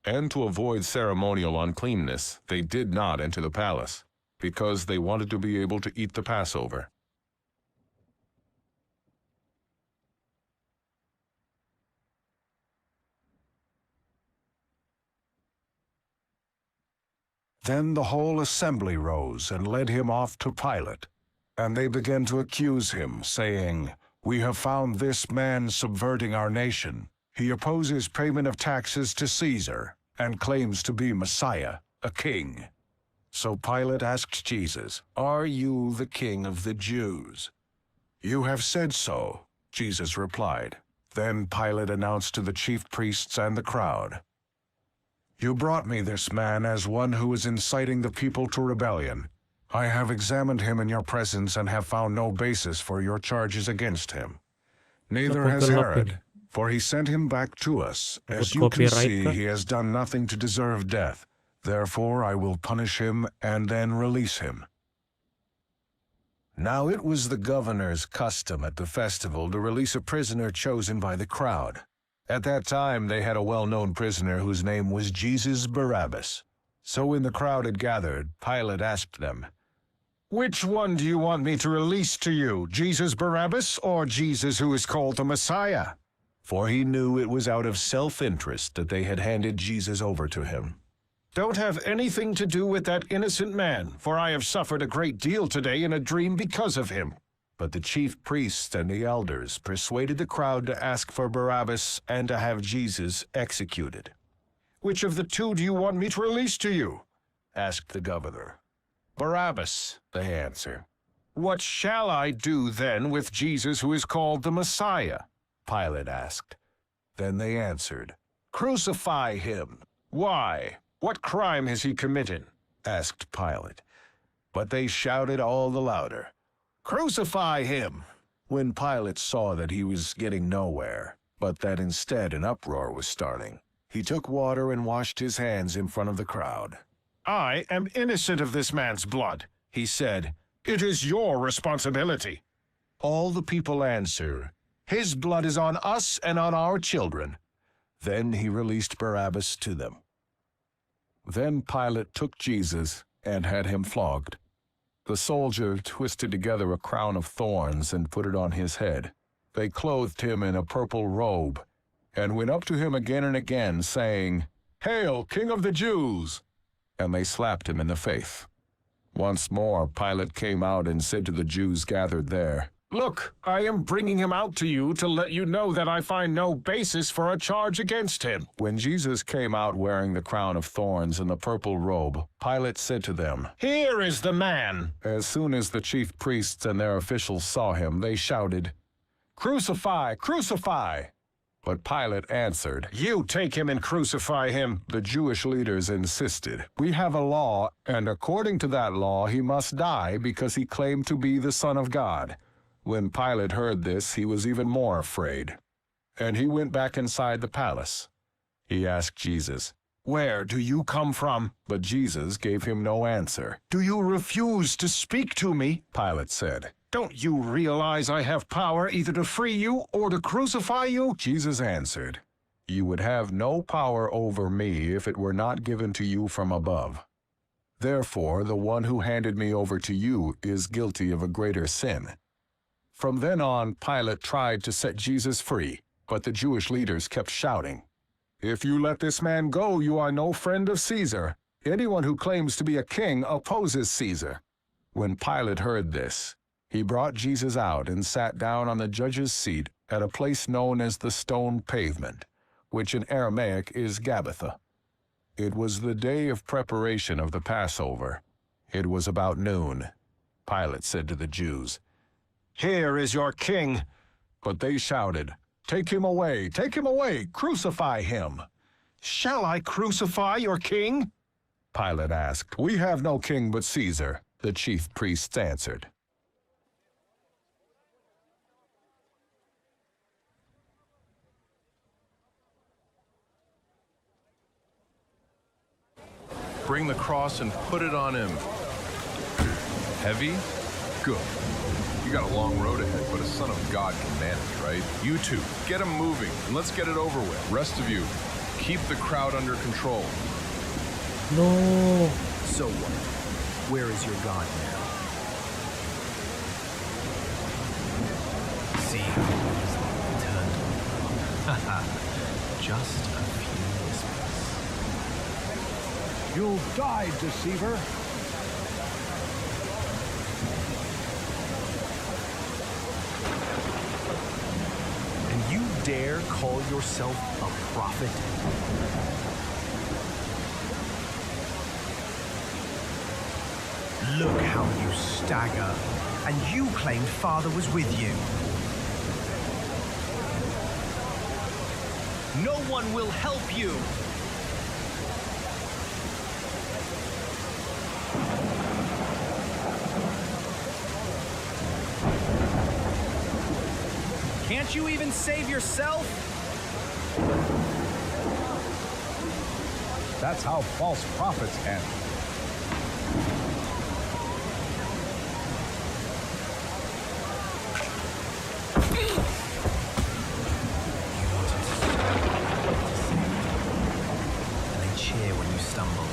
and to avoid ceremonial uncleanness, they did not enter the palace, because they wanted to be able to eat the Passover. Then the whole assembly rose and led him off to Pilate. And they began to accuse him, saying, "We have found this man subverting our nation. He opposes payment of taxes to Caesar and claims to be Messiah, a king." So Pilate asked Jesus, "Are you the king of the Jews?" "You have said so," Jesus replied. Then Pilate announced to the chief priests and the crowd, "You brought me this man as one who is inciting the people to rebellion. I have examined him in your presence and have found no basis for your charges against him. Neither has Herod, for he sent him back to us. As you can see, he has done nothing to deserve death. Therefore, I will punish him and then release him." Now it was the governor's custom at the festival to release a prisoner chosen by the crowd. At that time, they had a well-known prisoner whose name was Jesus Barabbas. So when the crowd had gathered, Pilate asked them, "Which one do you want me to release to you, Jesus Barabbas or Jesus who is called the Messiah?" For he knew it was out of self-interest that they had handed Jesus over to him. "Don't have anything to do with that innocent man, for I have suffered a great deal today in a dream because of him." But the chief priests and the elders persuaded the crowd to ask for Barabbas and to have Jesus executed. "Which of the two do you want me to release to you?" asked the governor. "Barabbas," they answered. "What shall I do then with Jesus who is called the Messiah?" Pilate asked. Then they answered, "Crucify him." "Why? What crime has he committed?" asked Pilate. But they shouted all the louder, "Crucify him!" When Pilate saw that he was getting nowhere, but that instead an uproar was starting, he took water and washed his hands in front of the crowd. "I am innocent of this man's blood," he said. "It is your responsibility." All the people answered, "His blood is on us and on our children." Then he released Barabbas to them. Then Pilate took Jesus and had him flogged. The soldier twisted together a crown of thorns and put it on his head. They clothed him in a purple robe and went up to him again and again, saying, "Hail, King of the Jews!" And they slapped him in the face. Once more Pilate came out and said to the Jews gathered there, "Look, I am bringing him out to you to let you know that I find no basis for a charge against him." When Jesus came out wearing the crown of thorns and the purple robe, Pilate said to them, "Here is the man!" As soon as the chief priests and their officials saw him, they shouted, "Crucify! Crucify!" But Pilate answered, "You take him and crucify him." The Jewish leaders insisted, "We have a law, and according to that law he must die because he claimed to be the Son of God." When Pilate heard this, he was even more afraid, and he went back inside the palace. He asked Jesus, "Where do you come from?" But Jesus gave him no answer. "Do you refuse to speak to me?" Pilate said. "Don't you realize I have power either to free you or to crucify you?" Jesus answered, "You would have no power over me if it were not given to you from above. Therefore, the one who handed me over to you is guilty of a greater sin." From then on, Pilate tried to set Jesus free, but the Jewish leaders kept shouting, "If you let this man go, you are no friend of Caesar. Anyone who claims to be a king opposes Caesar." When Pilate heard this, he brought Jesus out and sat down on the judge's seat at a place known as the Stone Pavement, which in Aramaic is Gabbatha. It was the day of preparation of the Passover. It was about noon. Pilate said to the Jews, "Here is your king." But they shouted, take him away, crucify him." "Shall I crucify your king?" Pilate asked. "We have no king but Caesar," the chief priests answered. Bring the cross and put it on him. Heavy? Good. You got a long road ahead, but a son of God can manage, right? You two, get him moving, and let's get it over with. Rest of you, keep the crowd under control. No. So what? Where is your God now? See, he's turned. Haha. Just a few whispers. You'll die, deceiver. And you dare call yourself a prophet? Look how you stagger. And you claimed Father was with you. No one will help you. Can't you even save yourself? That's how false prophets end. And they cheer when you stumble.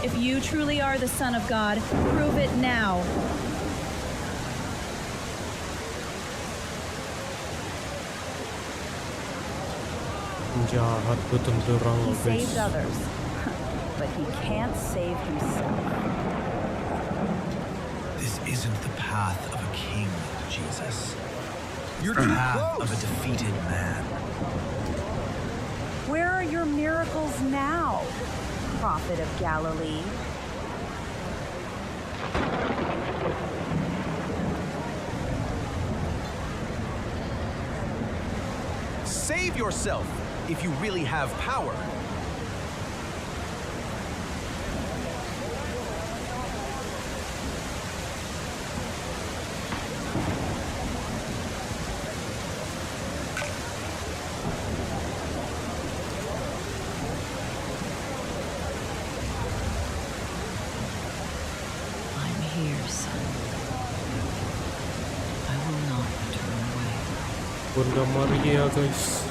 If you truly are the Son of God, prove it now. He saved others, but he can't save himself. This isn't the path of a king, Jesus. You're the path of a defeated man. Where are your miracles now, prophet of Galilee? Save yourself if you really have power. I'm here, son. I will not turn away. Bunda Maria, guys.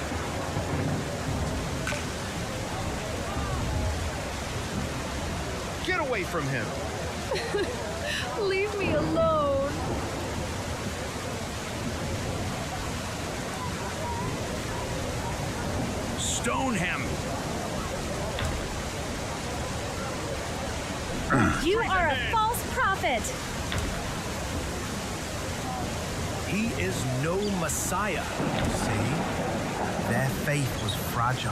Get away from him! Leave me alone. Stone him! You are a false prophet. He is no Messiah. See? Their faith was fragile.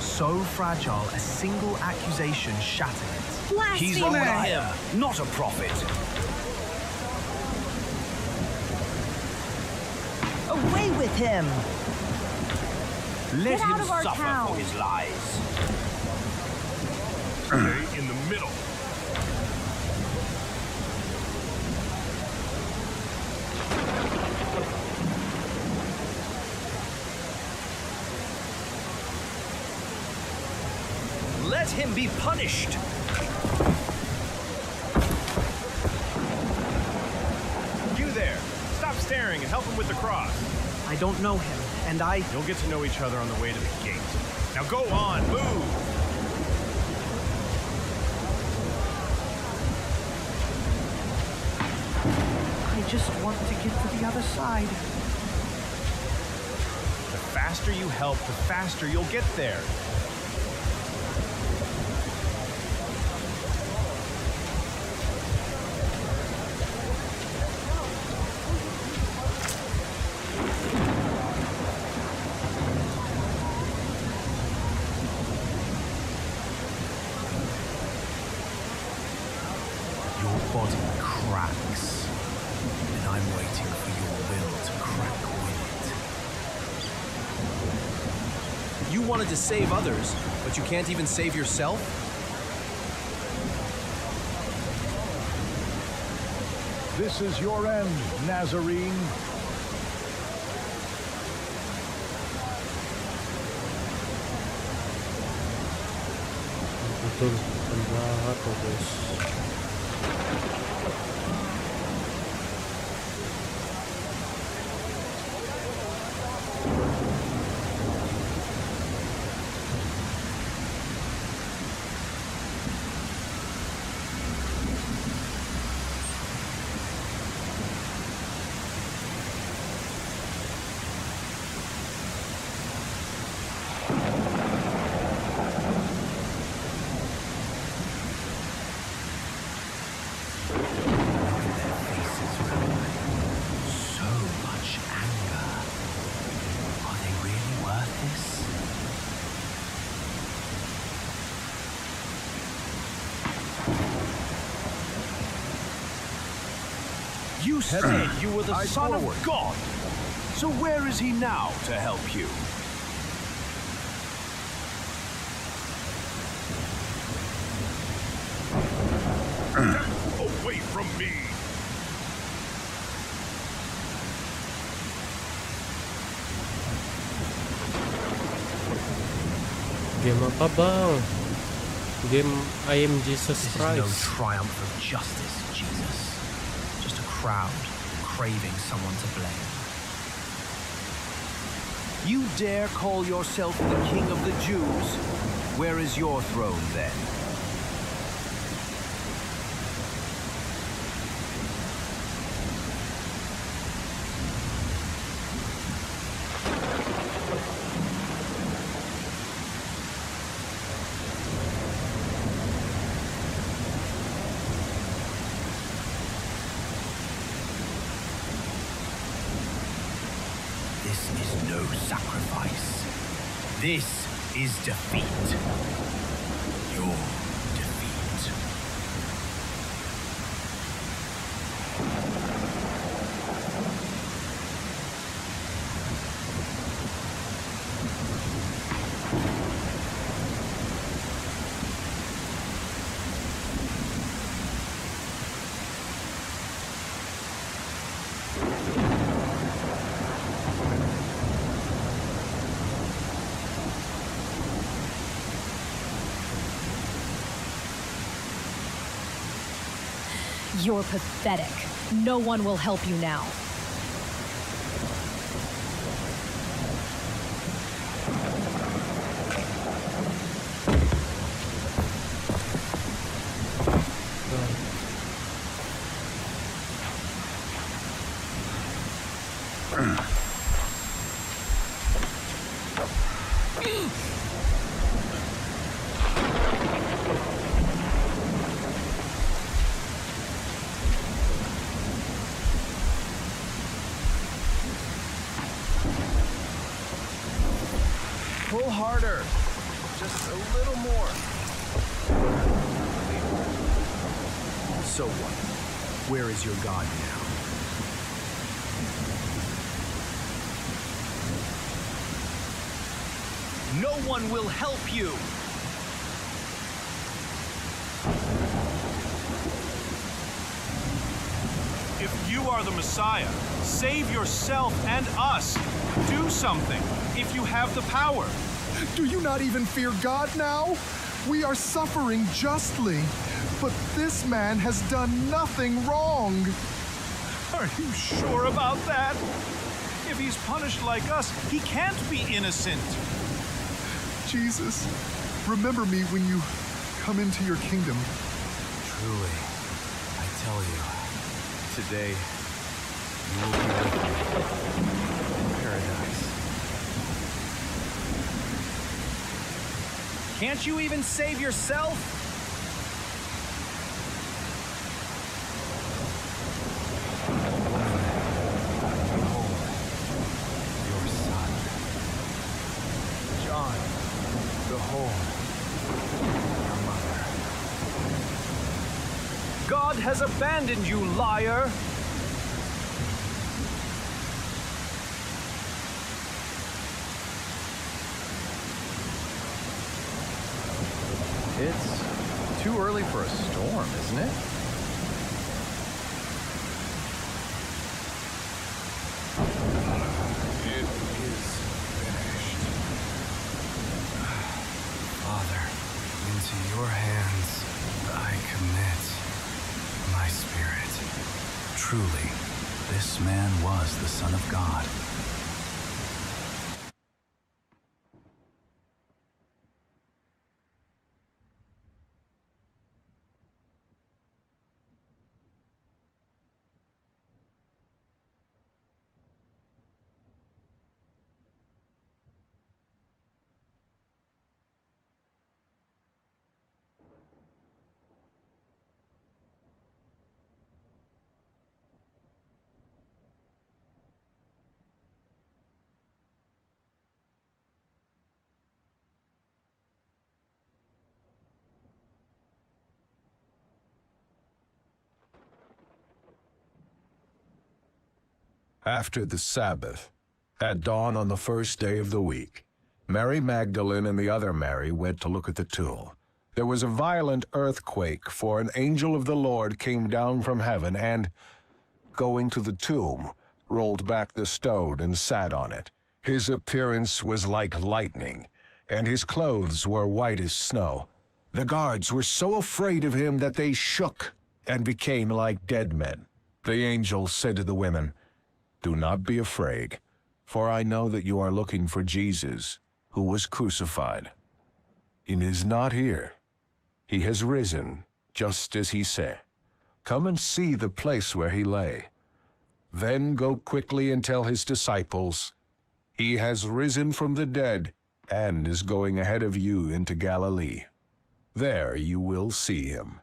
So fragile, a single accusation shattered it. Blasphemer! He's a liar, not a prophet. Away with him! Let Get out him of our suffer town. for his lies. Stay in the middle. Let him be punished. You there. Stop staring and help him with the cross. I don't know him, and You'll get to know each other on the way to the gate. Now go on, move! I just want to get to the other side. The faster you help, the faster you'll get there. Your body cracks, and I'm waiting for your will to crack with it. You wanted to save others, but you can't even save yourself? This is your end, Nazarene. Betul, penjahat guys. So much anger. Are they really worth this? You said you were the Eyes Son forward. of God. So where is he now to help you? Away from me! Game apa bang? Game I am Jesus This is Christ. no triumph of justice, Jesus. Just a crowd craving someone to blame. You dare call yourself the King of the Jews? Where is your throne then? This is no sacrifice. This is defeat. Your defeat. You're pathetic. No one will help you now. Pull harder. Just a little more. So what? Where is your God now? No one will help you! If you are the Messiah, save yourself and us. Do something, if you have the power. Do you not even fear God now? We are suffering justly, but this man has done nothing wrong. Are you sure about that? If he's punished like us, he can't be innocent. Jesus, remember me when you come into your kingdom. Truly, I tell you, today you will be with me in paradise. Can't you even save yourself? God has abandoned you, liar! It's too early for a storm, isn't it? It is finished. Father, into your hands I commit my spirit. Truly, this man was the Son of God. After the Sabbath, at dawn on the first day of the week, Mary Magdalene and the other Mary went to look at the tomb. There was a violent earthquake, for an angel of the Lord came down from heaven and, going to the tomb, rolled back the stone and sat on it. His appearance was like lightning, and his clothes were white as snow. The guards were so afraid of him that they shook and became like dead men. The angel said to the women, "Do not be afraid, for I know that you are looking for Jesus, who was crucified. He is not here. He has risen, just as he said. Come and see the place where he lay. Then go quickly and tell his disciples, he has risen from the dead and is going ahead of you into Galilee. There you will see him."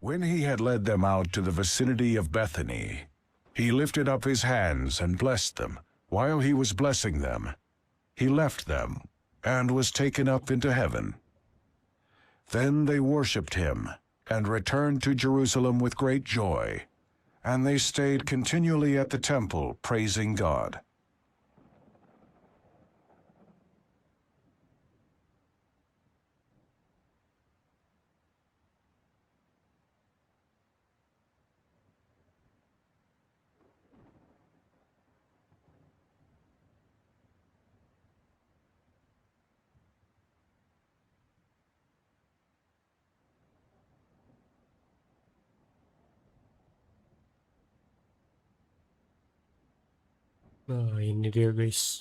When he had led them out to the vicinity of Bethany, he lifted up his hands and blessed them. While he was blessing them, he left them and was taken up into heaven. Then they worshipped him and returned to Jerusalem with great joy, and they stayed continually at the temple, praising God. Nah, ini dia guys.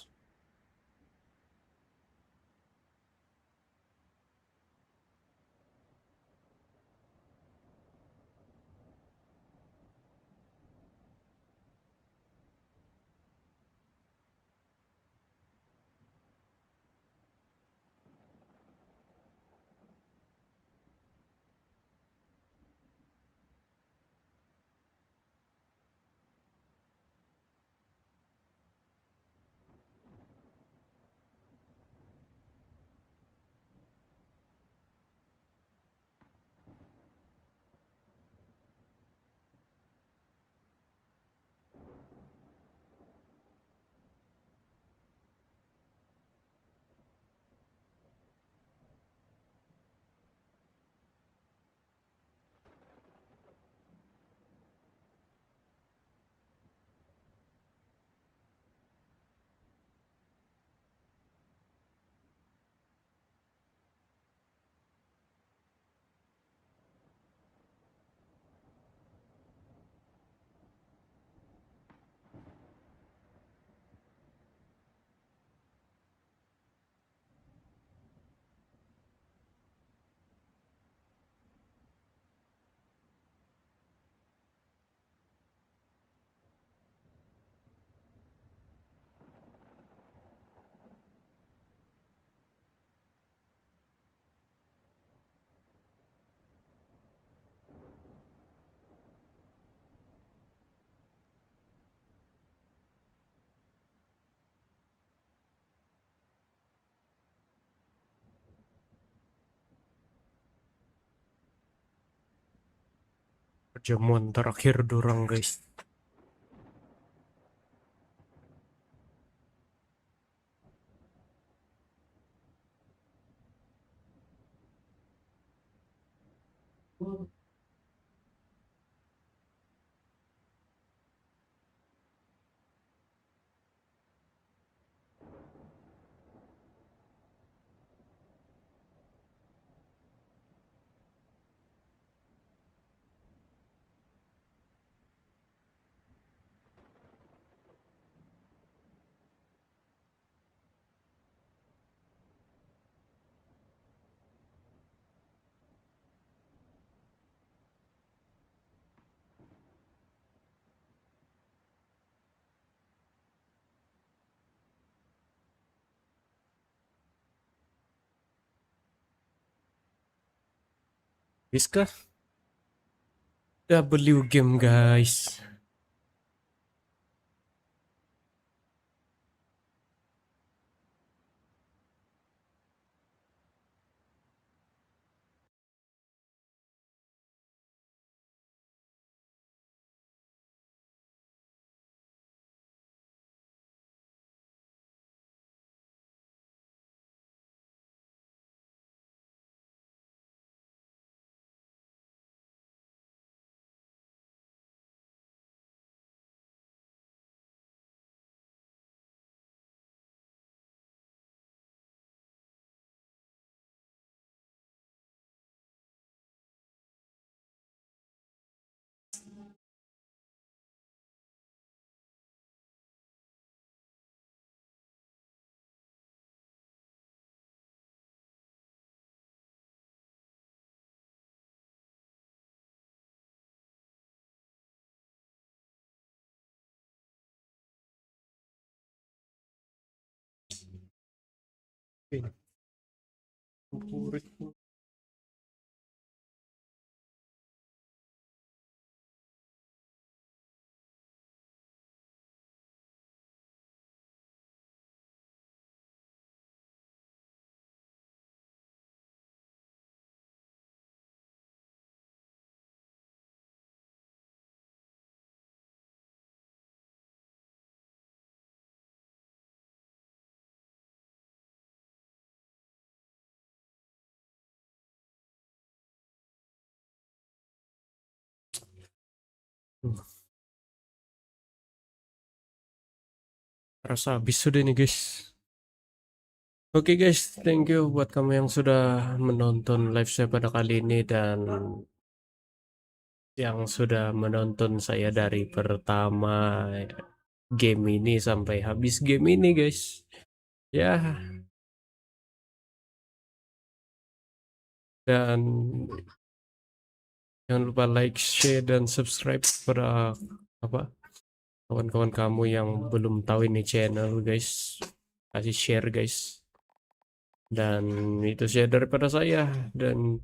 Perjamuan terakhir dorang guys. Biskah W game guys. Rasa habis sudah nih guys. Oke guys, thank you buat kamu yang sudah menonton live saya pada kali ini dan yang sudah menonton saya dari pertama game ini sampai habis game ini guys. Ya. Dan jangan lupa like, share dan subscribe pada kawan-kawan kamu yang belum tahu ini channel guys. Kasih share guys. Dan itu saja daripada saya dan